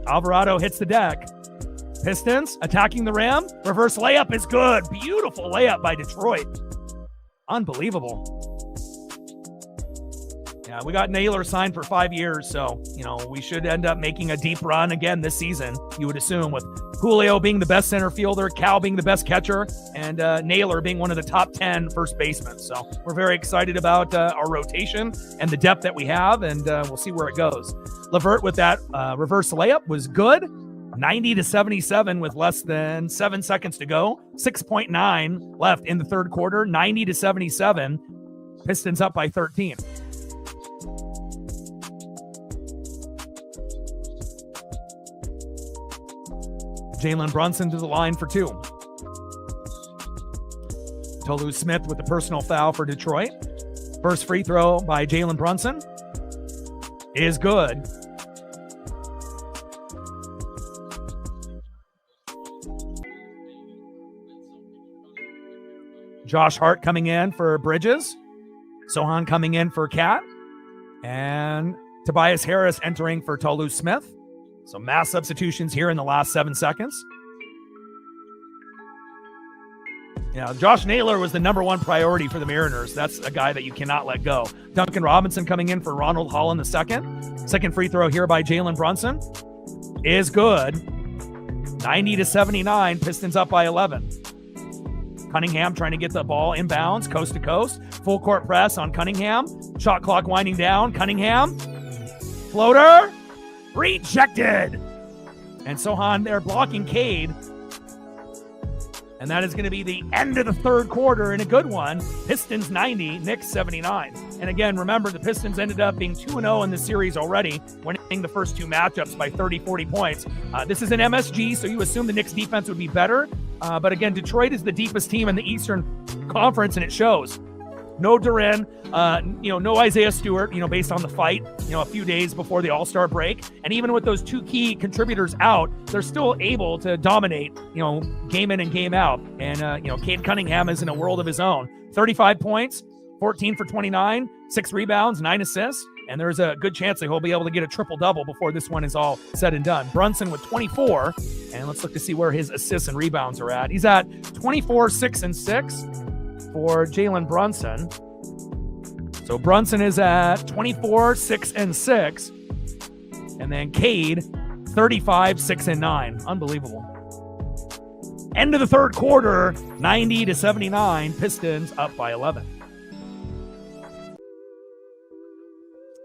Alvarado hits the deck. Pistons attacking the rim. Reverse layup is good. Beautiful layup by Detroit. Unbelievable. Yeah, we got Naylor signed for 5 years, so, we should end up making a deep run again this season, you would assume, with Julio being the best center fielder, Cal being the best catcher, and Naylor being one of the top 10 first basemen. So we're very excited about our rotation and the depth that we have, and we'll see where it goes. LeVert with that reverse layup was good. 90-77 with less than 7 seconds to go. 6.9 left in the third quarter. 90-77. Pistons up by 13. Jalen Brunson to the line for two. Tolu Smith with the personal foul for Detroit. First free throw by Jalen Brunson is good. Josh Hart coming in for Bridges. Sohan coming in for Cat. And Tobias Harris entering for Tolu Smith. So mass substitutions here in the last 7 seconds. Yeah, Josh Naylor was the #1 priority for the Mariners. That's a guy that you cannot let go. Duncan Robinson coming in for Ronald Holland the second. Second free throw here by Jalen Brunson is good. 90-79, Pistons up by 11. Cunningham trying to get the ball inbounds, coast to coast. Full court press on Cunningham. Shot clock winding down. Cunningham. Floater. Rejected. And Sohan there blocking Cade. And that is going to be the end of the third quarter in a good one. Pistons 90, Knicks 79. And again, remember, the Pistons ended up being 2-0 in the series already, winning the first two matchups by 30, 40 points. This is an MSG, so you assume the Knicks defense would be better. But again, Detroit is the deepest team in the Eastern Conference, and it shows. No Duren, no Isaiah Stewart, based on the fight, a few days before the All-Star break. And even with those two key contributors out, they're still able to dominate, game in and game out. And, Cade Cunningham is in a world of his own. 35 points, 14 for 29, 6 rebounds, 9 assists. And there's a good chance that he'll be able to get a triple-double before this one is all said and done. Brunson with 24. And let's look to see where his assists and rebounds are at. He's at 24, 6, and 6. For Jalen Brunson. So Brunson is at 24, 6, and 6. And then Cade, 35, 6, and 9. Unbelievable. End of the third quarter, 90-79. Pistons up by 11.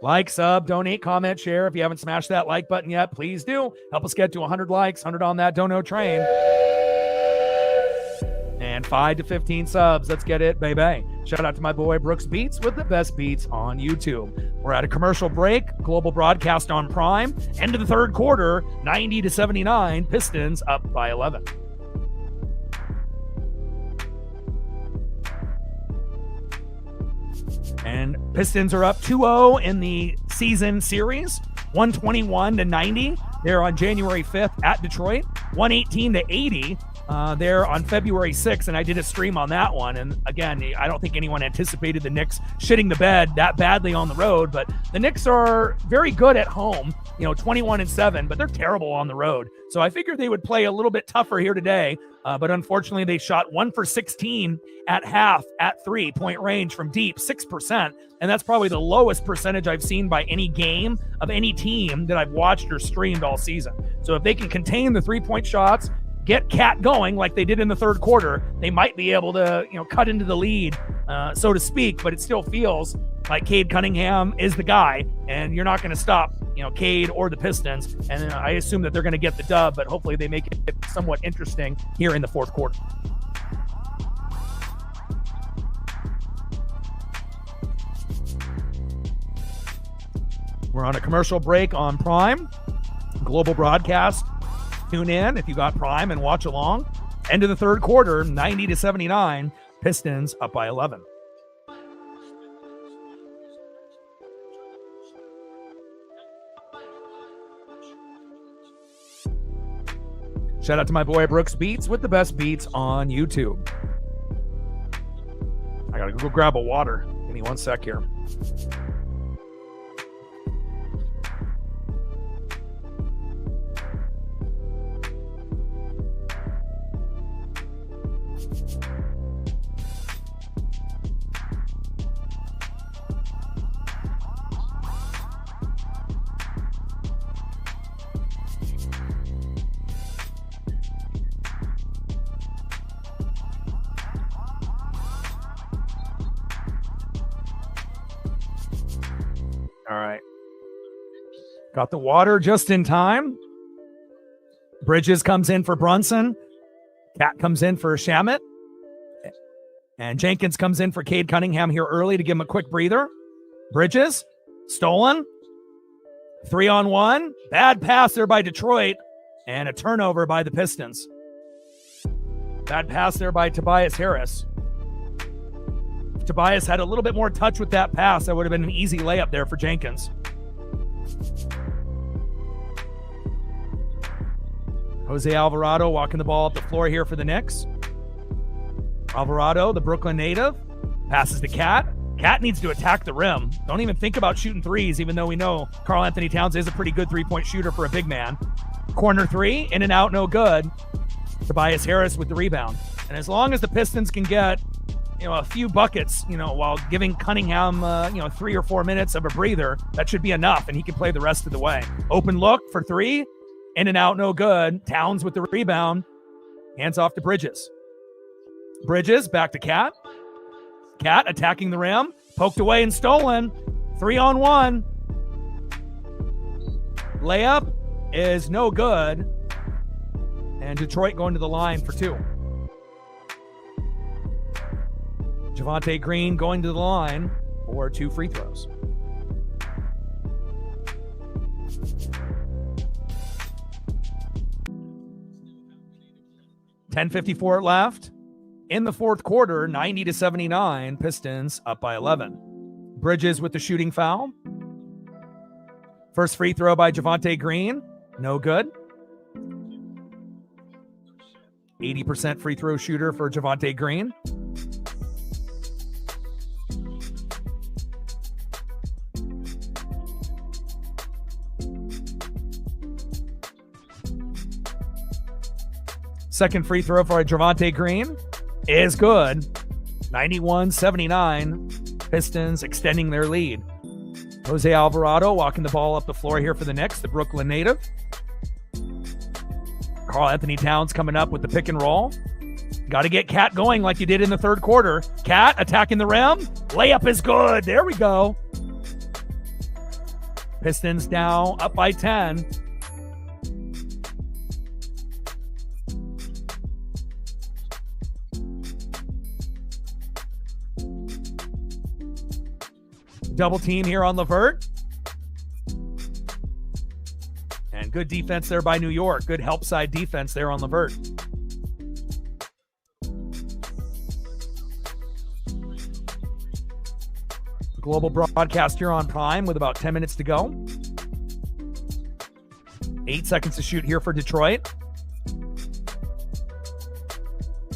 Like, sub, donate, comment, share. If you haven't smashed that like button yet, please do. Help us get to 100 likes, 100 on that dono train. And 5 to 15 subs. Let's get it, baby. Shout out to my boy Brooks Beats with the best beats on YouTube. We're at a commercial break. Global broadcast on Prime. End of the third quarter, 90-79. Pistons up by 11. And Pistons are up 2-0 in the season series. 121-90. They're on January 5th at Detroit. 118-80. There on February 6th, and I did a stream on that one. And again, I don't think anyone anticipated the Knicks shitting the bed that badly on the road, but the Knicks are very good at home, 21-7, but they're terrible on the road. So I figured they would play a little bit tougher here today, but unfortunately they shot 1 for 16 at half at 3-point range from deep, 6%. And that's probably the lowest percentage I've seen by any game of any team that I've watched or streamed all season. So if they can contain the 3-point shots, get Cat going like they did in the third quarter, they might be able to, cut into the lead, so to speak, but it still feels like Cade Cunningham is the guy, and you're not going to stop, Cade or the Pistons, and I assume that they're going to get the dub, but hopefully they make it somewhat interesting here in the fourth quarter. We're on a commercial break on Prime, global broadcast. Tune in if you got Prime and watch along. End of the third quarter, 90-79. Pistons up by 11. Shout out to my boy Brooks Beats with the best beats on YouTube. I gotta go grab a water. Give me 1 sec here. All right. Got the water just in time. Bridges comes in for Brunson. Cat comes in for Shamet. And Jenkins comes in for Cade Cunningham here early to give him a quick breather. Bridges, stolen. 3-on-1. Bad pass there by Detroit. And a turnover by the Pistons. Bad pass there by Tobias Harris. If Tobias had a little bit more touch with that pass, that would have been an easy layup there for Jenkins. Jose Alvarado walking the ball up the floor here for the Knicks. Alvarado, the Brooklyn native, passes to Cat. Cat needs to attack the rim. Don't even think about shooting threes, even though we know Karl Anthony Towns is a pretty good three-point shooter for a big man. Corner three, in and out, no good. Tobias Harris with the rebound. And as long as the Pistons can get, a few buckets, while giving Cunningham, 3 or 4 minutes of a breather, that should be enough, and he can play the rest of the way. Open look for 3, in and out, no good. Towns with the rebound, hands off to Bridges. Bridges back to Cat. Cat attacking the rim, poked away and stolen. 3-on-1. Layup is no good, and Detroit going to the line for 2. Javonte Green going to the line for 2 free throws. .54 left. In the fourth quarter, 90-79, Pistons up by 11. Bridges with the shooting foul. First free throw by Javonte Green, no good. 80% free throw shooter for Javonte Green. Second free throw for Javonte Green is good. 91-79. Pistons extending their lead. Jose Alvarado walking the ball up the floor here for the Knicks, the Brooklyn native. Karl Anthony Towns coming up with the pick and roll. Got to get Cat going like you did in the third quarter. Cat attacking the rim. Layup is good. There we go. Pistons now up by 10. Double team here on LeVert. And good defense there by New York. Good help side defense there on LeVert. Global broadcast here on Prime with about 10 minutes to go. 8 seconds to shoot here for Detroit.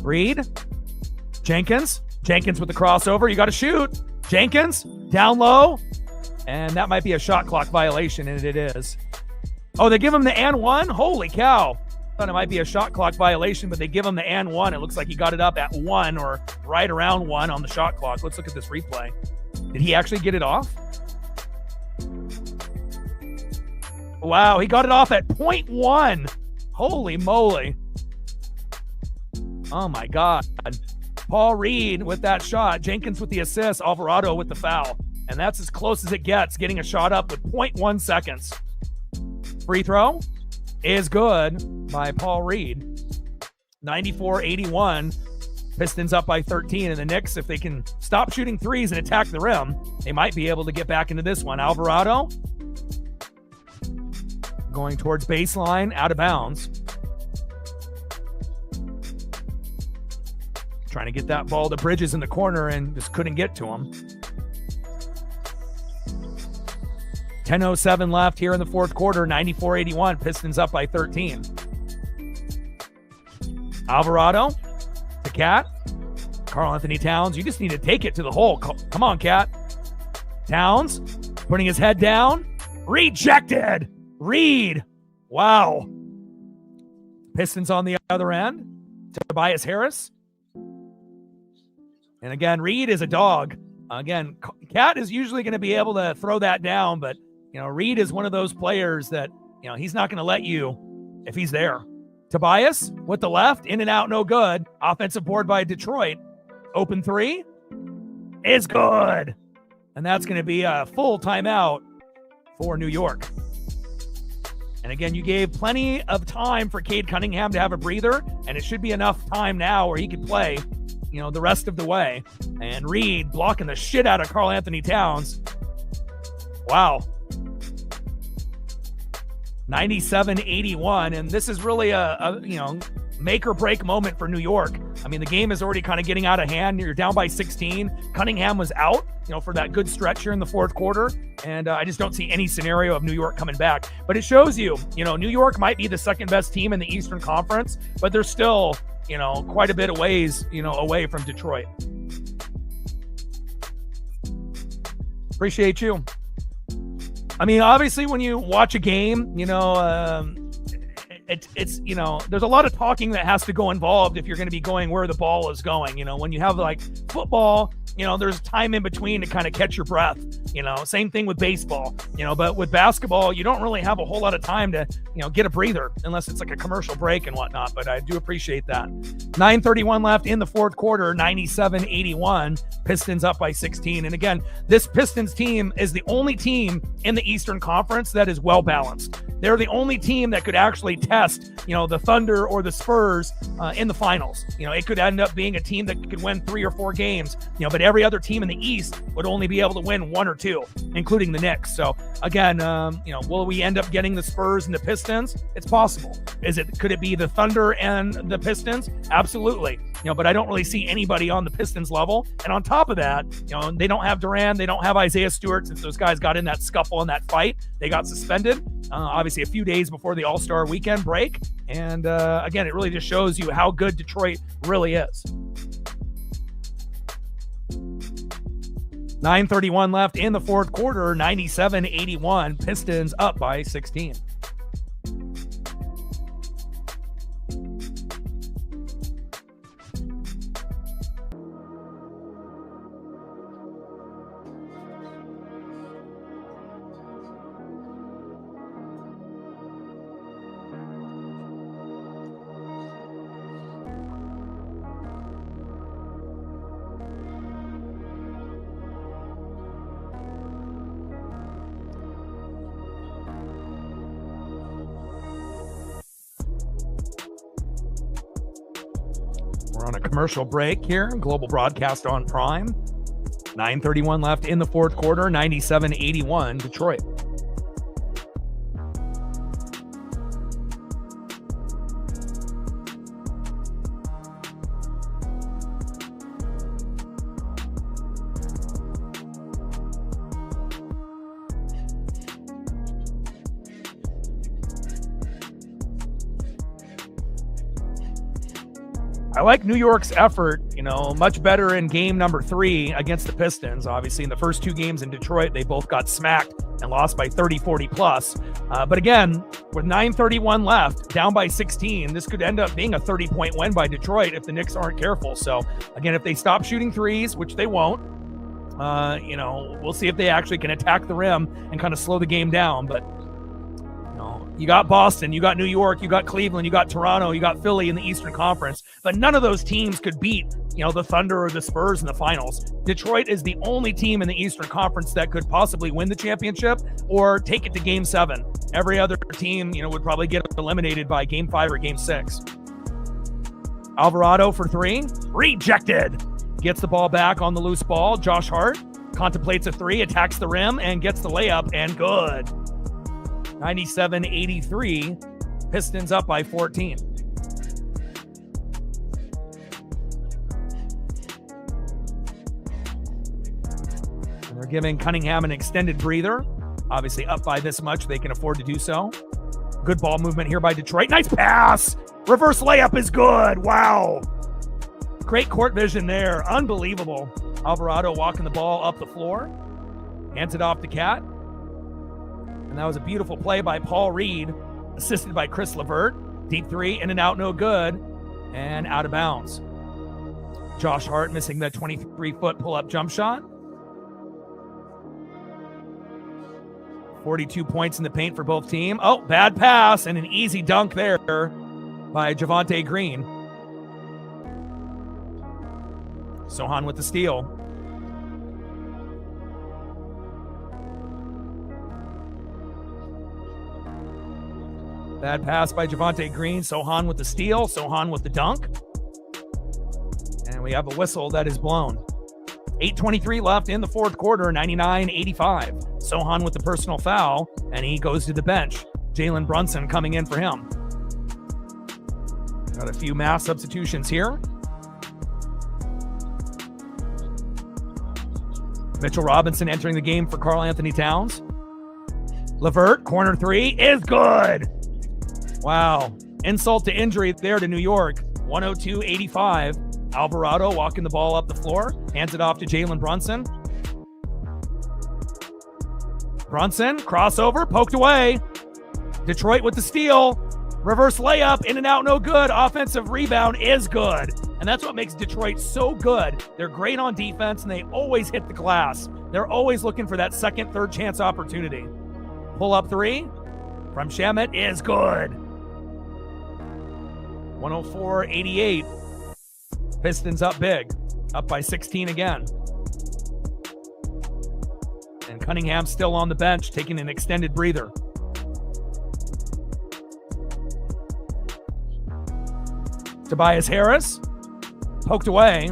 Reed. Jenkins with the crossover. You got to shoot. Jenkins down low. And that might be a shot clock violation, and it is. Oh, they give him the and one? Holy cow. Thought it might be a shot clock violation, but they give him the and one. It looks like he got it up at 1 or right around 1 on the shot clock. Let's look at this replay. Did he actually get it off? Wow, he got it off at 0.1. Holy moly. Oh my God. Paul Reed with that shot. Jenkins with the assist. Alvarado with the foul. And that's as close as it gets, getting a shot up with 0.1 seconds. Free throw is good by Paul Reed. 94-81. Pistons up by 13. And the Knicks, if they can stop shooting threes and attack the rim, they might be able to get back into this one. Alvarado going towards baseline, out of bounds. Trying to get that ball to Bridges in the corner and just couldn't get to him. 10:07 left here in the fourth quarter. 94-81. Pistons up by 13. Alvarado to Cat. Karl Anthony Towns. You just need to take it to the hole. Come on, Cat. Towns putting his head down. Rejected. Reed. Wow. Pistons on the other end. Tobias Harris. And again, Reed is a dog. Again, Cat is usually going to be able to throw that down, but, Reed is one of those players that, he's not going to let you if he's there. Tobias with the left, in and out, no good. Offensive board by Detroit. Open three is good. And that's going to be a full timeout for New York. And again, you gave plenty of time for Cade Cunningham to have a breather, and it should be enough time now where he could play the rest of the way. And Reed blocking the shit out of Karl Anthony Towns. Wow. 97-81. And this is really a make or break moment for New York. I mean, the game is already kind of getting out of hand. You're down by 16. Cunningham was out, for that good stretch here in the fourth quarter. And I just don't see any scenario of New York coming back. But it shows you, New York might be the second best team in the Eastern Conference, but they're still quite a bit of ways, away from Detroit. Appreciate you. I mean, obviously, when you watch a game, it's there's a lot of talking that has to go involved if you're going to be going where the ball is going. When you have like football, there's time in between to kind of catch your breath. Same thing with baseball. But with basketball, you don't really have a whole lot of time to get a breather unless it's like a commercial break and whatnot. But I do appreciate that. 9:31 left in the fourth quarter, 97-81. Pistons up by 16. And again, this Pistons team is the only team in the Eastern Conference that is well balanced. They're the only team that could actually test, the Thunder or the Spurs in the finals. It could end up being a team that could win 3 or 4 games, but every other team in the East would only be able to win 1 or 2, including the Knicks. So again, will we end up getting the Spurs and the Pistons? It's possible. Could it be the Thunder and the Pistons? Absolutely. But I don't really see anybody on the Pistons level. And on top of that, they don't have Durant, they don't have Isaiah Stewart. Since those guys got in that scuffle and that fight, they got suspended. Obviously a few days before the All-Star weekend break. And again, it really just shows you how good Detroit really is. 9:31 left in the fourth quarter, 97-81. Pistons up by 16. We're on a commercial break here. Global broadcast on Prime. 9:31 left in the fourth quarter. 97-81 Detroit. I like New York's effort, much better in game number 3 against the Pistons. Obviously, in the first 2 games in Detroit, they both got smacked and lost by 30, 40 plus. But again, with 9:31 left, down by 16, this could end up being a 30-point win by Detroit if the Knicks aren't careful. So again, if they stop shooting threes, which they won't, we'll see if they actually can attack the rim and kind of slow the game down. But you got Boston, you got New York, you got Cleveland, you got Toronto, you got Philly in the Eastern Conference, but none of those teams could beat, the Thunder or the Spurs in the finals. Detroit is the only team in the Eastern Conference that could possibly win the championship or take it to Game 7. Every other team, would probably get eliminated by Game 5 or Game 6. Alvarado for 3, rejected. Gets the ball back on the loose ball. Josh Hart contemplates a 3, attacks the rim, and gets the layup, and good. 97-83, Pistons up by 14. And they're giving Cunningham an extended breather. Obviously up by this much, they can afford to do so. Good ball movement here by Detroit. Nice pass! Reverse layup is good. Wow. Great court vision there. Unbelievable. Alvarado walking the ball up the floor. Hands it off to Cat. And that was a beautiful play by Paul Reed, assisted by Chris LeVert. Deep 3, in and out, no good, and out of bounds. Josh Hart missing the 23-foot pull-up jump shot. 42 points in the paint for both teams. Oh, bad pass and an easy dunk there by Javonte Green. Sohan with the steal. Bad pass by Javonte Green. Sohan with the steal. Sohan with the dunk. And we have a whistle that is blown. 8:23 left in the fourth quarter, 99-85. Sohan with the personal foul, and he goes to the bench. Jalen Brunson coming in for him. Got a few mass substitutions here. Mitchell Robinson entering the game for Karl Anthony Towns. LeVert, corner 3 is good. Wow. Insult to injury there to New York. 102-85. Alvarado walking the ball up the floor. Hands it off to Jalen Brunson. Brunson, crossover, poked away. Detroit with the steal. Reverse layup, in and out, no good. Offensive rebound is good. And that's what makes Detroit so good. They're great on defense, and they always hit the glass. They're always looking for that second, third chance opportunity. Pull up three from Shamet is good. 104-88. Pistons up big. Up by 16 again. And Cunningham still on the bench, taking an extended breather. Tobias Harris, poked away.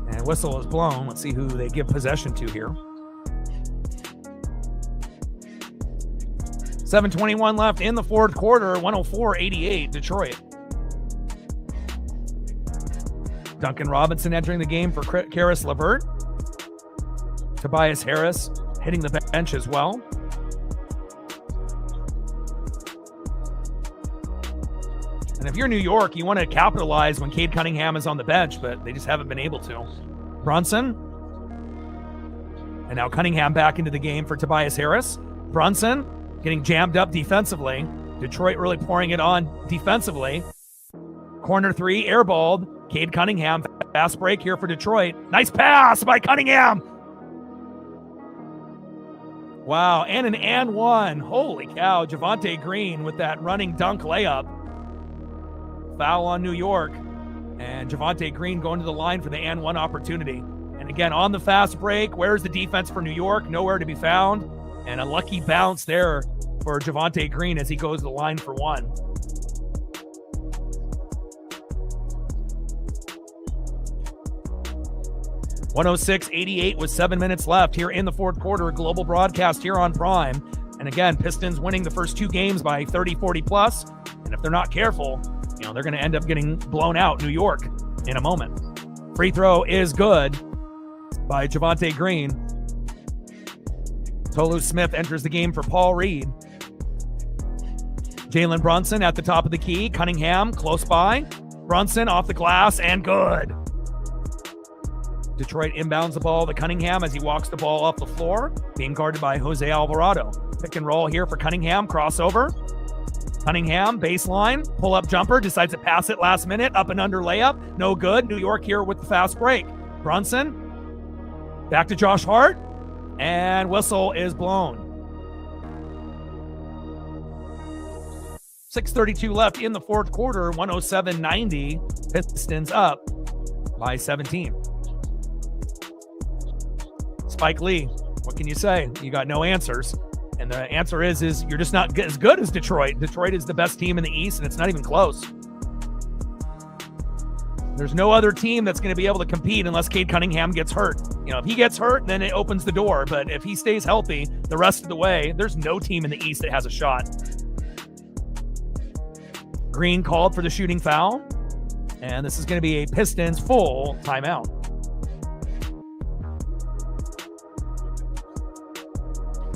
And whistle is blown. Let's see who they give possession to here. 7:21 left in the fourth quarter, 104-88 Detroit. Duncan Robinson entering the game for Karis LeVert. Tobias Harris hitting the bench as well. And if you're New York, you want to capitalize when Cade Cunningham is on the bench, but they just haven't been able to. Brunson. And now Cunningham back into the game for Tobias Harris. Brunson getting jammed up defensively. Detroit really pouring it on defensively. Corner three, airballed. Cade Cunningham, fast break here for Detroit. Nice pass by Cunningham. Wow, and an and one. Holy cow, Javonte Green with that running dunk layup. Foul on New York, and Javonte Green going to the line for the and one opportunity. And again, on the fast break, where's the defense for New York? Nowhere to be found. And a lucky bounce there for Javonte Green as he goes to the line for one. (106-88) with 7 minutes left here in the fourth quarter. Global broadcast here on Prime. And again, Pistons winning the first two games by 30, 40 plus. And if they're not careful, they're going to end up getting blown out New York in a moment. Free throw is good by Javonte Green. Tolu Smith enters the game for Paul Reed. Jalen Brunson at the top of the key. Cunningham close by. Brunson off the glass and good. Detroit inbounds the ball to Cunningham as he walks the ball off the floor, being guarded by Jose Alvarado. Pick and roll here for Cunningham, crossover. Cunningham, baseline, pull-up jumper, decides to pass it last minute, up and under layup, no good. New York here with the fast break. Brunson, back to Josh Hart, and whistle is blown. 6:32 left in the fourth quarter, 107-90, Pistons up by 17. Spike Lee, what can you say? You got no answers. And the answer is you're just not as good as Detroit. Detroit is the best team in the East, and it's not even close. There's no other team that's going to be able to compete unless Cade Cunningham gets hurt. If he gets hurt, then it opens the door. But if he stays healthy the rest of the way, there's no team in the East that has a shot. Green called for the shooting foul, and this is going to be a Pistons full timeout.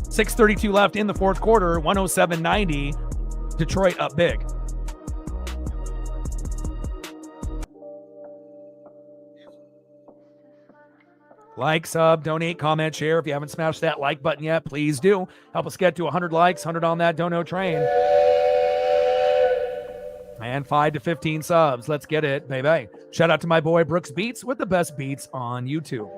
.632 left in the fourth quarter, 107-90, Detroit up big. Like, sub, donate, comment, share. If you haven't smashed that like button yet, please do. Help us get to 100 likes, 100 on that dono train. And 5 to 15 subs. Let's get it, baby. Shout out to my boy Brooks Beats with the best beats on YouTube.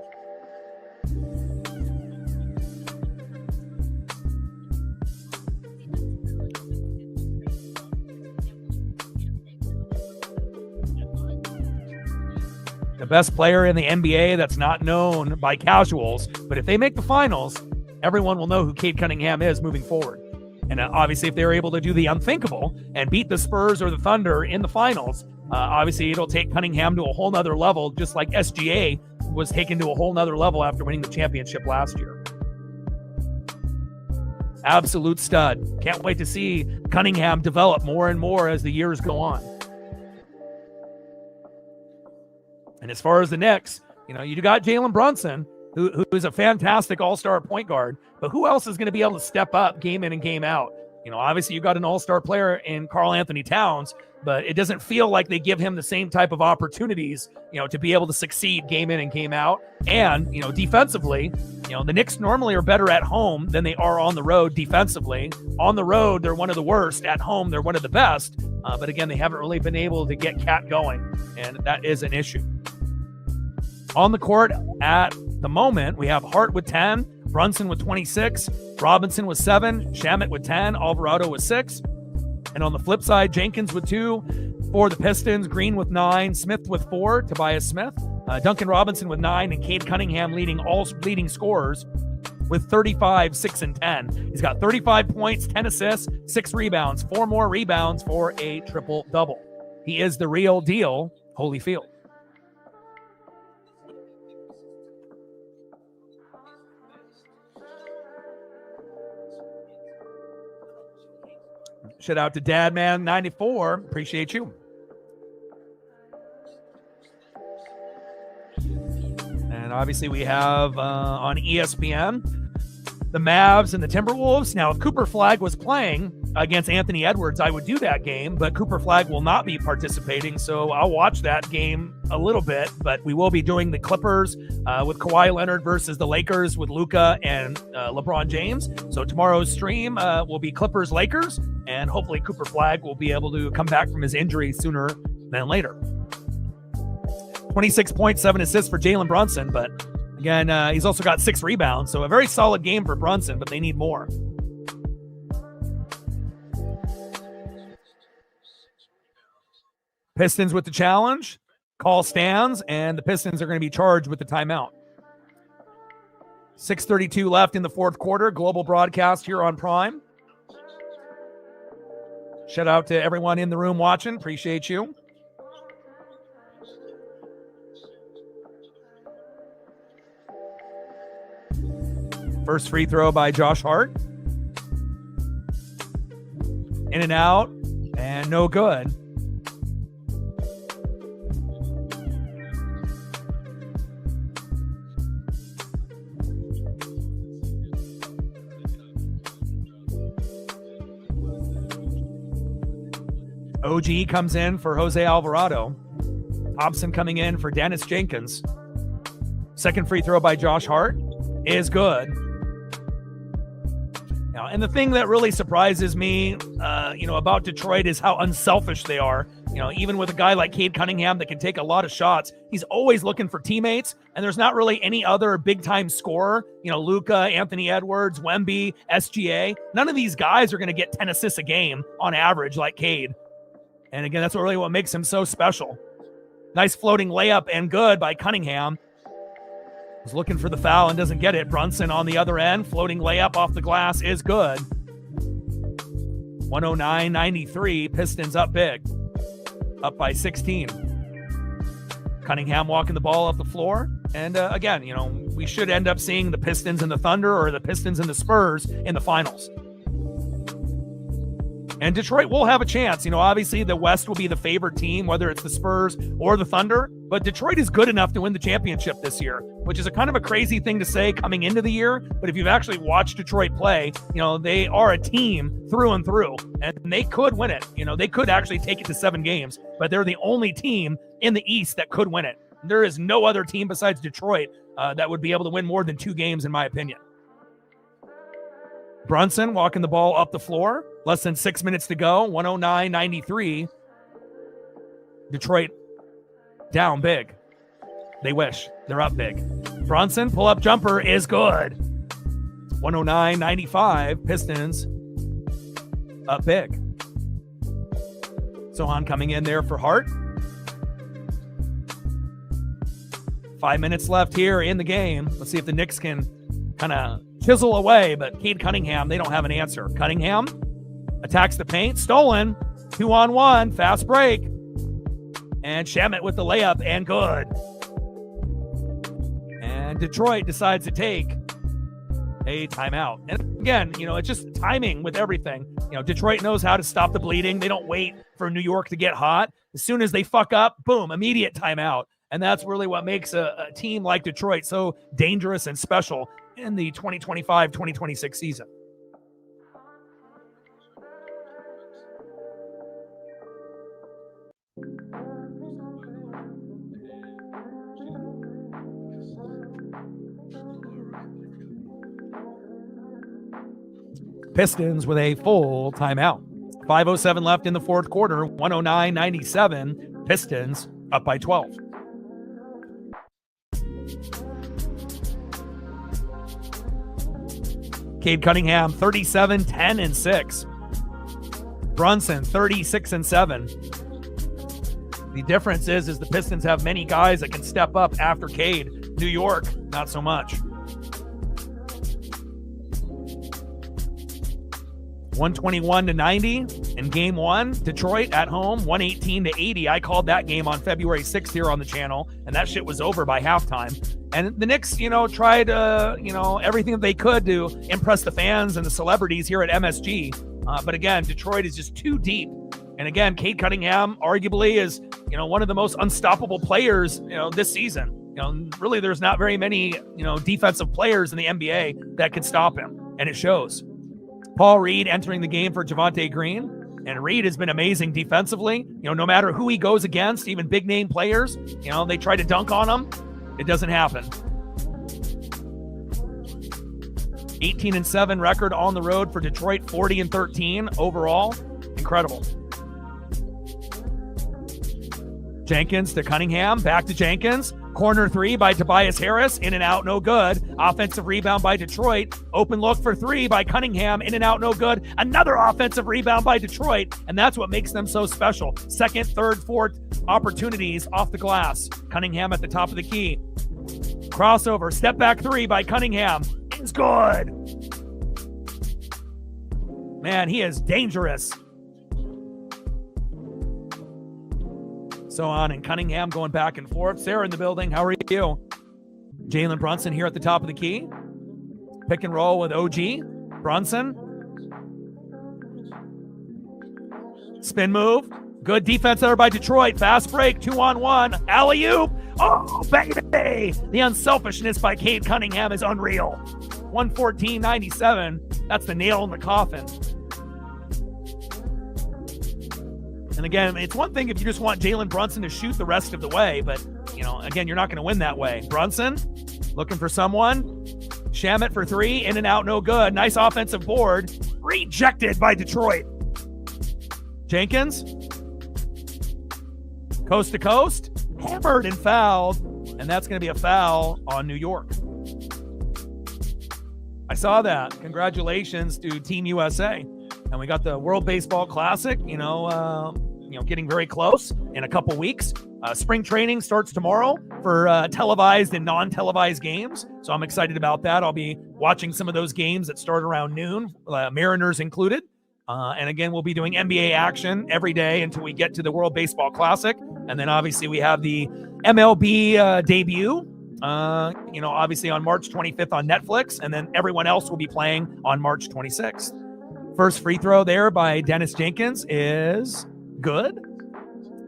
The best player in the NBA that's not known by casuals, but if they make the finals, everyone will know who Cade Cunningham is moving forward. And obviously, if they're able to do the unthinkable and beat the Spurs or the Thunder in the finals, obviously it'll take Cunningham to a whole nother level, just like SGA was taken to a whole nother level after winning the championship last year. Absolute stud. Can't wait to see Cunningham develop more and more as the years go on. And as far as the Knicks, you got Jalen Brunson, who is a fantastic all-star point guard, but who else is going to be able to step up game in and game out? Obviously you got an all-star player in Karl Anthony Towns, but it doesn't feel like they give him the same type of opportunities, to be able to succeed game in and game out. And, defensively, the Knicks normally are better at home than they are on the road defensively. On the road, they're one of the worst. At home, they're one of the best. But again, they haven't really been able to get Cat going, and that is an issue. On the court at the moment, we have Hart with 10, Brunson with 26, Robinson with 7, Shamet with 10, Alvarado with 6. And on the flip side, Jenkins with 2 for the Pistons, Green with 9, Smith with 4, Tobias Smith, Duncan Robinson with 9, and Cade Cunningham leading all leading scorers with 35, 6, and 10. He's got 35 points, 10 assists, 6 rebounds, 4 more rebounds for a triple-double. He is the real deal, Holyfield. Shout out to Dadman94. Appreciate you. And obviously we have on ESPN the Mavs and the Timberwolves. Now, if Cooper Flagg was playing against Anthony Edwards, I would do that game, but Cooper Flagg will not be participating, so I'll watch that game a little bit, but we will be doing the Clippers with Kawhi Leonard versus the Lakers with Luka and LeBron James. So tomorrow's stream will be Clippers-Lakers, and hopefully Cooper Flagg will be able to come back from his injury sooner than later. 26 points, 7 assists for Jalen Brunson, but again, he's also got 6 rebounds, so a very solid game for Brunson, but they need more. Pistons with the challenge. Call stands, and the Pistons are going to be charged with the timeout. 6:32 left in the fourth quarter. Global broadcast here on Prime. Shout out to everyone in the room watching. Appreciate you. First free throw by Josh Hart. In and out, and no good. OG comes in for Jose Alvarado. Thompson coming in for Dennis Jenkins. Second free throw by Josh Hart is good. Now, and the thing that really surprises me, about Detroit is how unselfish they are. Even with a guy like Cade Cunningham that can take a lot of shots, he's always looking for teammates, and there's not really any other big-time scorer. Luka, Anthony Edwards, Wemby, SGA. None of these guys are going to get 10 assists a game on average like Cade. And again, that's what makes him so special. Nice floating layup and good by Cunningham. Was looking for the foul and doesn't get it. Brunson on the other end. Floating layup off the glass is good. 109-93. Pistons up big. Up by 16. Cunningham walking the ball up the floor. And again, we should end up seeing the Pistons and the Thunder or the Pistons and the Spurs in the finals. And Detroit will have a chance. Obviously the West will be the favored team, whether it's the Spurs or the Thunder. But Detroit is good enough to win the championship this year, which is a kind of a crazy thing to say coming into the year. But if you've actually watched Detroit play, they are a team through and through, and they could win it. They could actually take it to 7 games, but they're the only team in the East that could win it. There is no other team besides Detroit that would be able to win more than 2 games, in my opinion. Brunson walking the ball up the floor. Less than 6 minutes to go. 109-93. Detroit down big. They wish. They're up big. Brunson, pull-up jumper is good. 109-95. Pistons up big. Sohan coming in there for Hart. 5 minutes left here in the game. Let's see if the Knicks can kind of chisel away, but Cade Cunningham, they don't have an answer. Cunningham attacks the paint, stolen, 2-on-1, fast break, and Shamet with the layup, and good. And Detroit decides to take a timeout. And again, it's just timing with everything. Detroit knows how to stop the bleeding. They don't wait for New York to get hot. As soon as they fuck up, boom, immediate timeout. And that's really what makes a team like Detroit so dangerous and special in the 2025-2026 season. Pistons with a full timeout. 5:07 left in the fourth quarter, 109-97. Pistons up by 12. Cade Cunningham, 37, 10, and 6. Brunson, 36 and 7. The difference is the Pistons have many guys that can step up after Cade. New York, not so much. 121-90 in game one. Detroit at home, 118-80. I called that game on February 6th here on the channel, and that shit was over by halftime. And the Knicks, tried, everything that they could to impress the fans and the celebrities here at MSG. But again, Detroit is just too deep. And again, Cade Cunningham arguably is, one of the most unstoppable players, this season. Really, there's not very many, defensive players in the NBA that can stop him. And it shows. Paul Reed entering the game for Javonte Green. And Reed has been amazing defensively. No matter who he goes against, even big name players, they try to dunk on him. It doesn't happen. 18-7 record on the road for Detroit, 40-13 overall. Incredible. Jenkins to Cunningham, back to Jenkins. Corner three by Tobias Harris, in and out, no good. Offensive rebound by Detroit. Open look for three by Cunningham, in and out, no good. Another offensive rebound by Detroit, and that's what makes them so special. Second, third, fourth opportunities off the glass. Cunningham at the top of the key. Crossover, step back three by Cunningham. It's good. Man, he is dangerous. So on, and Cunningham going back and forth. Sarah in the building. How are you? Jalen Brunson here at the top of the key. Pick and roll with OG. Brunson. Spin move. Good defense there by Detroit. Fast break. 2-on-1. Alley-oop. Oh, baby. The unselfishness by Cade Cunningham is unreal. 114-97. That's the nail in the coffin. And again, it's one thing if you just want Jalen Brunson to shoot the rest of the way, but, again, you're not going to win that way. Brunson, looking for someone. Shamet for three, in and out, no good. Nice offensive board. Rejected by Detroit. Jenkins, coast to coast, hammered and fouled, and that's going to be a foul on New York. I saw that. Congratulations to Team USA. And we got the World Baseball Classic, getting very close in a couple weeks. Spring training starts tomorrow for televised and non-televised games. So I'm excited about that. I'll be watching some of those games that start around noon, Mariners included. And again, we'll be doing NBA action every day until we get to the World Baseball Classic. And then obviously we have the MLB debut, obviously on March 25th on Netflix. And then everyone else will be playing on March 26th. First free throw there by Dennis Jenkins is good.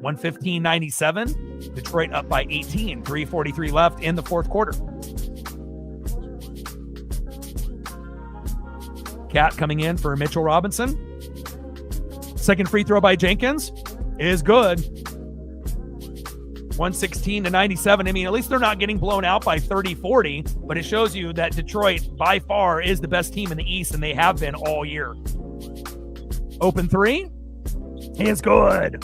115-97. Detroit up by 18. 3:43 left in the fourth quarter. Cat coming in for Mitchell Robinson. Second free throw by Jenkins is good. 116-97. I mean, at least they're not getting blown out by 30-40, but it shows you that Detroit by far is the best team in the East, and they have been all year. Open three is good.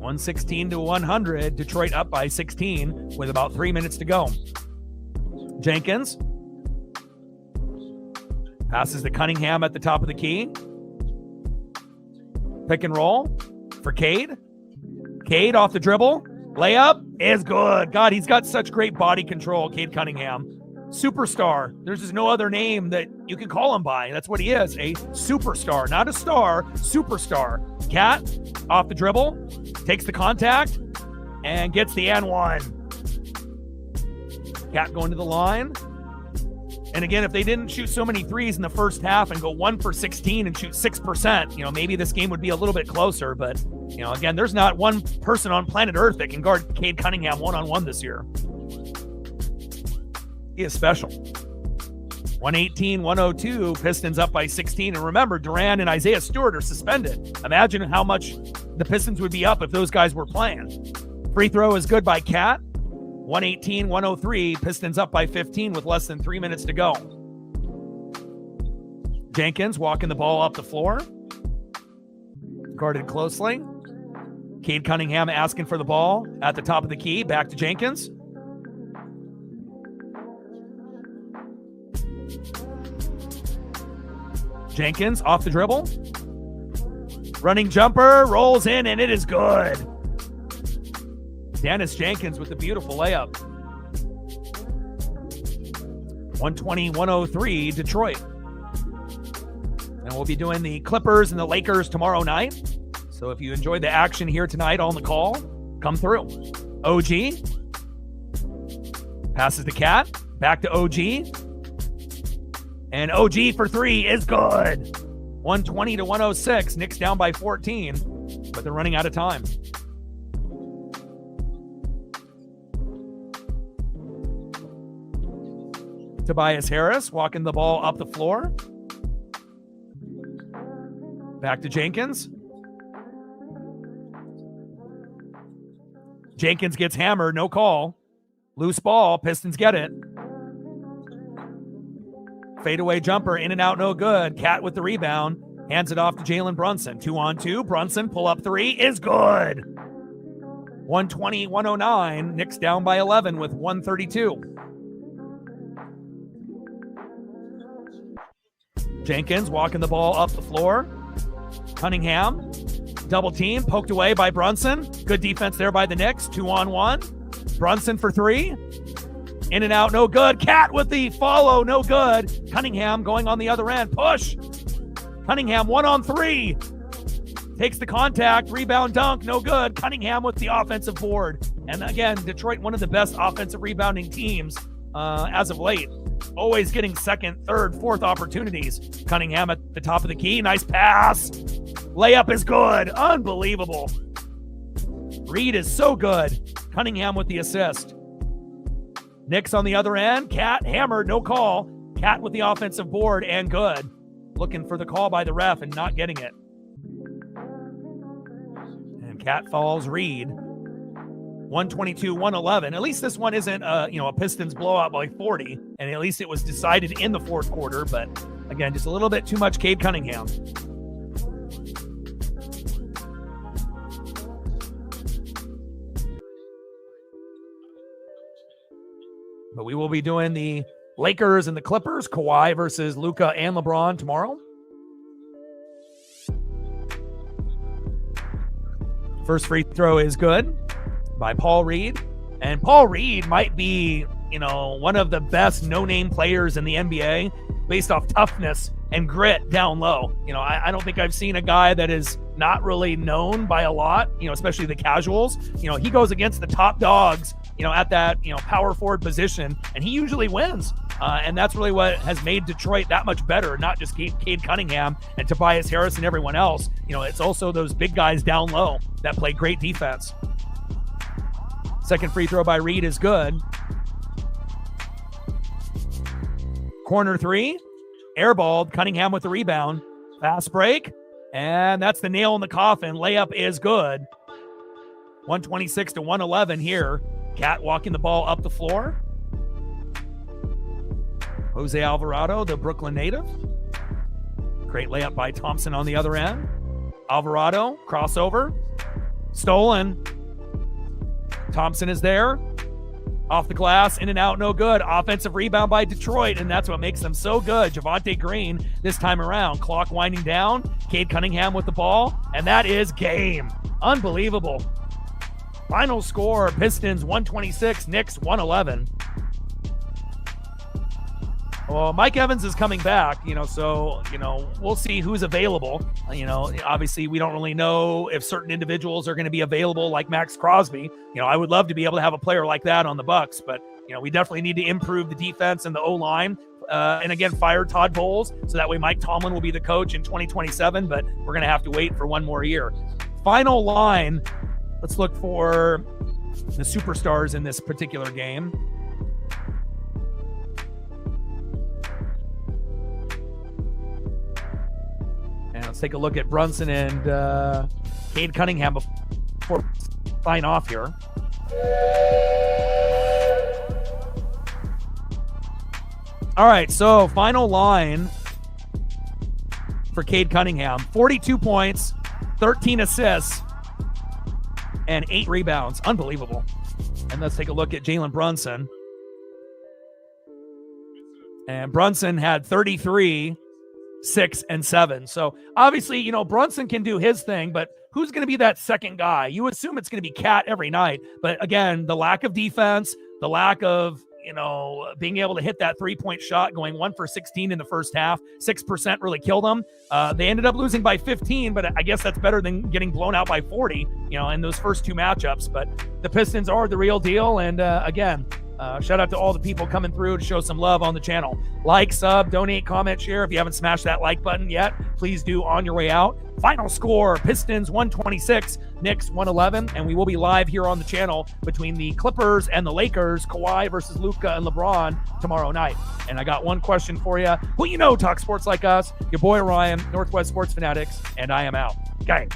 (116-100). Detroit up by 16 with about 3 minutes to go. Jenkins passes to Cunningham at the top of the key. Pick and roll for Cade. Cade off the dribble. Layup is good. God, he's got such great body control, Cade Cunningham. Superstar. There's just no other name that you can call him by. That's what he is, a superstar. Not a star, superstar. Cat off the dribble, takes the contact, and gets the N1. Cat going to the line. And again, if they didn't shoot so many threes in the first half and go 1 for 16 and shoot 6%, maybe this game would be a little bit closer. But, again, there's not one person on planet Earth that can guard Cade Cunningham one-on-one this year. He is special. 118-102, Pistons up by 16. And remember, Durant and Isaiah Stewart are suspended. Imagine how much the Pistons would be up if those guys were playing. Free throw is good by Cat. 118-103. Pistons up by 15 with less than 3 minutes to go. Jenkins walking the ball up the floor. Guarded closely. Cade Cunningham asking for the ball at the top of the key. Back to Jenkins. Jenkins off the dribble. Running jumper, rolls in, and it is good. Dennis Jenkins with the beautiful layup. 120-103 Detroit. And we'll be doing the Clippers and the Lakers tomorrow night. So if you enjoyed the action here tonight on the call, come through. OG. Passes the Cat. Back to OG. And OG for three is good. 120-106. Knicks down by 14, but they're running out of time. Tobias Harris walking the ball up the floor. Back to Jenkins. Jenkins gets hammered, no call. Loose ball, Pistons get it. Fadeaway jumper, in and out, no good. Cat with the rebound, hands it off to Jalen Brunson. 2-on-2, Brunson, pull up three, is good. 120-109, Knicks down by 11 with 132. Jenkins walking the ball up the floor. Cunningham, double team, poked away by Brunson. Good defense there by the Knicks. 2-on-1. Brunson for three. In and out, no good. Cat with the follow, no good. Cunningham going on the other end. Push. Cunningham 1-on-3. Takes the contact. Rebound dunk, no good. Cunningham with the offensive board. And again, Detroit, one of the best offensive rebounding teams as of late. Always getting second, third, fourth opportunities. Cunningham at the top of the key. Nice pass. Layup is good. Unbelievable. Reed is so good. Cunningham with the assist. Knicks on the other end. Cat hammered, no call. Cat with the offensive board and good. Looking for the call by the ref and not getting it. And Cat falls Reed. 122-111. At least this one isn't a Pistons blowout by 40, and at least it was decided in the fourth quarter. But again, just a little bit too much Cade Cunningham. But we will be doing the Lakers and the Clippers, Kawhi versus Luka and LeBron tomorrow. First free throw is good by Paul Reed. And Paul Reed might be, one of the best no-name players in the NBA based off toughness and grit down low. I don't think I've seen a guy that is not really known by a lot, especially the casuals. He goes against the top dogs, at that, power forward position, and he usually wins. And that's really what has made Detroit that much better, not just Cade Cunningham and Tobias Harris and everyone else. It's also those big guys down low that play great defense. Second free throw by Reed is good. Corner three, airballed. Cunningham with the rebound. Fast break, and that's the nail in the coffin. Layup is good. 126-111 here. Cat walking the ball up the floor. Jose Alvarado, the Brooklyn native. Great layup by Thompson on the other end. Alvarado, crossover. Stolen. Thompson is there. Off the glass, in and out, no good. Offensive rebound by Detroit, and that's what makes them so good. Javonte Green this time around. Clock winding down. Cade Cunningham with the ball, and that is game. Unbelievable. Final score, Pistons 126, Knicks 111. Well, Mike Evans is coming back, so, we'll see who's available. Obviously we don't really know if certain individuals are going to be available like Max Crosby. I would love to be able to have a player like that on the Bucks, but, we definitely need to improve the defense and the O-line. And again, fire Todd Bowles, so that way Mike Tomlin will be the coach in 2027, but we're going to have to wait for one more year. Final line, let's look for the superstars in this particular game. And let's take a look at Brunson and Cade Cunningham before we sign off here. All right, so final line for Cade Cunningham. 42 points, 13 assists, and 8 rebounds. Unbelievable. And let's take a look at Jalen Brunson. And Brunson had 33, 6, and 7. So obviously, Brunson can do his thing, but who's going to be that second guy? You assume it's going to be Cat every night. But again, the lack of defense, the lack of, being able to hit that 3-point shot, going 1 for 16 in the first half, 6% really killed them. They ended up losing by 15, but I guess that's better than getting blown out by 40, in those first 2 matchups. But the Pistons are the real deal. And again, shout out to all the people coming through to show some love on the channel. Like, sub, donate, comment, share. If you haven't smashed that like button yet, please do on your way out. Final score, Pistons 126, Knicks 111, and we will be live here on the channel between the Clippers and the Lakers, Kawhi versus Luka and LeBron tomorrow night. And I got one question for you. Who talk sports like us? Your boy Ryan, Northwest Sports Fanatics, and I am out. Gang.